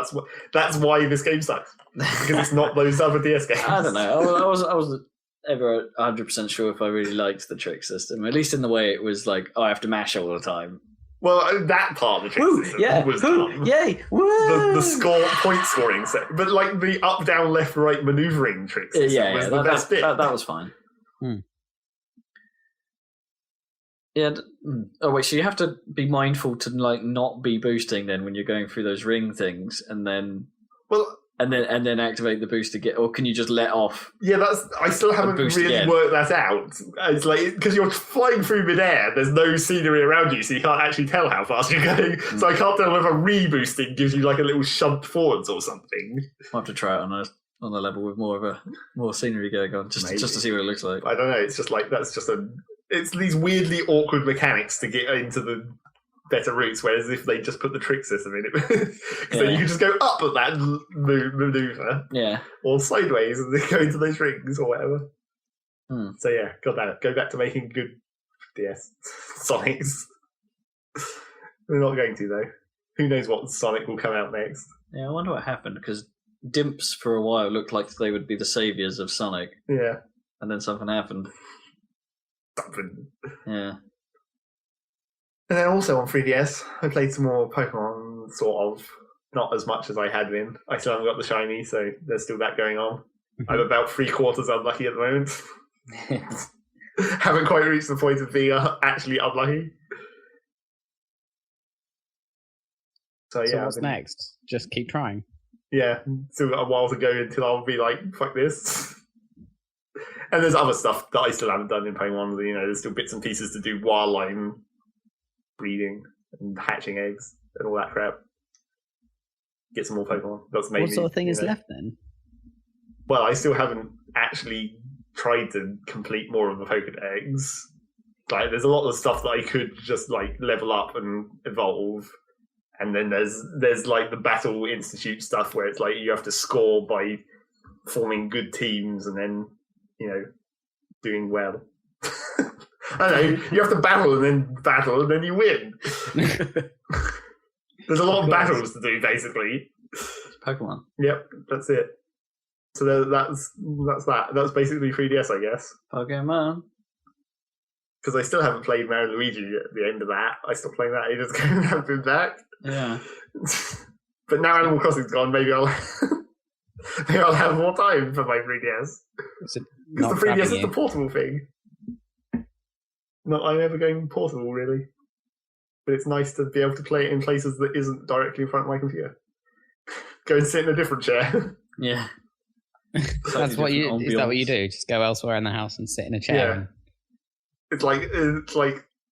that's why this game sucks. Because it's not those other DS games. I don't know. I wasn't ever 100% sure if I really liked the trick system. At least in the way it was like, I have to mash all the time. Well, that part of the trick Woo, system yeah, was woo, fun. yay, woo! The point scoring set, but like the up, down, left, right maneuvering trick system was the best bit. That was fine. Yeah. Oh wait, so you have to be mindful to like not be boosting then when you're going through those ring things, and then activate the boost again, or can you just let off? Yeah, I still haven't really worked that out. It's like because you're flying through midair, there's no scenery around you, so you can't actually tell how fast you're going. So I can't tell whether reboosting gives you like a little shunt forwards or something. I'll have to try it on a level with more scenery going on, just to see what it looks like. I don't know. It's just like it's these weirdly awkward mechanics to get into the better routes, whereas if they just put the trick system in it, because then you can just go up at that maneuver, or sideways and then go into those rings or whatever. So yeah, got that. Go back to making good DS Sonics. We're not going to though. Who knows what Sonic will come out next? Yeah, I wonder what happened because Dimps for a while looked like they would be the saviors of Sonic. Yeah, and then something happened. Yeah. And then also on 3DS, I played some more Pokemon, sort of. Not as much as I had been. I still haven't got the shiny, so there's still that going on. I'm about 3/4 unlucky at the moment. Haven't quite reached the point of being actually unlucky. So what's next? Just keep trying. Yeah, still got a while to go until I'll be like, fuck this. And there's other stuff that I still haven't done in Pokemon. You know, there's still bits and pieces to do while I'm breeding and hatching eggs and all that crap. Get some more Pokemon. That's mainly, what sort of thing is left then? Well, I still haven't actually tried to complete more of the Pokedex. Like, there's a lot of stuff that I could just like level up and evolve. And then there's like the Battle Institute stuff where it's like you have to score by forming good teams and then, you know, doing well. I don't know, you have to battle and then you win. There's a lot of battles to do, basically. Pokemon. Yep, that's it. So that's that. That's basically 3DS, I guess. Pokemon. Because I still haven't played Mario and Luigi at the end of that. I stopped playing that ages ago and haven't been back. Yeah. But now Animal Crossing's gone, maybe I'll have more time for my 3DS. Because the 3DS is the portable thing. I'm never going portable, really. But it's nice to be able to play it in places that isn't directly in front of my computer. Go and sit in a different chair. Yeah. Is that what you do? Just go elsewhere in the house and sit in a chair? Yeah. It's like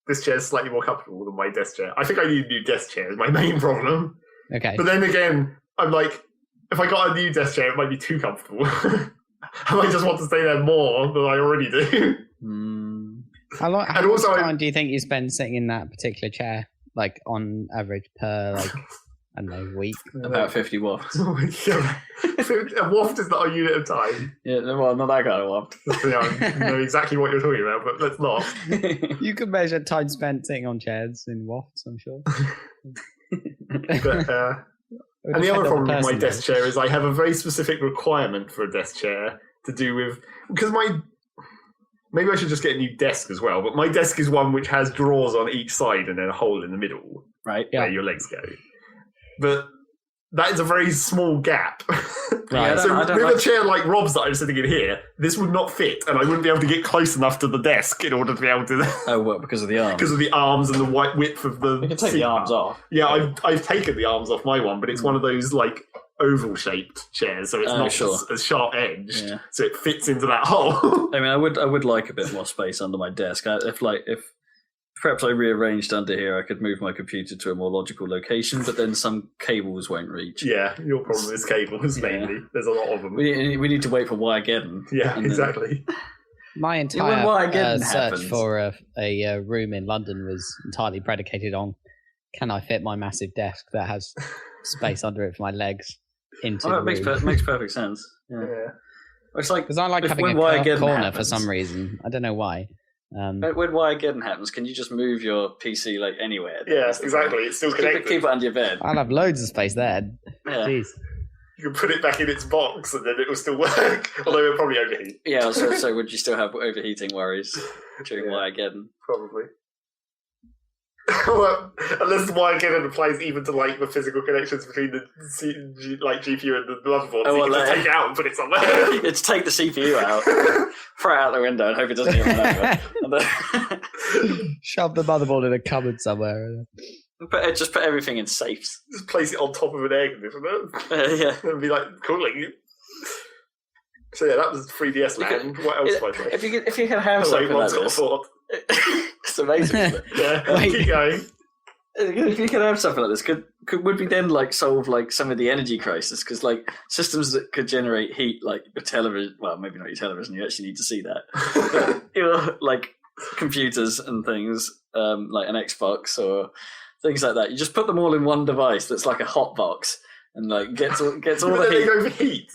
this chair's slightly more comfortable than my desk chair. I think I need a new desk chair is my main problem. Okay. But then again, I'm like, if I got a new desk chair, it might be too comfortable. I might just want to stay there more than I already do. How much time do you think you spend sitting in that particular chair? Like on average per I don't know, week? About 50 wafts. A waft is not a unit of time. Yeah, well, not that kind of waft. I know exactly what you're talking about, but let's not. You can measure time spent sitting on chairs in wafts, I'm sure. But, and the other problem with my desk chair is I have a very specific requirement for a desk chair to do with... Because maybe I should just get a new desk as well, but my desk is one which has drawers on each side and then a hole in the middle. Right. Where your legs go. But that is a very small gap. Right. So with a chair like Rob's that I'm sitting in here, this would not fit, and I wouldn't be able to get close enough to the desk in order to be able to... Oh, what, because of the arms? Because of the arms and the white width of the... You can take the arms off. Yeah, I've taken the arms off my one, but it's one of those, like, oval-shaped chairs, so it's not a sharp edge, so it fits into that hole. I mean, I would like a bit more space under my desk. If perhaps I rearranged under here, I could move my computer to a more logical location, but then some cables won't reach. Yeah, your problem is cables, mainly. There's a lot of them. We need to wait for Wiregeddon. Yeah, exactly. My entire search for a room in London was entirely predicated on, can I fit my massive desk that has space under it for my legs into the room? Makes perfect sense. Yeah. It's like Because I like having a corner for some reason. I don't know why. When Wiregeddon happens, can you just move your PC like anywhere? Yeah, exactly. It's still connected. Keep it under your bed. I'll have loads of space there. Yeah. Jeez. You can put it back in its box and then it will still work. Although it'll probably overheat. Yeah, so would you still have overheating worries during Wiregeddon? Probably. Well, unless the Wiregeddon applies even to like the physical connections between the GPU and the motherboard, so you can just take it out and put it somewhere. It's take the CPU out, throw it out the window, and hope it doesn't get run over. Shove the motherboard in a cupboard somewhere. Just put everything in safes. Just place it on top of an air conditioner. Yeah. And be like cooling. So yeah, that was 3DS Land. What else did I play? If you can have something like this, it's amazing. Isn't it? Yeah, keep going. If you could have something like this, would we then like solve like some of the energy crisis? Because like systems that could generate heat, like your television, well, maybe not your television. You actually need to see that. But, like computers and things, like an Xbox or things like that. You just put them all in one device that's like a hot box. And like gets all the heat. They overheat.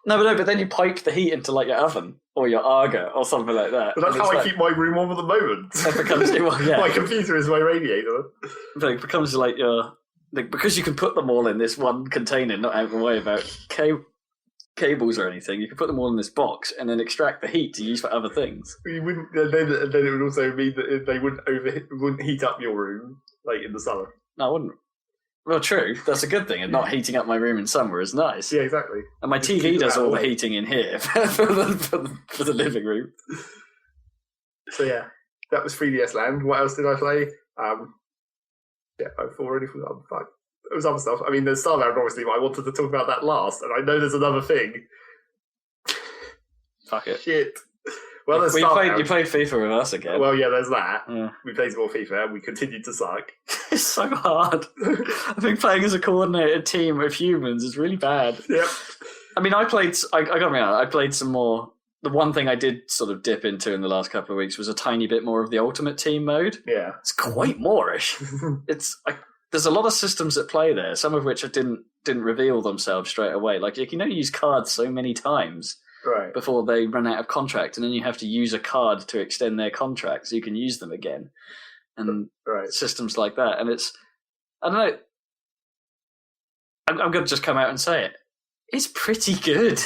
But then you pipe the heat into like your oven or your Arga or something like that. But that's how I keep my room warm at the moment. It becomes my computer is my radiator. But it becomes like because you can put them all in this one container, not having to worry about cables or anything. You can put them all in this box and then extract the heat to use for other things. You wouldn't. Then it would also mean that they wouldn't heat up your room like in the summer. No, I wouldn't. Well, true. That's a good thing, and not heating up my room in summer is nice. Yeah, exactly. And my TV does all the heating in here for the living room. So yeah, that was 3DS Land. What else did I play? Yeah, I've already forgotten. Fuck. There was other stuff. I mean, there's Starbound, obviously, but I wanted to talk about that last, and I know there's another thing. Fuck it. Shit. Well, there's you played FIFA with us again. Well, yeah, there's that. Yeah. We played some more FIFA, and we continued to suck. It's so hard. I think playing as a coordinated team of humans is really bad. Yep. I mean, I played some more. The one thing I did sort of dip into in the last couple of weeks was a tiny bit more of the Ultimate Team mode. Yeah. It's quite moreish. There's a lot of systems at play there, some of which didn't reveal themselves straight away. Like, you can only use cards so many times. Right. Before they run out of contract, and then you have to use a card to extend their contract so you can use them again. And systems like that. And it's, I don't know, I'm going to just come out and say it. It's pretty good.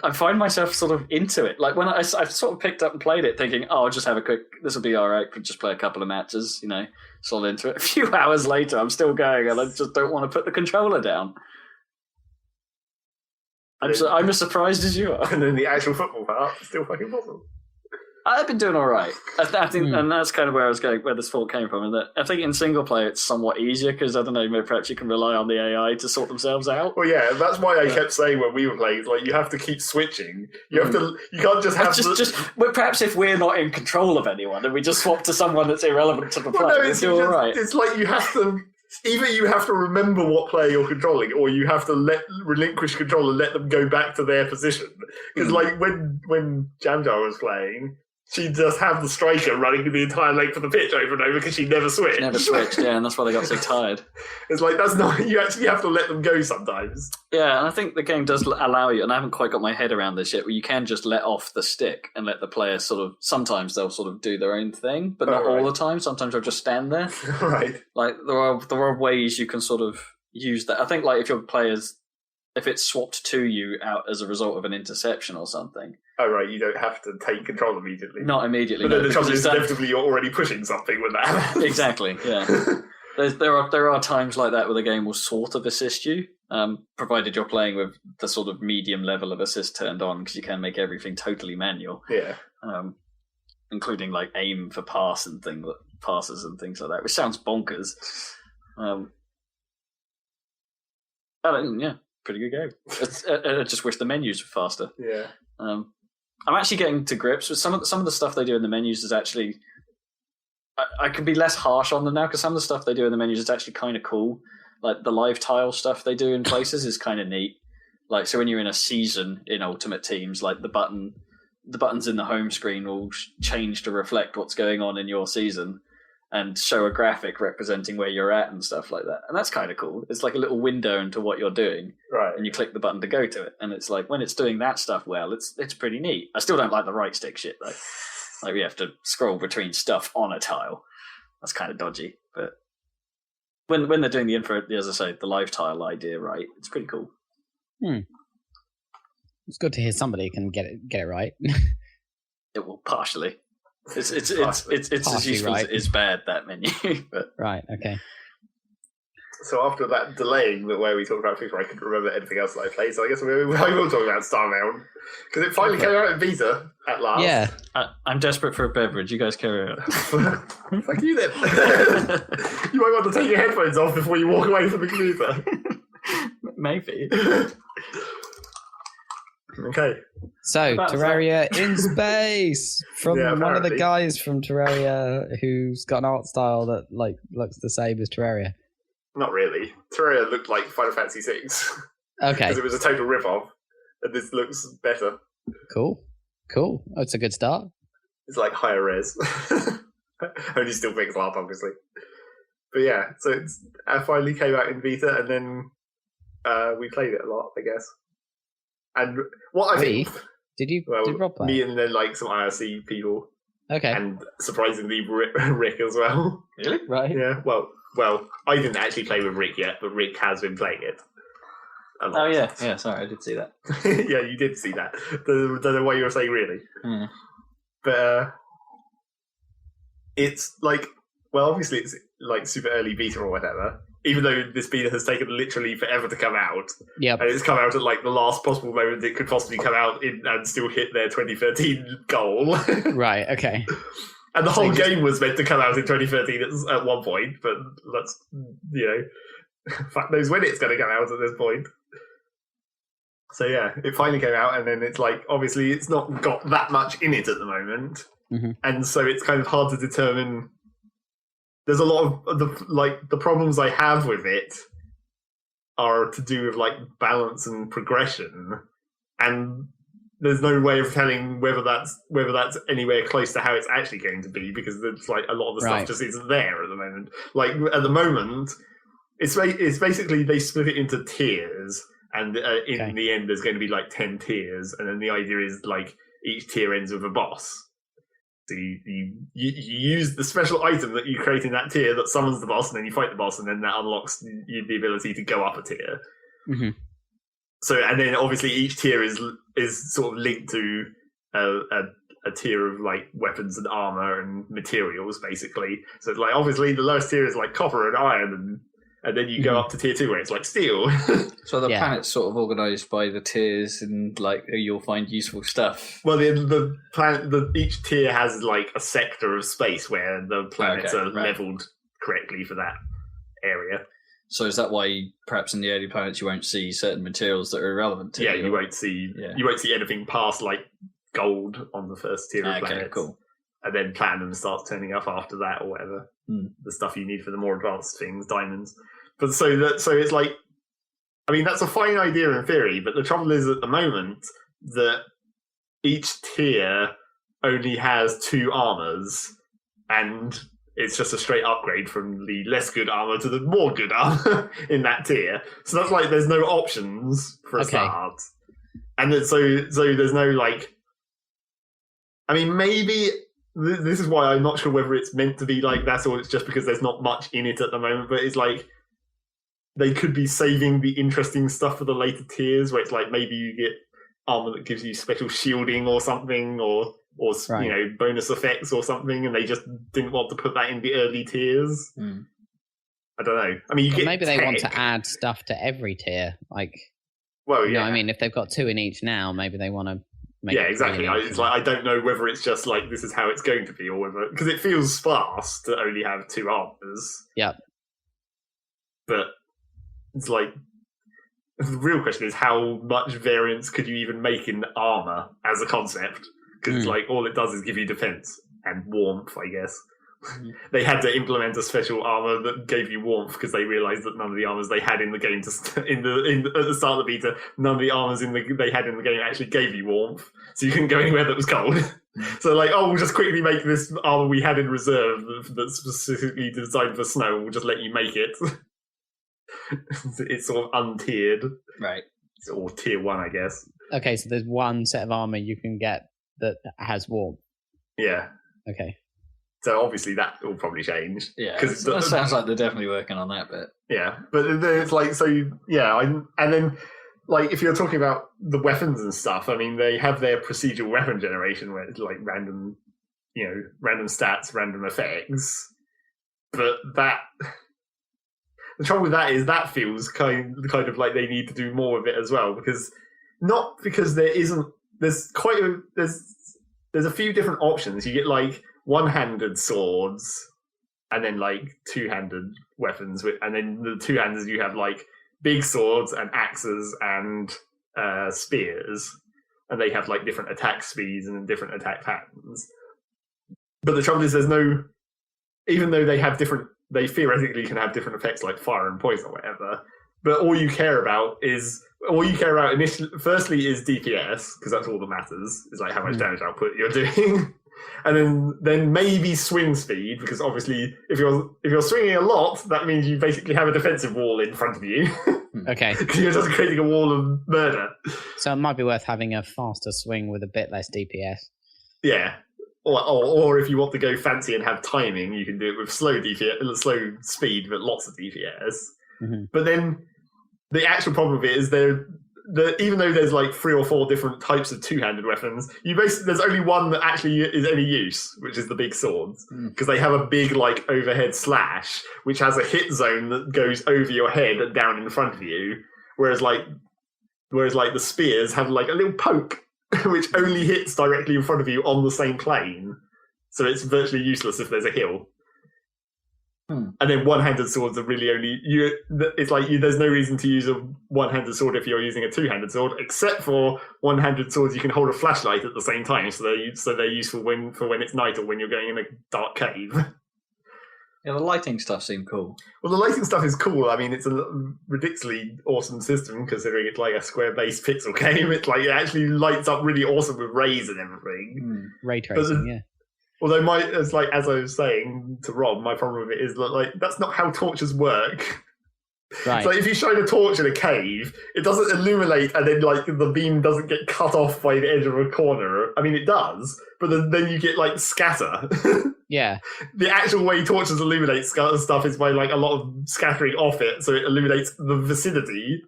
I find myself sort of into it. Like when I've sort of picked up and played it thinking, I'll just have this will be all right, but just play a couple of matches, sort of into it. A few hours later, I'm still going and I just don't want to put the controller down. I'm as surprised as you are. And then the actual football part, still fucking possible. I've been doing all right. I think, and that's kind of where I was going, where this thought came from. And that I think in single player it's somewhat easier because I don't know, maybe perhaps you can rely on the AI to sort themselves out. Well, yeah, that's why I kept saying when we were playing, like you have to keep switching. You have to. You can't just have. Well, perhaps if we're not in control of anyone and we just swap to someone that's irrelevant to the play, it's all right. It's like you have to. Either you have to remember what player you're controlling, or you have to relinquish control and let them go back to their position. Because, like, when Jamjar was playing, she'd just have the striker running the entire length of the pitch over and over because she never switched. Never switched, yeah, and that's why they got so tired. It's like, that's not... You actually have to let them go sometimes. Yeah, and I think the game does allow you, and I haven't quite got my head around this yet, where you can just let off the stick and let the player sort of... Sometimes they'll sort of do their own thing, but not all the time. Sometimes they'll just stand there. Right. Like, there are ways you can sort of use that. I think, like, if your players... If it's swapped to you out as a result of an interception or something... Oh, right, you don't have to take control immediately. Not immediately, but then the trouble is inevitably you're already pushing something when that happens. Exactly, yeah. There are times like that where the game will sort of assist you, provided you're playing with the sort of medium level of assist turned on, because you can make everything totally manual. Yeah. Including like aim for passes and things like that, which sounds bonkers. Yeah, pretty good game. I just wish the menus were faster. Yeah. I'm actually getting to grips with some of the stuff they do in the menus is actually... I can be less harsh on them now because some of the stuff they do in the menus is actually kind of cool. Like the live tile stuff they do in places is kind of neat. Like, so when you're in a season in Ultimate Teams, like the buttons in the home screen will change to reflect what's going on in your season. and show a graphic representing where you're at and stuff like that. And that's kind of cool. It's like a little window into what you're doing, Right. and you click the button to go to it. And it's like when it's doing that stuff well, it's pretty neat. I still don't like the right stick shit though. Like we have to scroll between stuff on a tile. That's kind of dodgy. But when they're doing the info, as I say, the live tile idea, right? It's pretty cool. It's good to hear somebody can get it right. It will partially. It's as useful as it is bad, that menu. But Right. Okay. So after that delaying where we talked about FIFA, I couldn't remember anything else that I played. So I guess I will talk about Starbound because it finally came out in beta at last. Yeah. I'm desperate for a beverage. You guys carry on. Fuck you then. You might want to take your headphones off before you walk away from the computer. Maybe. Okay. So, Terraria in space from one of the apparently. guys from Terraria who's got an art style that looks the same as Terraria. Not really. Terraria looked like Final Fantasy VI Okay. because it was a total rip-off, and this looks better. Cool. Oh, it's a good start. It's like higher res. Only still pixel art, obviously. But yeah, so it finally came out in beta, and then we played it a lot, I guess. And what I think... Did Rob play? Me and then like some IRC people, Okay. and surprisingly Rick as well. Really? Right. Yeah, well, I didn't actually play with Rick yet, but Rick has been playing it. A lot. Oh yeah. Sorry, I did see that. Yeah, you did see that. Don't know why you were saying really. But it's like, well, obviously it's like super early beta or whatever, even though this beta has taken literally forever to come out. Yep. And it's come out at like the last possible moment it could possibly come out in and still hit their 2013 goal. Right, okay. And the whole game was meant to come out in 2013 at one point, but that's, fuck knows when it's going to come out at this point. So yeah, it finally came out, and then it's like, obviously it's not got that much in it at the moment. Mm-hmm. And so it's kind of hard to determine. There's a lot of the problems I have with it are to do with like balance and progression, and there's no way of telling whether that's anywhere close to how it's actually going to be, because there's like a lot of the stuff just isn't there at the moment. Like at the moment, it's basically they split it into tiers, and in the end there's going to be like 10 tiers, and then the idea is like each tier ends with a boss. So you use the special item that you create in that tier that summons the boss, and then you fight the boss, and then that unlocks the ability to go up a tier. Mm-hmm. So, and then obviously each tier is sort of linked to a tier of like weapons and armor and materials, basically. So it's like obviously the lowest tier is like copper and iron, and then you go up to tier 2 where it's like steel. So the planet's sort of organised by the tiers, and like you'll find useful stuff. Well, the planet, each tier has like a sector of space where the planets are leveled correctly for that area. So is that why perhaps in the early planets you won't see certain materials that are irrelevant to you? You won't see anything past like gold on the first tier of planets. Cool. And then platinum starts turning up after that, or whatever. The stuff you need for the more advanced things, diamonds. But so it's like, I mean, that's a fine idea in theory, but the trouble is at the moment that each tier only has 2 armors, and it's just a straight upgrade from the less good armor to the more good armor in that tier. So that's like there's no options for a start, and so there's no like. I mean, maybe this is why I'm not sure whether it's meant to be like that or it's just because there's not much in it at the moment. But it's like they could be saving the interesting stuff for the later tiers, where it's like maybe you get armor that gives you special shielding or something, or bonus effects or something, and they just didn't want to put that in the early tiers. I don't know. I mean, maybe they want to add stuff to every tier. Like, I mean, if they've got 2 in each now, maybe they want to make it exactly. It's like I don't know whether it's just like this is how it's going to be, or whether, because it feels sparse to only have 2 armors. Yeah. But it's like the real question is how much variance could you even make in armor as a concept? Because like all it does is give you defense and warmth, I guess. They had to implement a special armor that gave you warmth because they realized that none of the armors they had in the game at the start of the beta, none of the armors they had in the game actually gave you warmth, so you couldn't go anywhere that was cold. So like, oh, we'll just quickly make this armor we had in reserve that's specifically designed for snow. We'll just let you make it. It's sort of untiered, right? Or tier 1, I guess. Okay, so there's one set of armor you can get that has warmth. Yeah. Okay. So obviously that will probably change. Yeah, because that sounds like they're definitely working on that bit. Yeah, but it's like, so yeah, and then like if you're talking about the weapons and stuff, I mean they have their procedural weapon generation where it's like random stats, random effects, but that. The trouble with that is that feels kind of like they need to do more of it as well, because there's a few different options. You get like one-handed swords and then like two-handed weapons, and then the two-handers you have like big swords and axes and spears, and they have like different attack speeds and different attack patterns. But the trouble is even though they theoretically can have different effects like fire and poison or whatever, but all you care about initially, firstly, is DPS, because that's all that matters, is like how much damage output you're doing. And then maybe swing speed, because obviously if you're swinging a lot, that means you basically have a defensive wall in front of you. Okay. Because you're just creating a wall of murder. So it might be worth having a faster swing with a bit less DPS. Yeah. Or if you want to go fancy and have timing, you can do it with slow speed but lots of DPS. Mm-hmm. But then the actual problem of it is even though there's like 3 or 4 different types of two-handed weapons, there's only one that actually is any use, which is the big swords, because they have a big like overhead slash, which has a hit zone that goes over your head and down in front of you, whereas the spears have like a little poke, which only hits directly in front of you on the same plane. So it's virtually useless if there's a hill. And then one-handed swords are really there's no reason to use a one-handed sword if you're using a two-handed sword, except for one-handed swords you can hold a flashlight at the same time, so they're useful for when it's night or when you're going in a dark cave. Yeah, the lighting stuff seemed cool. Well, the lighting stuff is cool. I mean, it's a ridiculously awesome system considering it's like a square-based pixel game. It's like it actually lights up really awesome with rays and everything. Ray tracing, yeah. Although as I was saying to Rob, my problem with it is that like that's not how torches work. Right. So if you shine a torch in a cave, it doesn't illuminate and then like the beam doesn't get cut off by the edge of a corner. I mean, it does, but then you get like scatter. Yeah. The actual way torches illuminate stuff is by like a lot of scattering off it, so it illuminates the vicinity.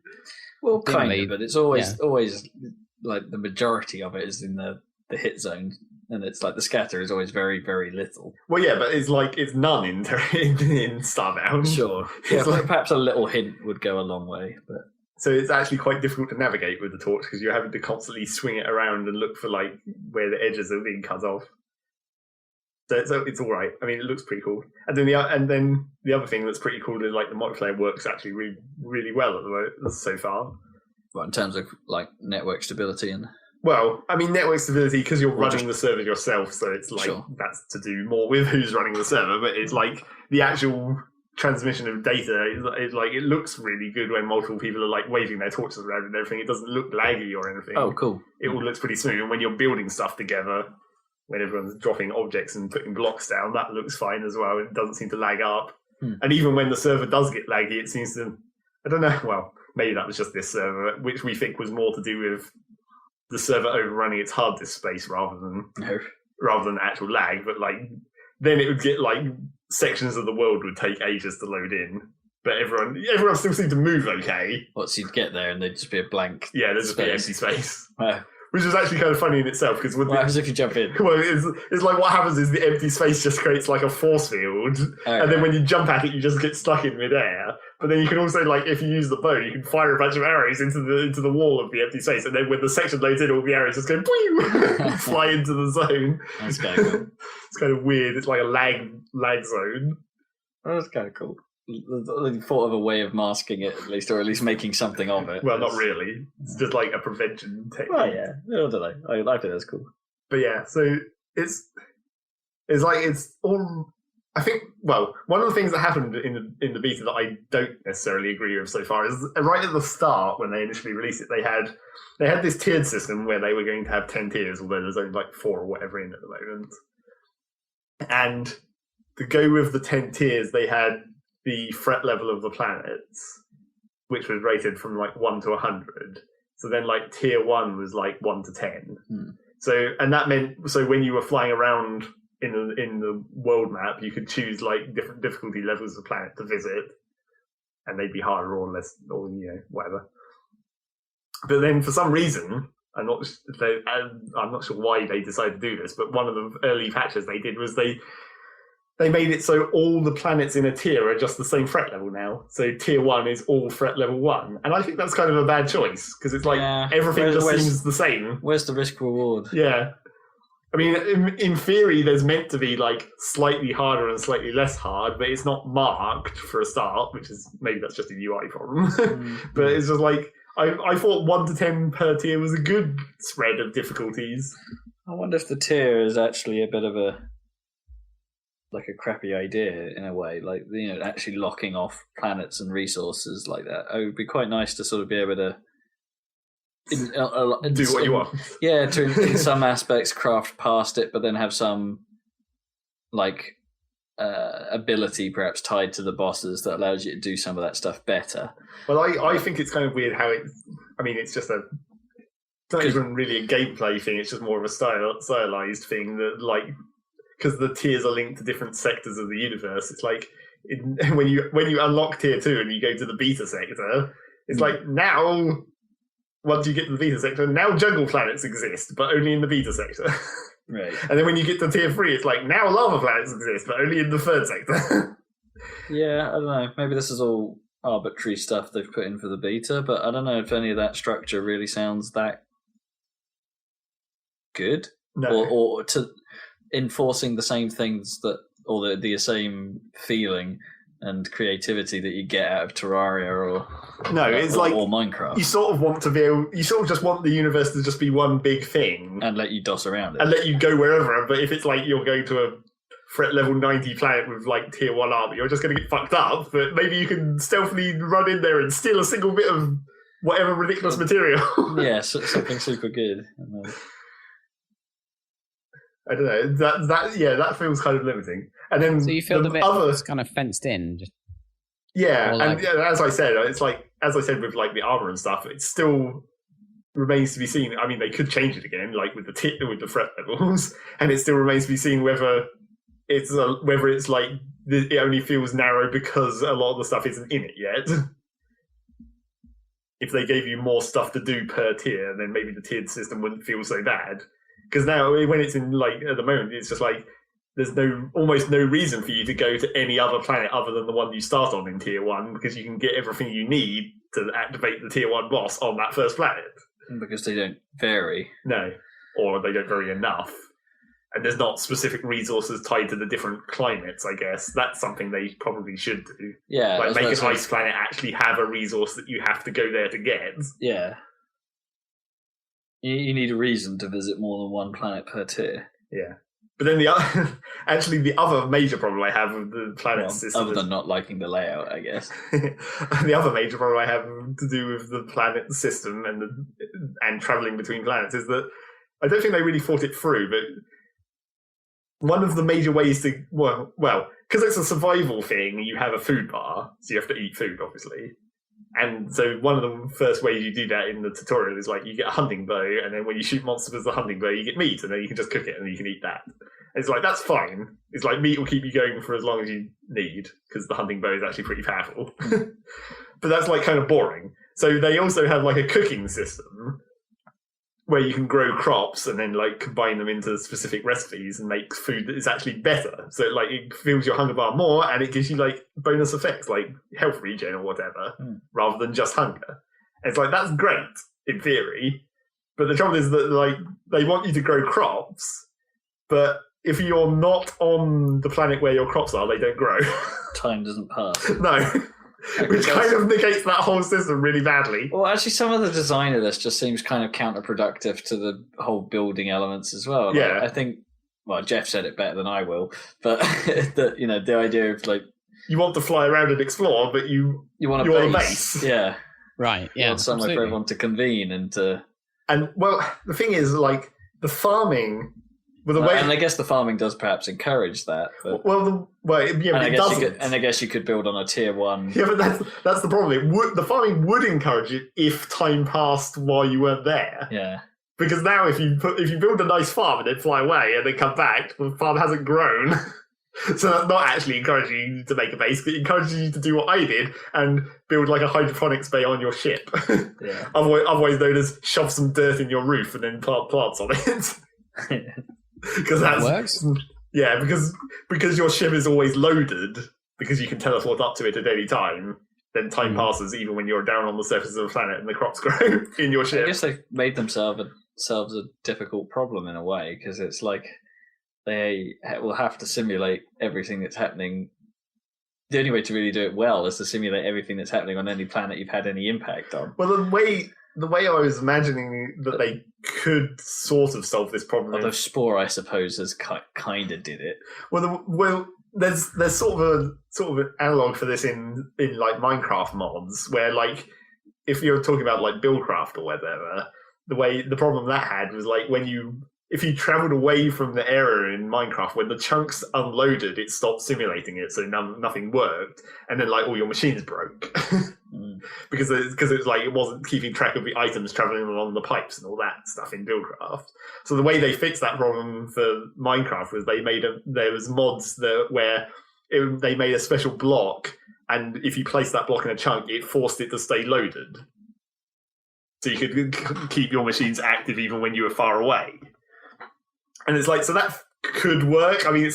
Well, kind of, but it's always like the majority of it is in the hit zone. And it's like the scatter is always very, very little. Well, yeah, but it's none in Starbound. Sure. Yeah, like, perhaps a little hint would go a long way. But so it's actually quite difficult to navigate with the torch because you're having to constantly swing it around and look for like where the edges are being cut off. So it's all right. I mean, it looks pretty cool. And then the other thing that's pretty cool is like the multiplayer works actually really, really well at the moment so far. Well, in terms of like network stability and. Well, I mean, network stability, because you're running the server yourself, so it's like that's to do more with who's running the server, but it's like the actual transmission of data is like it looks really good when multiple people are like waving their torches around and everything. It doesn't look laggy or anything. Oh, cool. It all looks pretty smooth, and when you're building stuff together, when everyone's dropping objects and putting blocks down, that looks fine as well. It doesn't seem to lag up. And even when the server does get laggy, it seems to, I don't know, well, maybe that was just this server, which we think was more to do with the server overrunning its hard disk space rather than actual lag, but like then it would get like sections of the world would take ages to load in, but everyone still seemed to move okay. So you'd get there and there'd just be a blank. Yeah, there's just be empty space. Wow. Which is actually kind of funny in itself because what happens if you jump in? Well, it's like what happens is the empty space just creates like a force field, and then when you jump at it, you just get stuck in midair. But then you can also like if you use the bow, you can fire a bunch of arrows into the wall of the empty space, and then when the section loads in, all the arrows just go fly into the zone. That's kind of cool. It's kind of weird. It's like a lag zone. That's kind of cool. I thought of a way of masking it, at least making something of it. Well, not really. It's just like a prevention technique. Oh yeah, I don't know. I think that's cool. But yeah, so it's all. I think, well, one of the things that happened in the beta that I don't necessarily agree with so far is right at the start when they initially released it, they had this tiered system where they were going to have 10 tiers, although there's only like 4 or whatever in at the moment. And to go with the 10 tiers, they had the threat level of the planets, which was rated from like 1 to 100. So then like tier 1 was like 1 to 10. So, and that meant, so when you were flying around in the world map, you could choose like different difficulty levels of planet to visit, and they'd be harder or less, or whatever. But then for some reason, I'm not sure why they decided to do this, but one of the early patches they did was they made it so all the planets in a tier are just the same threat level now. So tier 1 is all threat level 1, and I think that's kind of a bad choice because it's like everything just seems the same. Where's the risk reward? Yeah. I mean, in theory, there's meant to be like slightly harder and slightly less hard, but it's not marked for a start, which is maybe that's just a UI problem. But it's just like I thought 1 to 10 per tier was a good spread of difficulties. I wonder if the tier is actually a bit of a crappy idea in a way, like actually locking off planets and resources like that. It would be quite nice to sort of be able to. Do what you want. Yeah, to in some aspects craft past it, but then have some ability perhaps tied to the bosses that allows you to do some of that stuff better. Well, I think it's kind of weird how it's just it's not even really a gameplay thing. It's just more of a stylized thing that because the tiers are linked to different sectors of the universe. It's like when you unlock tier 2 and you go to the beta sector, it's like now. Once you get to the beta sector, now jungle planets exist, but only in the beta sector. Right. And then when you get to tier 3, it's like, now lava planets exist, but only in the 3rd sector. Yeah, I don't know. Maybe this is all arbitrary stuff they've put in for the beta, but I don't know if any of that structure really sounds that good. No. Or to enforcing the same things or the same feeling and creativity that you get out of Terraria or Minecraft. You sort of just want the universe to just be one big thing. And let you doss around it. And let you go wherever. But if it's like you're going to a threat level 90 planet with like tier 1 armor, you're just going to get fucked up. But maybe you can stealthily run in there and steal a single bit of whatever ridiculous material. Yeah, something super good. I don't know. That feels kind of limiting. And then so you feel the bit that's kind of fenced in. And as I said, it's like with like the armor and stuff, it still remains to be seen. I mean, they could change it again, like with the threat levels, and it still remains to be seen whether it's like it only feels narrow because a lot of the stuff isn't in it yet. If they gave you more stuff to do per tier, then maybe the tiered system wouldn't feel so bad. Because now, when it's in at the moment, it's just like there's almost no reason for you to go to any other planet other than the one you start on in tier 1, because you can get everything you need to activate the tier 1 boss on that first planet. Because they don't vary. No, or they don't vary enough. And there's not specific resources tied to the different climates, I guess. That's something they probably should do. Yeah. Make an ice planet actually have a resource that you have to go there to get. Yeah. You need a reason to visit more than one planet per tier. Yeah. But then the other major problem I have with the planet system... Other than not liking the layout, I guess. The other major problem I have to do with the planet system and travelling between planets is that I don't think they really thought it through, but one of the major ways to... Well, because it's a survival thing, you have a food bar, so you have to eat food, obviously. And so one of the first ways you do that in the tutorial is like you get a hunting bow, and then when you shoot monsters with the hunting bow, you get meat, and then you can just cook it and you can eat that. And it's like, that's fine. It's like meat will keep you going for as long as you need, because the hunting bow is actually pretty powerful. But that's like kind of boring. So they also have like a cooking system where you can grow crops and then like combine them into specific recipes and make food that is actually better. So it fills your hunger bar more, and it gives you like bonus effects like health regen or whatever, rather than just hunger. And it's like, that's great in theory, but the trouble is that they want you to grow crops, but if you're not on the planet where your crops are, they don't grow. Time doesn't pass. No. Which kind of negates that whole system really badly. Well, actually, some of the design of this just seems kind of counterproductive to the whole building elements as well. Yeah. I think well, Jeff said it better than I will, but the idea of like you want to fly around and explore, but you want a base. Yeah, right. Yeah, you want somewhere for everyone to convene and to. And well, the thing is, like the farming. Well, and I guess the farming does perhaps encourage that. But, it doesn't. And I guess you could build on a tier 1. Yeah, but that's the problem. The farming would encourage it if time passed while you weren't there. Yeah. Because now, if you build a nice farm and then fly away and then come back, the farm hasn't grown. So that's not actually encouraging you to make a base. It encourages you to do what I did and build like a hydroponics bay on your ship. Yeah. Otherwise known as shove some dirt in your roof and then plant plants on it. Because that works. Yeah, because your ship is always loaded, because you can teleport up to it at any time. Then time passes even when you're down on the surface of the planet and the crops grow in your ship. I guess they've made themselves a difficult problem in a way, because it's like they will have to simulate everything that's happening. The only way to really do it well is to simulate everything that's happening on any planet you've had any impact on. Well, the way I was imagining that they could sort of solve this problem. Although Spore, I suppose, has kind of did it. Well, there's sort of an analog for this in like Minecraft mods, where like if you're talking about like Buildcraft or whatever, the problem that had was like if you traveled away from the area in Minecraft, when the chunks unloaded, it stopped simulating it, so nothing worked, and then like all your machines broke because it's like it wasn't keeping track of the items traveling along the pipes and all that stuff in Buildcraft. So the way they fixed that problem for Minecraft was there was mods where they made a special block, and if you placed that block in a chunk, it forced it to stay loaded, so you could keep your machines active even when you were far away. And it's like, so that could work. I mean,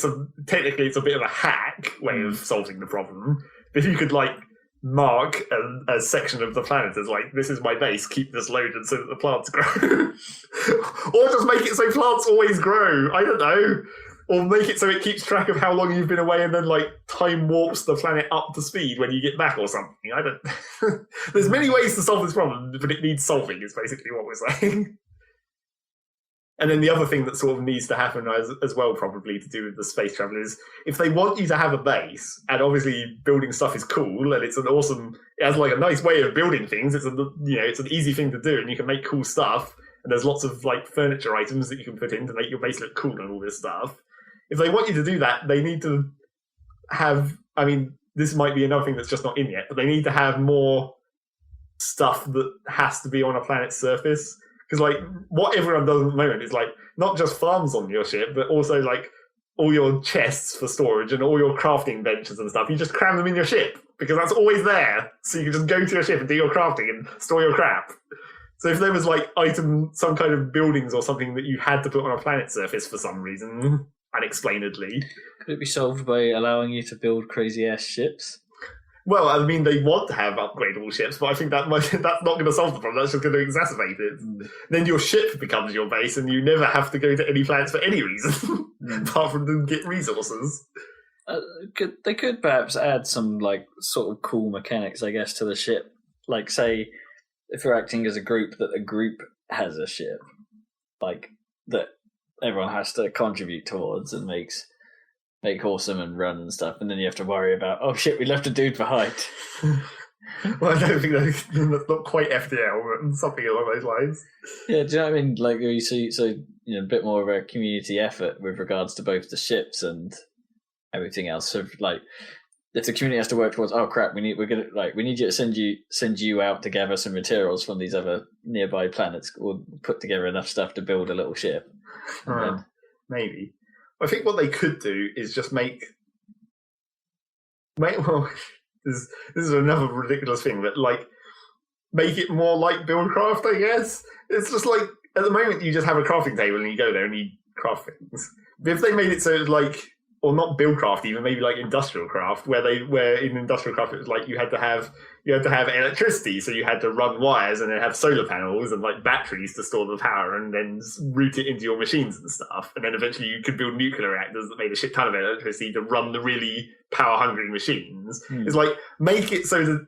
technically it's a bit of a hack way of solving the problem. If you could like mark a section of the planet as like, this is my base, keep this loaded so that the plants grow. Or just make it so plants always grow. I don't know. Or make it so it keeps track of how long you've been away and then like time warps the planet up to speed when you get back or something. I don't. There's many ways to solve this problem, but it needs solving is basically what we're saying. And then the other thing that sort of needs to happen as well, probably to do with the space travel, is if they want you to have a base, and obviously building stuff is cool, and it has like a nice way of building things. It's an easy thing to do, and you can make cool stuff. And there's lots of like furniture items that you can put in to make your base look cool and all this stuff. If they want you to do that, they need to have. I mean, this might be another thing that's just not in yet, but they need to have more stuff that has to be on a planet's surface. Because like what everyone does at the moment is like not just farms on your ship, but also like all your chests for storage and all your crafting benches and stuff. You just cram them in your ship because that's always there. So you can just go to your ship and do your crafting and store your crap. So if there was like some kind of buildings or something that you had to put on a planet surface for some reason, unexplainedly. Could it be solved by allowing you to build crazy ass ships? Well, I mean, they want to have upgradable ships, but I think that's not going to solve the problem. That's just going to exacerbate it. Then your ship becomes your base, and you never have to go to any planets for any reason, apart from to get resources. They could perhaps add some like sort of cool mechanics, I guess, to the ship. Like, say, if you're acting as a group, that a group has a ship, like that everyone has to contribute towards and make awesome and run and stuff, and then you have to worry about, oh shit, we left a dude behind. Well, I don't think that's not quite FDL, but something along those lines. Yeah, do you know what I mean? Like you see, so a bit more of a community effort with regards to both the ships and everything else. So like, if the community has to work towards, oh crap, we need you to send you out to gather some materials from these other nearby planets, or put together enough stuff to build a little ship. Maybe. I think what they could do is just make well, this is another ridiculous thing, but like make it more like Buildcraft, I guess. It's just like at the moment you just have a crafting table and you go there and you craft things. But if they made it so like, or not Buildcraft even, maybe like Industrial Craft, where in Industrial Craft it was like you had to have electricity, so you had to run wires and then have solar panels and like batteries to store the power and then route it into your machines and stuff. And then eventually you could build nuclear reactors that made a shit ton of electricity to run the really power hungry machines. It's like make it so that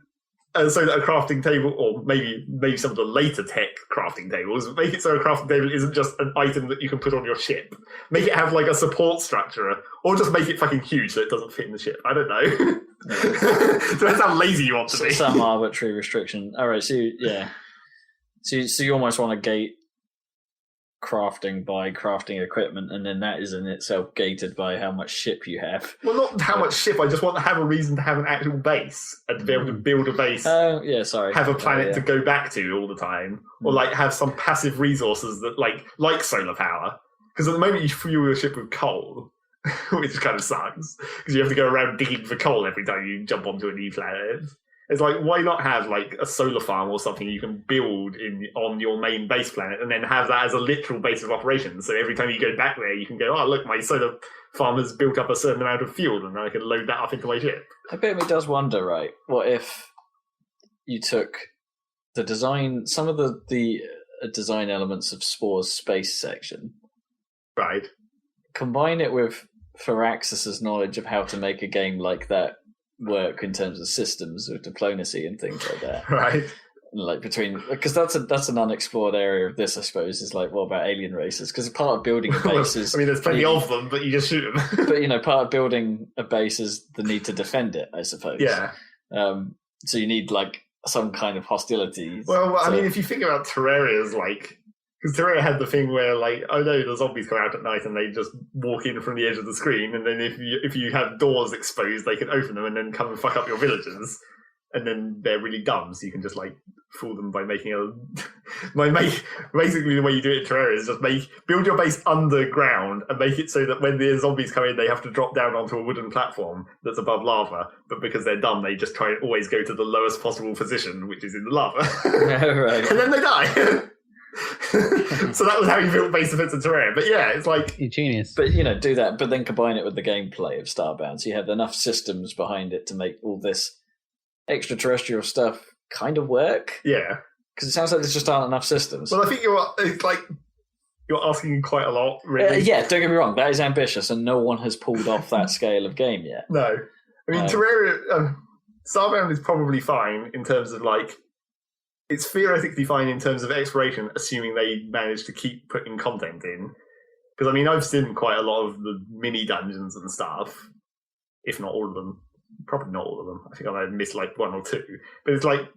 so that a crafting table, or maybe some of the later tech crafting tables, make it so a crafting table isn't just an item that you can put on your ship. Make it have like a support structure, or just make it fucking huge so it doesn't fit in the ship. I don't know. Depends how lazy you want to be. Some arbitrary restriction. All right, so you almost want to gate crafting by crafting equipment, and then that is in itself gated by how much ship you have. Well, not how much ship. I just want to have a reason to have an actual base and to be able to build a base. Oh, yeah, sorry. Have a planet to go back to all the time, or like have some passive resources that like solar power. Because at the moment you fuel your ship with coal, which kind of sucks because you have to go around digging for coal every time you jump onto a new planet. It's like, why not have like a solar farm or something you can build on your main base planet and then have that as a literal base of operations? So every time you go back there, you can go, oh, look, my solar farm has built up a certain amount of fuel and I can load that up into my ship. I bet me does wonder, right? What if you took the design, some of the design elements of Spore's space section, right? Combine it with Firaxis's knowledge of how to make a game like that work in terms of systems of diplomacy and things like that, right? Like because that's an unexplored area of this, I suppose. Is like, what about alien races? Because part of building a base is, I mean, there's plenty of them, but you just shoot them. But part of building a base is the need to defend it, I suppose. Yeah. So you need like some kind of hostility. Well, I mean, if you think about Terraria's like. Because Terraria had the thing where, like, oh no, the zombies come out at night and they just walk in from the edge of the screen, and then if you have doors exposed, they can open them and then come and fuck up your villagers, and then they're really dumb, so you can just like fool them by making basically the way you do it in Terraria is just build your base underground and make it so that when the zombies come in, they have to drop down onto a wooden platform that's above lava, but because they're dumb, they just try and always go to the lowest possible position, which is in the lava, right. And then they die. So that was how you built base defense in Terraria. But yeah, it's like you're genius. But do that, but then combine it with the gameplay of Starbound, so you have enough systems behind it to make all this extraterrestrial stuff kind of work. Yeah, because it sounds like there's just aren't enough systems. Well, I think you're asking quite a lot, really. Yeah, don't get me wrong, that is ambitious, and no one has pulled off that scale of game yet. No, I mean Terraria, Starbound is probably fine in terms of like. It's theoretically fine in terms of exploration, assuming they manage to keep putting content in. Because, I mean, I've seen quite a lot of the mini dungeons and stuff, if not all of them. Probably not all of them. I think I might have missed, like, one or two. But it's like,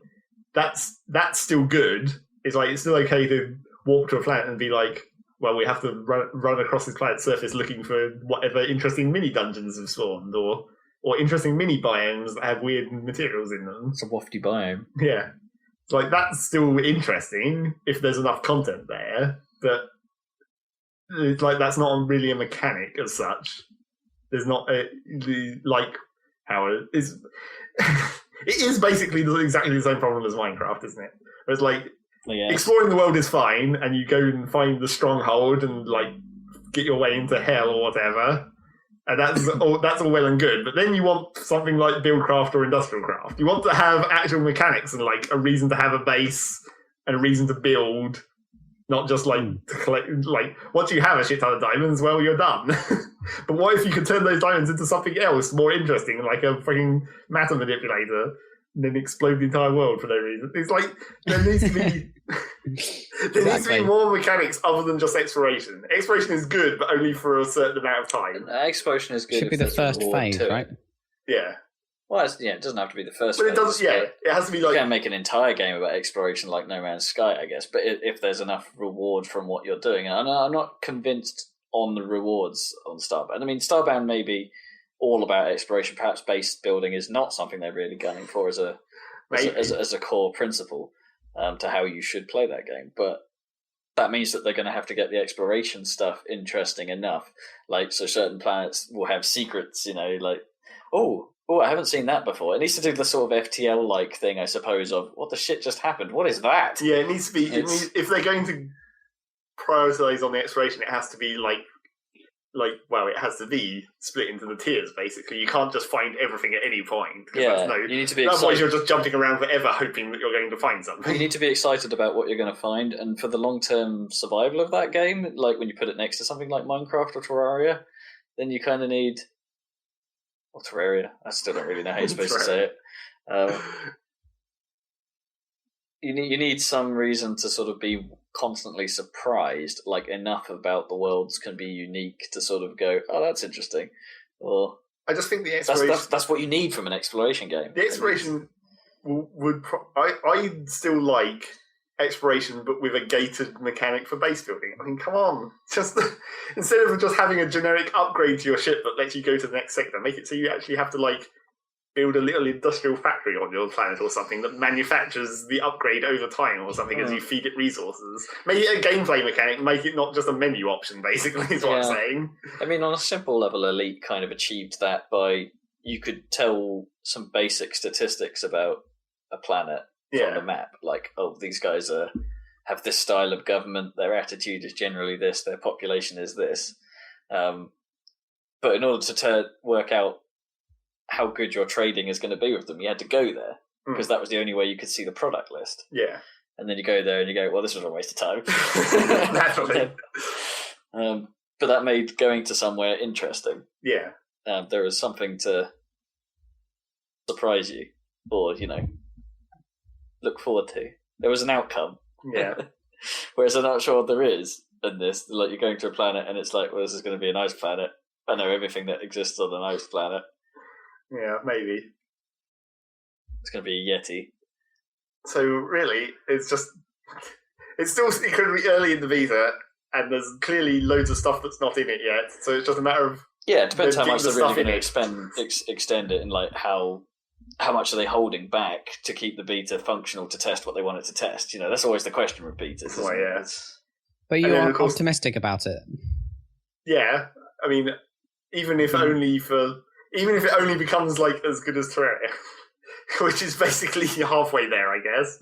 that's still good. It's like, it's still okay to walk to a planet and be like, well, we have to run across this planet's surface looking for whatever interesting mini dungeons have spawned, or interesting mini biomes that have weird materials in them. It's a wafty biome. Yeah. Like, that's still interesting if there's enough content there, but it's like that's not really a mechanic as such. There's not how it is. It is basically exactly the same problem as Minecraft, isn't it? Where it's like exploring the world is fine, and you go and find the stronghold and like get your way into hell or whatever. And that's all well and good, but then you want something like Buildcraft or Industrial Craft. You want to have actual mechanics and like a reason to have a base and a reason to build, not just like to collect. Like once you have a shit ton of diamonds, well, you're done. But what if you could turn those diamonds into something else more interesting, like a freaking matter manipulator, and then explode the entire world for no reason? It's like there needs to be. There needs to be more mechanics other than just exploration. Exploration is good, but only for a certain amount of time. Exploration is good. Should be the first phase, right? Yeah. Well, it doesn't have to be the first. But phase. It does. Yeah, it has to be like. You can make an entire game about exploration, like No Man's Sky, I guess. But if there's enough reward from what you're doing, and I'm not convinced on the rewards on Starbound. I mean, Starbound may be all about exploration. Perhaps base building is not something they're really gunning for as a core principle. To how you should play that game, but that means that they're going to have to get the exploration stuff interesting enough. Like, so certain planets will have secrets, like, oh, I haven't seen that before. It needs to do the sort of FTL-like thing, I suppose, of what the shit just happened. What is that? Yeah, it needs to be. If they're going to prioritize on the exploration, it has to be it has to be split into the tiers, basically. You can't just find everything at any point. Yeah, you need to be otherwise excited. You're just jumping around forever hoping that you're going to find something. You need to be excited about what you're going to find, and for the long-term survival of that game, like when you put it next to something like Minecraft or Terraria, then you kind of need... Or Terraria. I still don't really know how you're supposed to say it. you need some reason to sort of be constantly surprised, like enough about the worlds can be unique to sort of go, oh, that's interesting. Or I just think the exploration... That's what you need from an exploration game. The exploration I'd still like exploration, but with a gated mechanic for base building. I mean, come on. Just instead of just having a generic upgrade to your ship that lets you go to the next sector, make it so you actually have to, like, build a little industrial factory on your planet or something that manufactures the upgrade over time or something as you feed it resources. Make it a gameplay mechanic, make it not just a menu option, basically, is what I'm saying. I mean, on a simple level, Elite kind of achieved that by you could tell some basic statistics about a planet from the map. Like, oh, these guys have this style of government, their attitude is generally this, their population is this. But in order to work out how good your trading is going to be with them, you had to go there because that was the only way you could see the product list. Yeah. And then you go there and you go, well, this was a waste of time. Naturally. But that made going to somewhere interesting. Yeah. There was something to surprise you or, look forward to. There was an outcome. Yeah. Whereas I'm not sure what there is in this. Like, you're going to a planet and it's like, well, this is going to be a nice planet. I know everything that exists on a nice planet. Yeah, maybe. It's going to be a Yeti. So really, it could be early in the beta, and there's clearly loads of stuff that's not in it yet. So it's just a matter of it depends how much they're really going to extend it, and like how much are they holding back to keep the beta functional to test what they want it to test. That's always the question with betas. Oh yeah. But you are optimistic about it. Yeah, I mean, even if it only becomes like as good as Terraria, which is basically halfway there, I guess.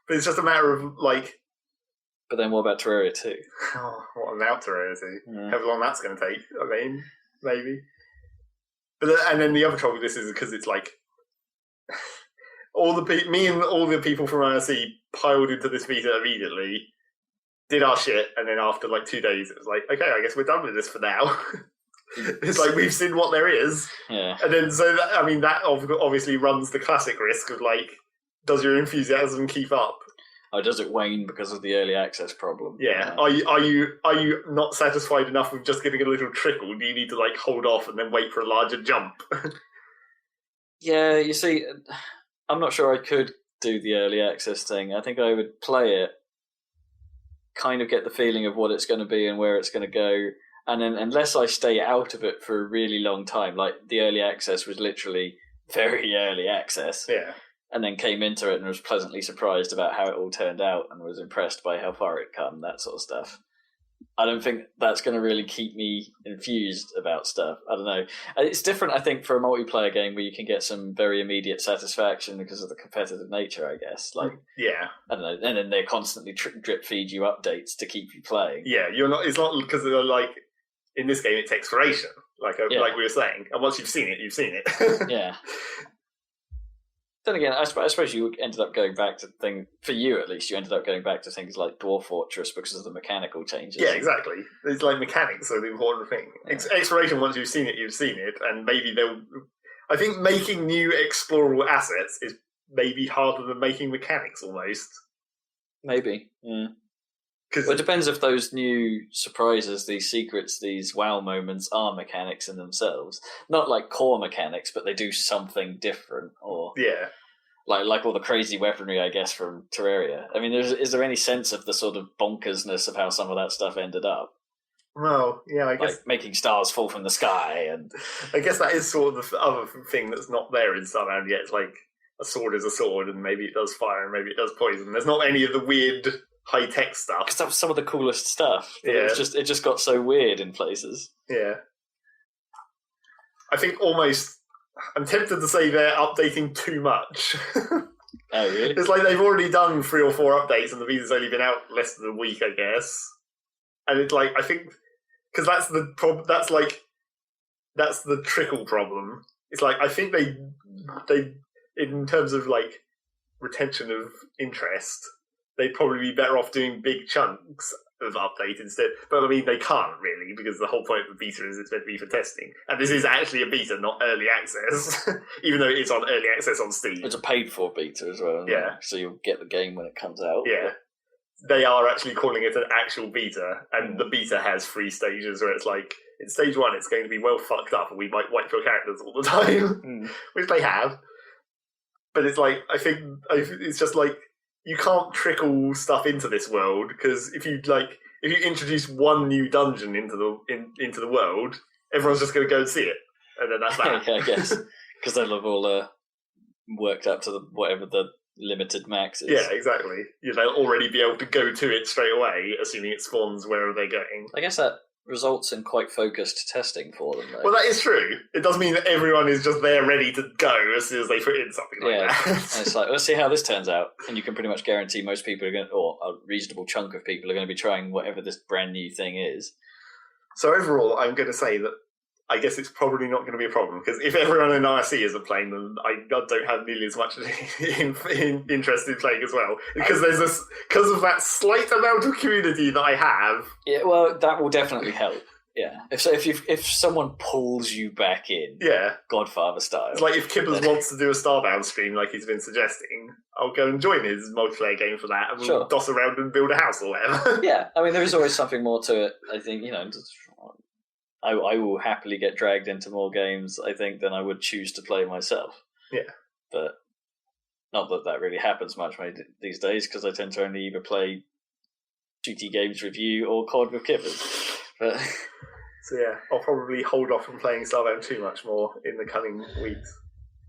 But it's just a matter of like. But then what about Terraria 2? Oh, what about Terraria 2? How long that's going to take? I mean, maybe. And then the other trouble with this is because it's like me and all the people from IRC piled into this beta immediately, did our shit, and then after like 2 days, it was like, okay, I guess we're done with this for now. It's like we've seen what there is, and then that obviously runs the classic risk of like, does your enthusiasm keep up? Or does it wane because of the early access problem? Yeah. Are you not satisfied enough with just getting a little trickle? Do you need to like hold off and then wait for a larger jump? Yeah, you see, I'm not sure I could do the early access thing. I think I would play it, kind of get the feeling of what it's going to be and where it's going to go. And then unless I stay out of it for a really long time, like the early access was literally very early access. Yeah. And then came into it and was pleasantly surprised about how it all turned out and was impressed by how far it come, that sort of stuff. I don't think that's going to really keep me enthused about stuff. I don't know. It's different, I think, for a multiplayer game where you can get some very immediate satisfaction because of the competitive nature, I guess. Like, yeah. I don't know. And then they constantly drip feed you updates to keep you playing. Yeah, it's not because they're like, in this game, it's exploration, like we were saying. And once you've seen it, you've seen it. Yeah. Then again, I suppose you ended up going back to for you at least, you ended up going back to things like Dwarf Fortress because of the mechanical changes. Yeah, exactly. It's like mechanics are the important thing. Yeah. Exploration, once you've seen it, and maybe I think making new explorable assets is maybe harder than making mechanics almost. Maybe, yeah. Well, it depends if those new surprises, these secrets, these wow moments are mechanics in themselves. Not like core mechanics, but they do something different. Or like all the crazy weaponry, I guess, from Terraria. I mean, is there any sense of the sort of bonkersness of how some of that stuff ended up? Well, yeah, I guess. Like making stars fall from the sky. And I guess that is sort of the other thing that's not there in Starbound yet. It's like a sword is a sword, and maybe it does fire, and maybe it does poison. There's not any of the weird high-tech stuff. Because that was some of the coolest stuff. Yeah. It just got so weird in places. Yeah. I think I'm tempted to say they're updating too much. Oh, really? It's like they've already done 3 or 4 updates and the beta's only been out less than a week, I guess. And it's like, I think, because that's the problem, that's the trickle problem. It's like, I think they in terms of like retention of interest, they'd probably be better off doing big chunks of update instead. But I mean, they can't really, because the whole point of the beta is it's meant to be for testing. And this is actually a beta, not early access, even though it's on early access on Steam. It's a paid-for beta as well. Yeah. So you'll get the game when it comes out. Yeah. They are actually calling it an actual beta, and the beta has 3 stages where it's like, in stage 1 it's going to be well fucked up and we might wipe your characters all the time, which they have. But it's like, I think it's just like, you can't trickle stuff into this world, because if you introduce one new dungeon into the world, everyone's just going to go and see it, and then that's that. Yeah, I guess, because they'll have all worked up to whatever the limited max is. Yeah, exactly. Yeah, they'll already be able to go to it straight away, assuming it spawns wherever they're going. I guess that results in quite focused testing for them, though. Well, that is true. It does mean that everyone is just there ready to go as soon as they put in something like that. And it's like, let's see how this turns out. And you can pretty much guarantee most people are going to, or a reasonable chunk of people are going to be trying whatever this brand new thing is. So overall, I'm going to say that I guess it's probably not going to be a problem, because if everyone in IRC isn't playing them, I don't have nearly as much interest in playing as well, because because of that slight amount of community that I have. Yeah, well, that will definitely help. Yeah, if someone pulls you back in, yeah, Godfather style. It's like if Kibbers wants to do a Starbound stream, like he's been suggesting, I'll go and join his multiplayer game for that, and we'll doss around and build a house or whatever. Yeah, I mean, there is always something more to it. I think, I will happily get dragged into more games, I think, than I would choose to play myself. Yeah. But not that really happens much these days, because I tend to only either play shooty games with you or COD with Kippers. But so yeah, I'll probably hold off from playing Starbound too much more in the coming weeks.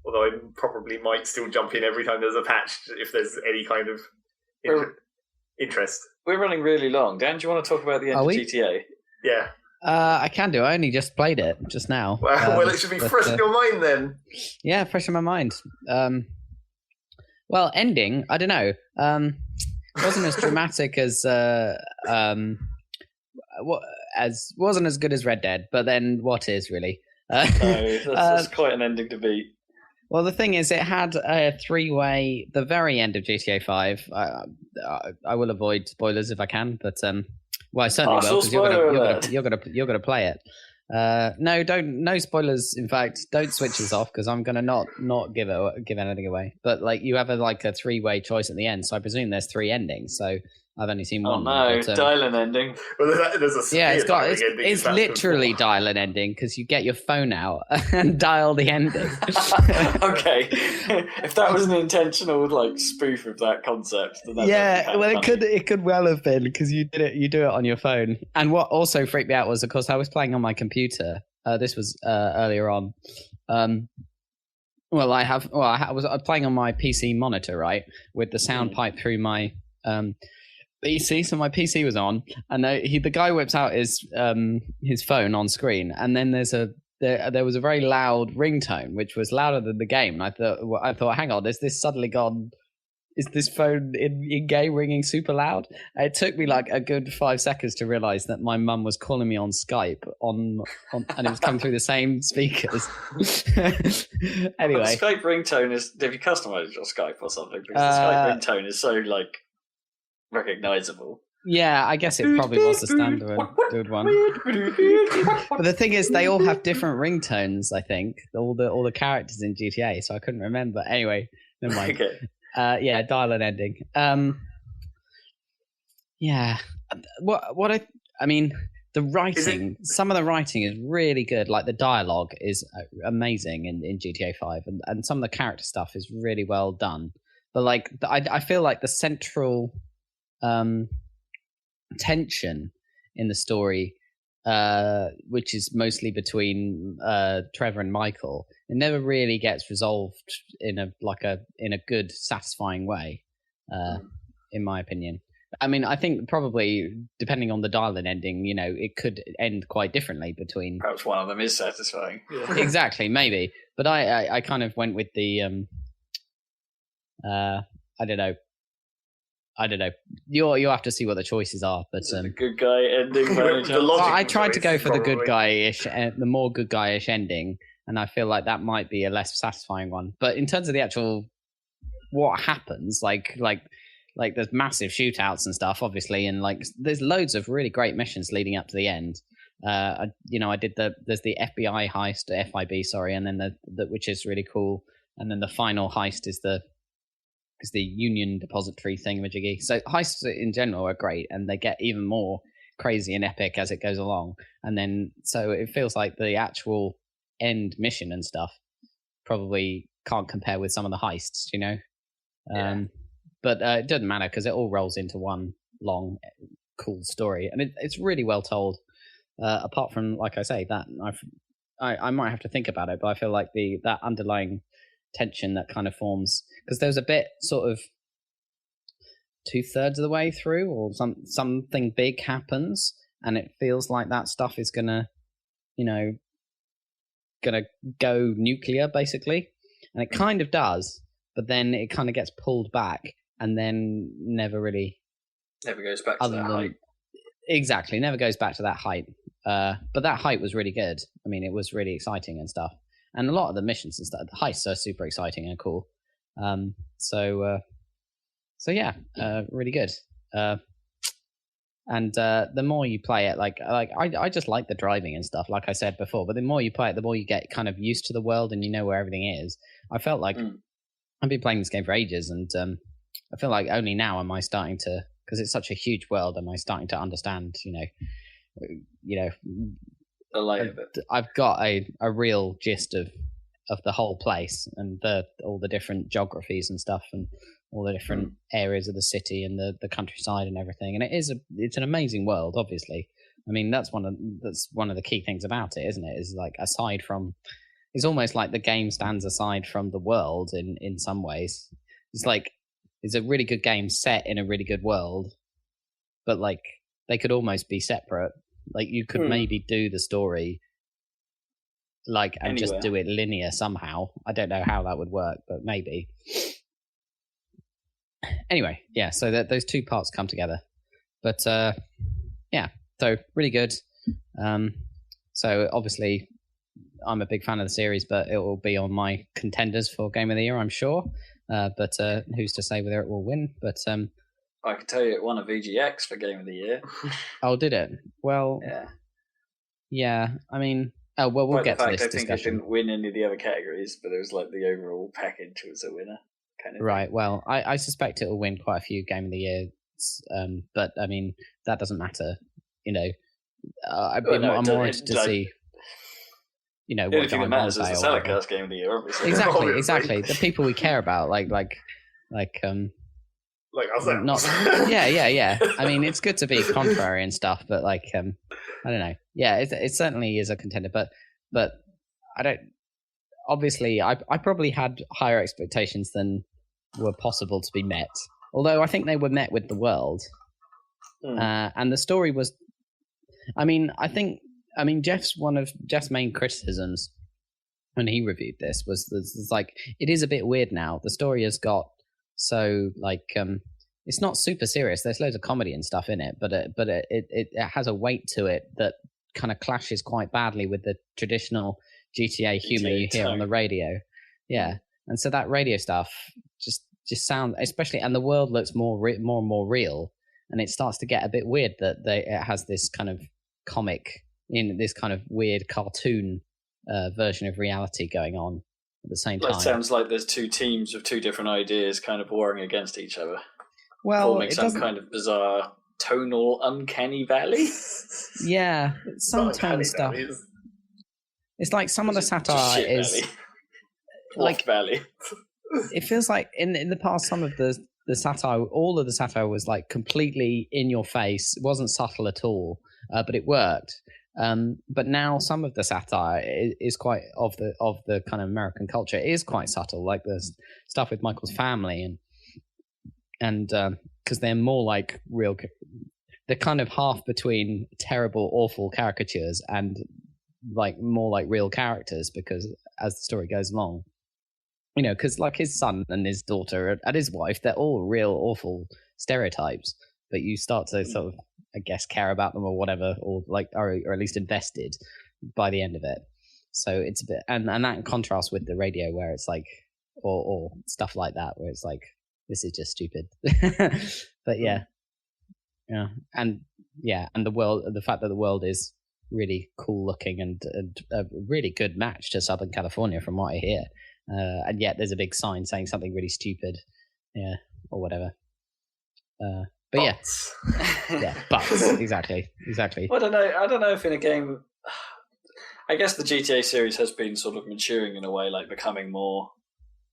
Although I probably might still jump in every time there's a patch, if there's any kind of interest. We're running really long. Dan, do you want to talk about the end of GTA? Yeah. I can do. I only just played it just now. Well, it should be fresh in your mind then. Yeah, fresh in my mind. Well, ending, I don't know. Wasn't as dramatic as wasn't as good as Red Dead, but then what is really? No, that's quite an ending to beat. Well, the thing is, it had a 3-way. The very end of GTA 5. I will avoid spoilers if I can, but well, I certainly will, because you're gonna play it. No spoilers. In fact, don't switch this off, because I'm gonna not give anything away. But like, you have a 3-way choice at the end, so I presume there's 3 endings. So I've only seen one. Oh no, dial an ending. Well, there's a it's literally dial an ending, because you get your phone out and dial the ending. Okay, if that was an intentional spoof of that concept, then it could well have been, because you do it on your phone. And what also freaked me out was, of course, I was playing on my computer. This was earlier on. I was playing on my PC monitor, right, with the sound pipe through my PC, so my PC was on, and the guy whips out his phone on screen, and then there was a very loud ringtone, which was louder than the game. And I thought, hang on, is this suddenly gone? Is this phone in game ringing super loud? It took me a good 5 seconds to realize that my mum was calling me on Skype and it was coming through the same speakers. Anyway, the Skype ringtone is. Have you customized your Skype or something? Because the Skype ringtone is so recognizable. Yeah, I guess it probably was the standard one. But the thing is, they all have different ringtones. I think all the characters in GTA, so I couldn't remember. Anyway, never mind. Okay. Yeah, dial an ending. Yeah, I mean, the writing. Some of the writing is really good. Like, the dialogue is amazing in GTA 5, and some of the character stuff is really well done. But I feel like the central tension in the story, which is mostly between Trevor and Michael, it never really gets resolved in a good, satisfying way, in my opinion. I mean, I think probably depending on the dial-in ending, it could end quite differently between. Perhaps one of them is satisfying. Yeah. Exactly, maybe. But I kind of went with the I don't know. You'll have to see what the choices are, but the good guy ending. I tried to go for the good guy-ish, the more good guy-ish ending, and I feel like that might be a less satisfying one. But in terms of the actual what happens, like there's massive shootouts and stuff, obviously, and like there's loads of really great missions leading up to the end. I did there's the FBI heist, FIB, sorry, and then the which is really cool, and then the final heist is the Union Depository thingamajiggy. So heists in general are great, and they get even more crazy and epic as it goes along. And then so it feels like the actual end mission and stuff probably can't compare with some of the heists, you know. Yeah. But it doesn't matter because it all rolls into one long, cool story, and it's really well told. Apart from, like I say, that I might have to think about it, but I feel like that underlying tension that kind of forms, because there's a bit sort of 2/3 of the way through, or something big happens, and it feels like that stuff is gonna go nuclear, basically, and it kind of does, but then it kind of gets pulled back, and then never goes back to that height. Exactly, never goes back to that height. But that height was really good. I mean, it was really exciting and stuff. And a lot of the missions and stuff, the heists are super exciting and cool. So yeah, really good. And the more you play it, I just like the driving and stuff, like I said before. But the more you play it, the more you get kind of used to the world and you know where everything is. I felt like I've been playing this game for ages, and I feel like only now am I starting to, because it's such a huge world, am I starting to understand, The lay of it. I've got a real gist of the whole place and all the different geographies and stuff, and all the different areas of the city and the countryside and everything. And it's an amazing world, obviously. I mean, that's one of the key things about it, isn't it? Is like, aside from, it's almost like the game stands aside from the world in some ways. It's like, it's a really good game set in a really good world, but like they could almost be separate. Like you could maybe do the story and anywhere, just do it linear somehow. I don't know how that would work, but maybe. Anyway, yeah, so those two parts come together. But yeah, so really good. So obviously I'm a big fan of the series, but it will be on my contenders for Game of the Year, I'm sure. But who's to say whether it will win? But I can tell you it won a VGX for Game of the Year. Oh, did it? Well, yeah. I mean, we'll get to this discussion. I think it didn't win any of the other categories, but it was like the overall package was a winner, kind of. Right. Thing. Well, I suspect it will win quite a few Game of the Years, but I mean that doesn't matter. I'm more interested to see. What the only thing that matters is the Saladcast Game of the Year, obviously. Exactly. The people we care about, like ourselves. Not, yeah. I mean, it's good to be contrary and stuff, but I don't know. Yeah, it certainly is a contender, but I don't. Obviously, I probably had higher expectations than were possible to be met. Although I think they were met with the world, and the story was. One of Jeff's main criticisms when he reviewed this was like, it is a bit weird now. The story has got so it's not super serious. There's loads of comedy and stuff in it, but it has a weight to it that kind of clashes quite badly with the traditional GTA humor you hear on the radio. Yeah, and so that radio stuff just sounds, especially, and the world looks more and more real, and it starts to get a bit weird that it has this kind of comic in this kind of weird cartoon version of reality going on at the same time. It sounds like there's two teams of two different ideas kind of warring against each other. Well, forming some kind of bizarre tonal uncanny valley. Yeah, some tone stuff. It's like some of the satire is like valley. It feels like in the past, some of the satire, all of the satire was like completely in your face. It wasn't subtle at all, but it worked. But now some of the satire is quite of the kind of American culture. It is quite subtle, like the stuff with Michael's family and because they're more like real. They're kind of half between terrible, awful caricatures and like more like real characters, because as the story goes along, because like his son and his daughter and his wife, they're all real awful stereotypes, but you start to sort of, I guess, care about them or whatever, or like, or at least invested by the end of it. So it's a bit, and that contrasts with the radio where it's like, or stuff like that, where it's like, this is just stupid. But yeah, and the fact that the world is really cool looking and a really good match to Southern California from what I hear, and yet there's a big sign saying something really stupid, or whatever. But Bots. Bots. exactly. Well, I don't know if in a game, I guess the GTA series has been sort of maturing in a way, like becoming more.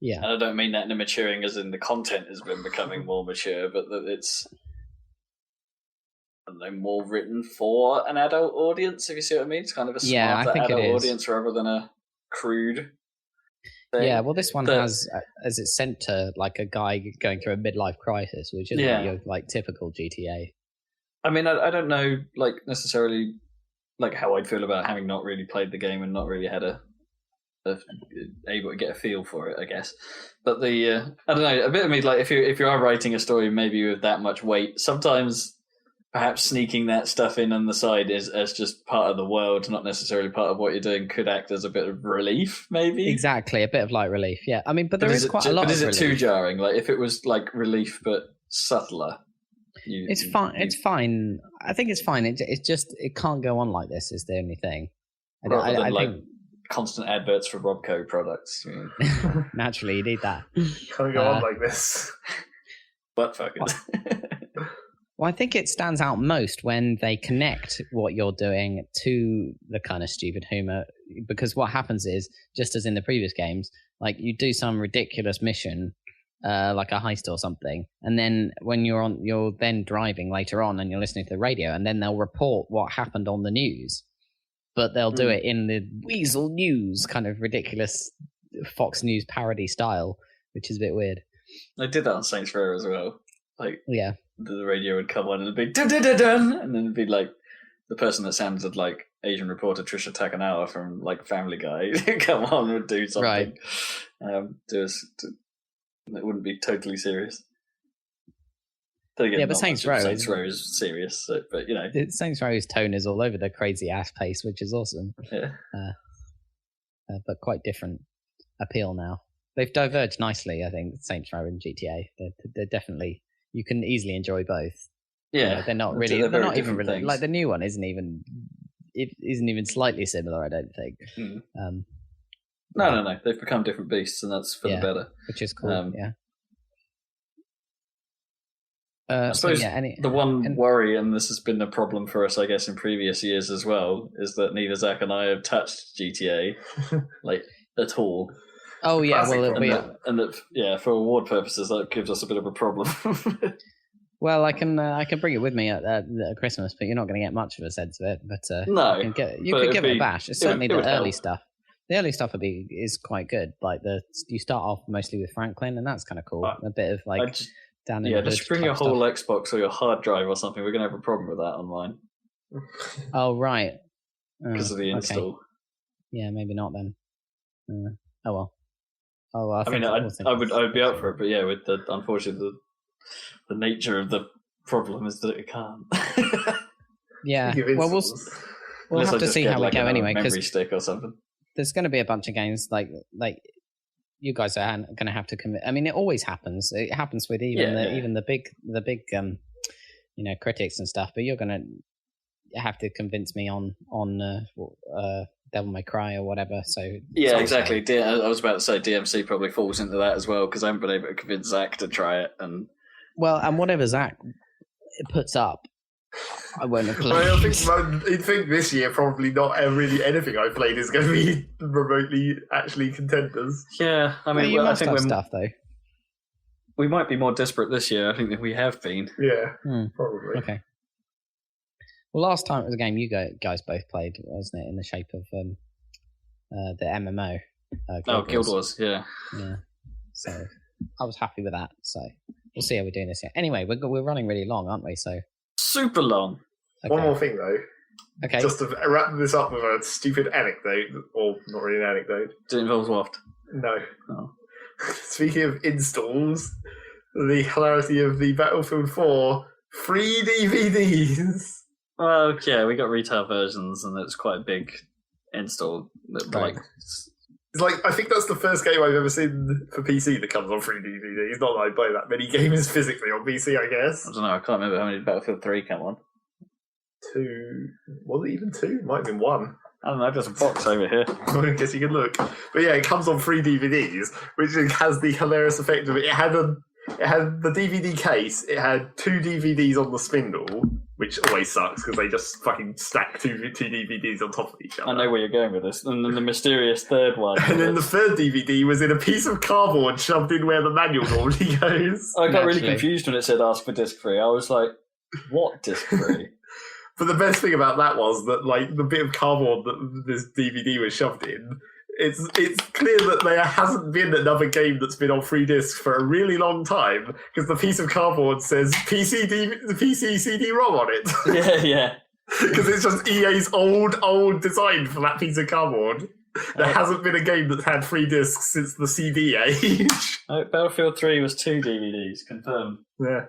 Yeah. And I don't mean that in a maturing as in the content has been becoming more mature, but that it's, I don't know, more written for an adult audience, if you see what I mean. It's kind of a smarter adult audience rather than a crude thing. Yeah, well, this one has as its center like a guy going through a midlife crisis, which isn't your like typical GTA. I mean, I don't know, like necessarily, like how I'd feel about having not really played the game and not really had able to get a feel for it, I guess. But I don't know, a bit of me, like if you are writing a story maybe with that much weight, sometimes perhaps sneaking that stuff in on the side as just part of the world, not necessarily part of what you're doing, could act as a bit of relief, maybe. Exactly, a bit of light relief. Yeah, I mean, but there is quite a lot. But is of it too jarring? Like if it was like relief but subtler. It's fine. It's fine. I think it's fine. It's just it can't go on like this. Is the only thing. I think constant adverts for RobCo products. Naturally, you need that. Can't go on like this. But fucking. Well, I think it stands out most when they connect what you're doing to the kind of stupid humor, because what happens is, just as in the previous games, like you do some ridiculous mission, like a heist or something, and then when you're then driving later on and you're listening to the radio, and then they'll report what happened on the news, but they'll do it in the Weasel News kind of ridiculous Fox News parody style, which is a bit weird. They did that on Saints Row as well. Like, yeah. The radio would come on and it'd be dun dun dun dun, and then it'd be like the person that sounded like Asian reporter Trisha Takanawa from like Family Guy come on and do something, right? It wouldn't be totally serious. Again, but Saints Row is serious, so, but you know, Saints Row's tone is all over the crazy ass pace, which is awesome. Yeah, but quite different appeal now. They've diverged nicely, I think. Saints Row and GTA, they're definitely. You can easily enjoy both. Yeah, they're not really. They're not even really like the new one. Isn't even slightly similar. I don't think. No. They've become different beasts, and that's for the better, which is cool. I suppose the one worry, and this has been a problem for us, I guess, in previous years as well, is that neither Zach and I have touched GTA like at all. Oh yeah, for award purposes, that gives us a bit of a problem. Well, I can bring it with me at Christmas, but you're not going to get much of a sense of it. But no, you could give it a bash. It's certainly the early stuff. The early stuff is quite good. Like you start off mostly with Franklin, and that's kind of cool. A bit of like down in the hood. Just bring your whole Xbox or your hard drive or something. We're going to have a problem with that on mine. Oh right, because of the install. Okay. Yeah, maybe not then. Oh well. Oh, well, I would be up for it, but yeah, with unfortunately the nature of the problem is that it can't. Yeah, well, we'll have to see how we go anyway. Memory stick or something. There's going to be a bunch of games like you guys are going to have to commit. I mean, it always happens. It happens with even the big critics and stuff. But you're going to have to convince me on Devil May Cry or whatever. So yeah, exactly. I was about to say DMC probably falls into that as well, because I haven't been able to convince Zach to try it. And whatever Zach puts up, I won't have played. I think this year probably not really anything I've played is going to be remotely actually contenders. Yeah, I mean, I think we're stuff though. We might be more desperate this year, I think, than we have been. Yeah, probably. Okay. Well, last time it was a game you guys both played, wasn't it? In the shape of the MMO. Guild Wars, yeah. Yeah. So I was happy with that. So we'll see how we're doing this year. Anyway, we're running really long, aren't we? So super long. Okay. One more thing though. Okay. Just to wrap this up with a stupid anecdote, or not really an anecdote. Does it involve Waft? No. Oh. Speaking of installs, the hilarity of the Battlefield 4 free DVDs. Well, yeah, we got retail versions, and it's quite a big install. Like It's like, I think that's the first game I've ever seen for PC that comes on free DVDs. Not that I buy that many games physically on PC, I guess. I don't know. I can't remember how many Battlefield 3 came on. 2. Was it even 2? Might have been 1. I don't know. There's a box over here. I guess you can look. But yeah, it comes on free DVDs, which has the hilarious effect of it. It had the DVD case. It had 2 DVDs on the spindle, which always sucks because they just fucking stack two DVDs on top of each other. I know where you're going with this. And then the mysterious third one. And then the third DVD was in a piece of cardboard shoved in where the manual normally goes. I got really confused when it said ask for disc free. I was like, what disc free? But the best thing about that was that, like, the bit of cardboard that this DVD was shoved in, it's clear that there hasn't been another game that's been on free disc for a really long time because the piece of cardboard says PC CD-ROM on it. Yeah. Because it's just EA's old design for that piece of cardboard. There hasn't been a game that's had free discs since the CD age. Battlefield 3 was 2 DVDs, confirmed. Yeah.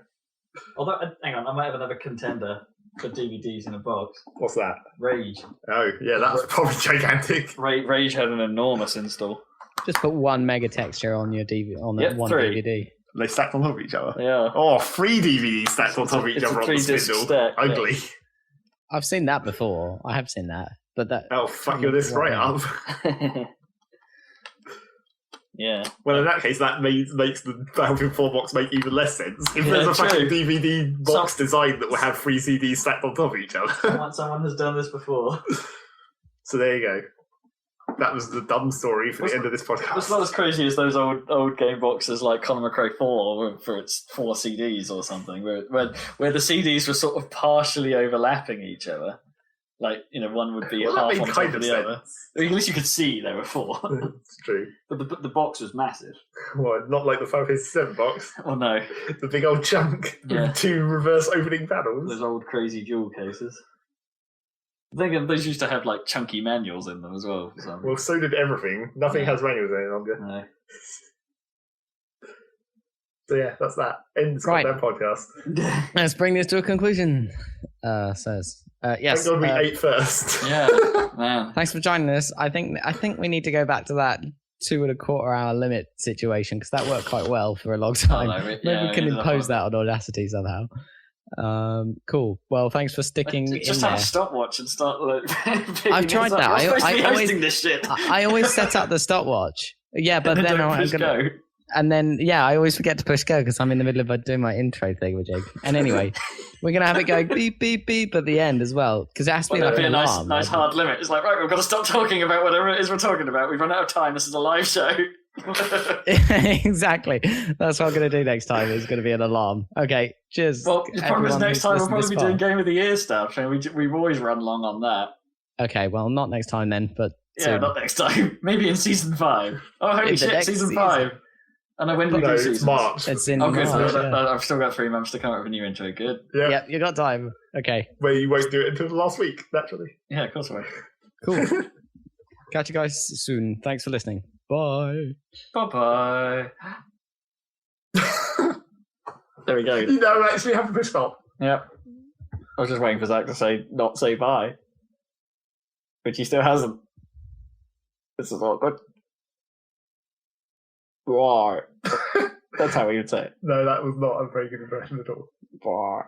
Although, hang on, I might have another contender for DVDs in a box. What's that? Rage. Oh, yeah, that's probably gigantic. Rage had an enormous install. Just put 1 mega texture on your DVD on Yep, one 3. DVD. They stacked on top of each other. Yeah. Oh, 3 DVDs stacked on top of each other on the spindle. Stack, Ugly. Yeah. I've seen that before. I have seen that, but that. Oh, fuck your disc right up. Yeah. Well, in that case, that makes the Battlefield 4 box make even less sense. If Yeah, there's a fucking true. DVD box design that will have 3 CDs stacked on top of each other. Someone has done this before. So there you go. That was the dumb story for the end of this podcast. It's not as crazy as those old game boxes like Colin McRae 4 for its 4 CDs or something, where the CDs were sort of partially overlapping each other. Like, one would be Well, half that made on top kind of of the sense. other. I mean, at least you could see there were 4. It's true. But the box was massive. Well, not like the Final Fantasy 7 box. Oh no, The big old chunk Yeah. with 2 reverse opening panels. those old crazy dual cases. I think those used to have like chunky manuals in them as well. For some Well, reason. so did everything. Nothing has manuals any longer. No. So yeah, that's that. End this Right. goddamn podcast. Let's bring this to a conclusion. Says yes. Thank God we ate first. Yeah, man. Thanks for joining us. I think we need to go back to that 2.25 hour limit situation because that worked quite well for a long time. no, Maybe we can impose that on Audacity somehow. Cool. Well, thanks for sticking Just in have there. a stopwatch and start. I've tried that. You're supposed to be I always- hosting this shit. I always set up the stopwatch. Yeah, but And then don't I'm push gonna. go. And then, I always forget to push go because I'm in the middle of doing my intro thing with Jake. And anyway, we're going to have it going beep, beep, beep at the end as well because it has to be Well, like that'd an be a alarm. nice hard limit. It's like, right, we've got to stop talking about whatever it is we're talking about. We've run out of time. This is a live show. Exactly. That's what I'm going to do next time. It's going to be an alarm. Okay, cheers. Well, the problem is everyone next who's time we'll listened probably this be far. doing Game of the Year stuff. And we've always run long on that. Okay, well, not next time then, but Yeah, soon. not next time. Maybe in season 5. Oh, holy In the shit, next season season. 5. And when do we No, do it's seasons? March. It's in Oh, good. March, yeah. I've still got 3 months to come up with a new intro. Good. Yeah. Yep, you got time. Okay, Where you won't do it until the last week, naturally. Yeah, of course I will. cool. Catch you guys soon. Thanks for listening. Bye. Bye-bye. There we go. You don't actually have to push stop. Yep. I was just waiting for Zach to not say bye. But he still hasn't. This is awkward. Bye. That's how we would say it. No, that was not a very good impression at all. Bye.